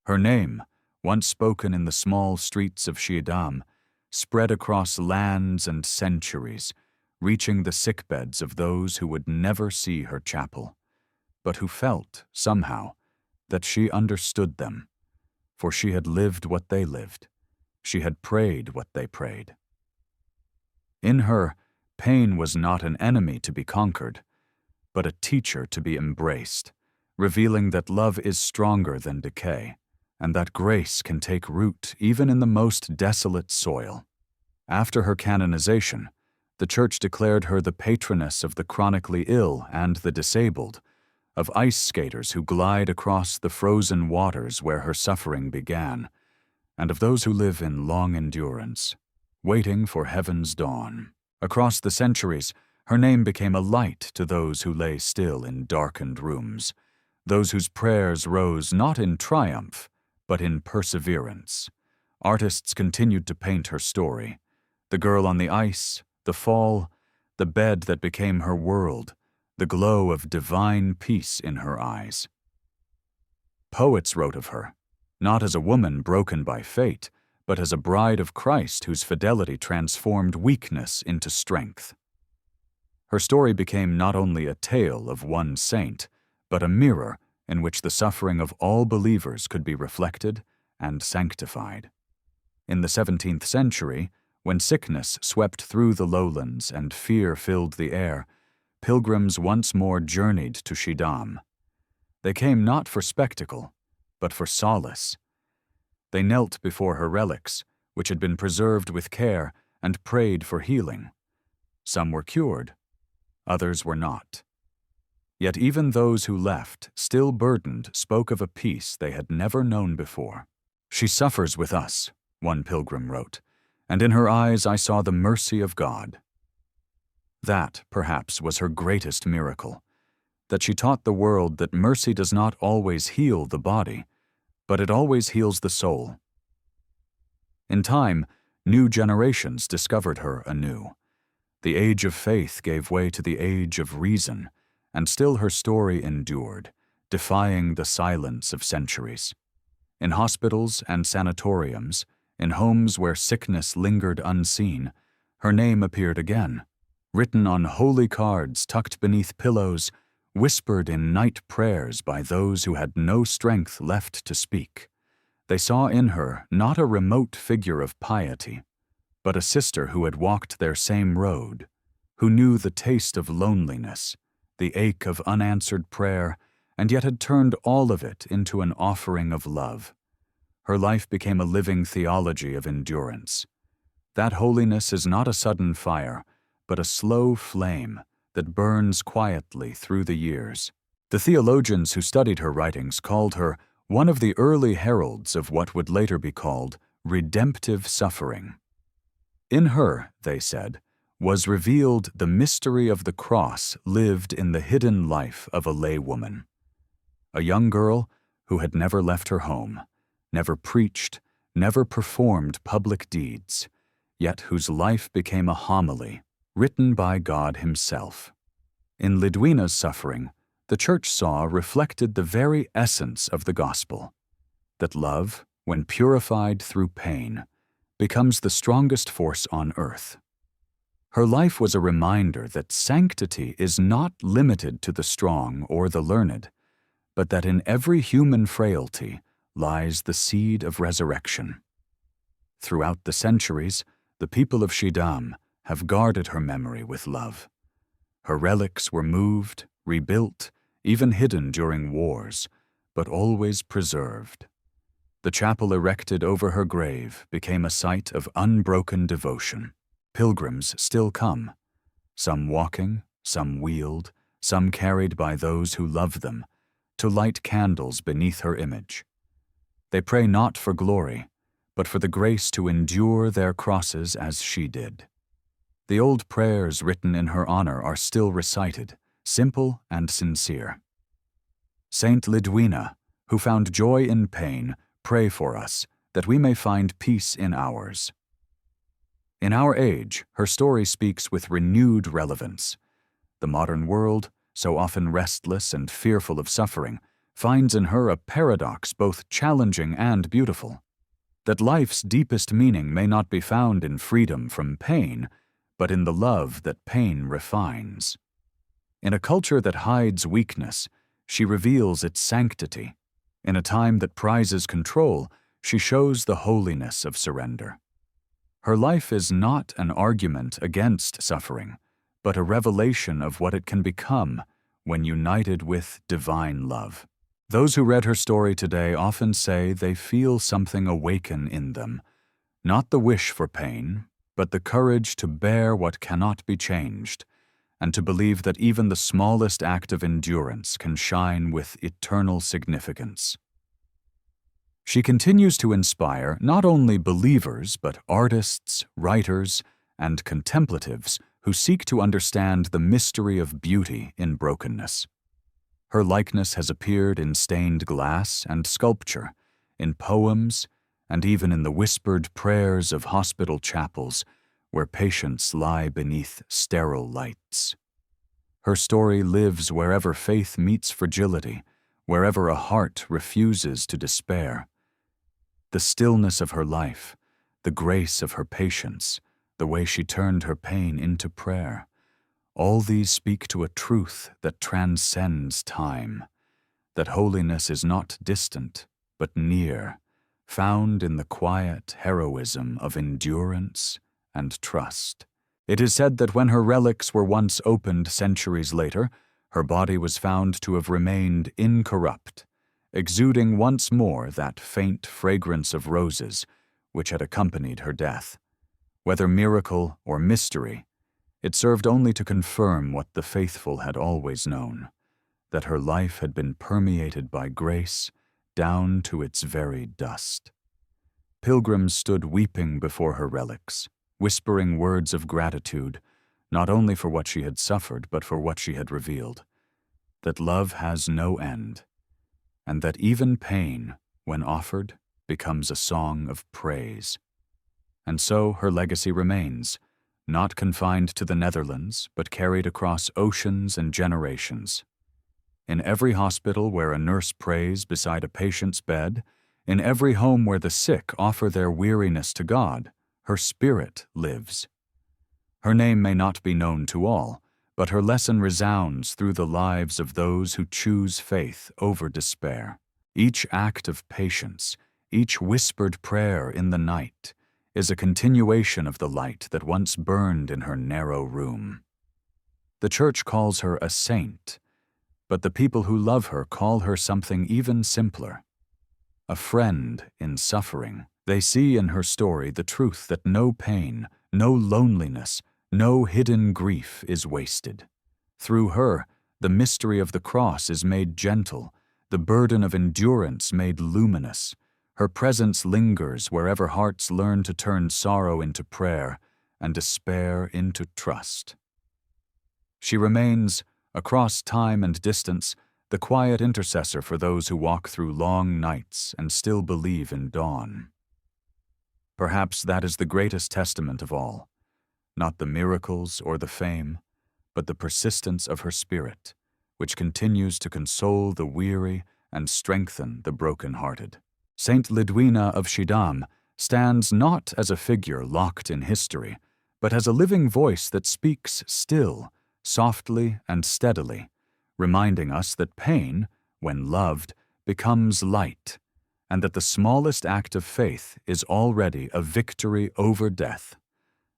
Her name, once spoken in the small streets of Schiedam, spread across lands and centuries, reaching the sickbeds of those who would never see her chapel, but who felt, somehow, that she understood them, for she had lived what they lived. She had prayed what they prayed. In her, pain was not an enemy to be conquered, but a teacher to be embraced, revealing that love is stronger than decay, and that grace can take root even in the most desolate soil. After her canonization, the Church declared her the patroness of the chronically ill and the disabled, of ice skaters who glide across the frozen waters where her suffering began, and of those who live in long endurance, waiting for heaven's dawn. Across the centuries, her name became a light to those who lay still in darkened rooms, those whose prayers rose not in triumph, but in perseverance. Artists continued to paint her story. The girl on the ice, the fall, the bed that became her world, the glow of divine peace in her eyes. Poets wrote of her, not as a woman broken by fate, but as a bride of Christ whose fidelity transformed weakness into strength. Her story became not only a tale of one saint, but a mirror in which the suffering of all believers could be reflected and sanctified. In the 17th century, when sickness swept through the lowlands and fear filled the air, pilgrims once more journeyed to Schiedam. They came not for spectacle, but for solace. They knelt before her relics, which had been preserved with care, and prayed for healing. Some were cured, others were not. Yet even those who left, still burdened, spoke of a peace they had never known before. "She suffers with us," one pilgrim wrote, "and in her eyes I saw the mercy of God." That, perhaps, was her greatest miracle, that she taught the world that mercy does not always heal the body, but it always heals the soul. In time, new generations discovered her anew. The age of faith gave way to the age of reason, and still her story endured, defying the silence of centuries. In hospitals and sanatoriums, in homes where sickness lingered unseen, her name appeared again, written on holy cards tucked beneath pillows, whispered in night prayers by those who had no strength left to speak. They saw in her not a remote figure of piety, but a sister who had walked their same road, who knew the taste of loneliness, the ache of unanswered prayer, and yet had turned all of it into an offering of love, Her life became a living theology of endurance. That holiness is not a sudden fire, but a slow flame that burns quietly through the years. The theologians who studied her writings called her one of the early heralds of what would later be called redemptive suffering. In her, they said, was revealed the mystery of the cross lived in the hidden life of a laywoman. A young girl who had never left her home, never preached, never performed public deeds, yet whose life became a homily written by God Himself. In Lidwina's suffering, the Church saw reflected the very essence of the gospel, that love, when purified through pain, becomes the strongest force on earth. Her life was a reminder that sanctity is not limited to the strong or the learned, but that in every human frailty lies the seed of resurrection. Throughout the centuries, the people of Schiedam have guarded her memory with love. Her relics were moved, rebuilt, even hidden during wars, but always preserved. The chapel erected over her grave became a site of unbroken devotion. Pilgrims still come, some walking, some wheeled, some carried by those who love them, to light candles beneath her image. They pray not for glory, but for the grace to endure their crosses as she did. The old prayers written in her honor are still recited, simple and sincere. Saint Lidwina, who found joy in pain, pray for us, that we may find peace in ours. In our age, her story speaks with renewed relevance. The modern world, so often restless and fearful of suffering, finds in her a paradox both challenging and beautiful. That life's deepest meaning may not be found in freedom from pain, but in the love that pain refines. In a culture that hides weakness, she reveals its sanctity. In a time that prizes control, she shows the holiness of surrender. Her life is not an argument against suffering, but a revelation of what it can become when united with divine love. Those who read her story today often say they feel something awaken in them, not the wish for pain, but the courage to bear what cannot be changed, and to believe that even the smallest act of endurance can shine with eternal significance. She continues to inspire not only believers but artists, writers, and contemplatives who seek to understand the mystery of beauty in brokenness. Her likeness has appeared in stained glass and sculpture, in poems, and even in the whispered prayers of hospital chapels where patients lie beneath sterile lights. Her story lives wherever faith meets fragility, wherever a heart refuses to despair. The stillness of her life, the grace of her patience, the way she turned her pain into prayer, all these speak to a truth that transcends time, that holiness is not distant, but near, found in the quiet heroism of endurance and trust. It is said that when her relics were once opened centuries later, her body was found to have remained incorrupt, exuding once more that faint fragrance of roses which had accompanied her death. Whether miracle or mystery, it served only to confirm what the faithful had always known, that her life had been permeated by grace down to its very dust. Pilgrims stood weeping before her relics, whispering words of gratitude, not only for what she had suffered, but for what she had revealed, that love has no end, and that even pain, when offered, becomes a song of praise. And so her legacy remains, not confined to the Netherlands, but carried across oceans and generations. In every hospital where a nurse prays beside a patient's bed, in every home where the sick offer their weariness to God, her spirit lives. Her name may not be known to all, but her lesson resounds through the lives of those who choose faith over despair. Each act of patience, each whispered prayer in the night, is a continuation of the light that once burned in her narrow room. The Church calls her a saint, but the people who love her call her something even simpler, a friend in suffering. They see in her story the truth that no pain, no loneliness, no hidden grief is wasted. Through her, the mystery of the cross is made gentle, the burden of endurance made luminous. Her presence lingers wherever hearts learn to turn sorrow into prayer and despair into trust. She remains, across time and distance, the quiet intercessor for those who walk through long nights and still believe in dawn. Perhaps that is the greatest testament of all, not the miracles or the fame, but the persistence of her spirit, which continues to console the weary and strengthen the broken-hearted. Saint Lidwina of Schiedam stands not as a figure locked in history, but as a living voice that speaks still, softly and steadily, reminding us that pain, when loved, becomes light, and that the smallest act of faith is already a victory over death.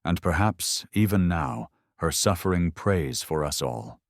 And perhaps, even now, her suffering prays for us all.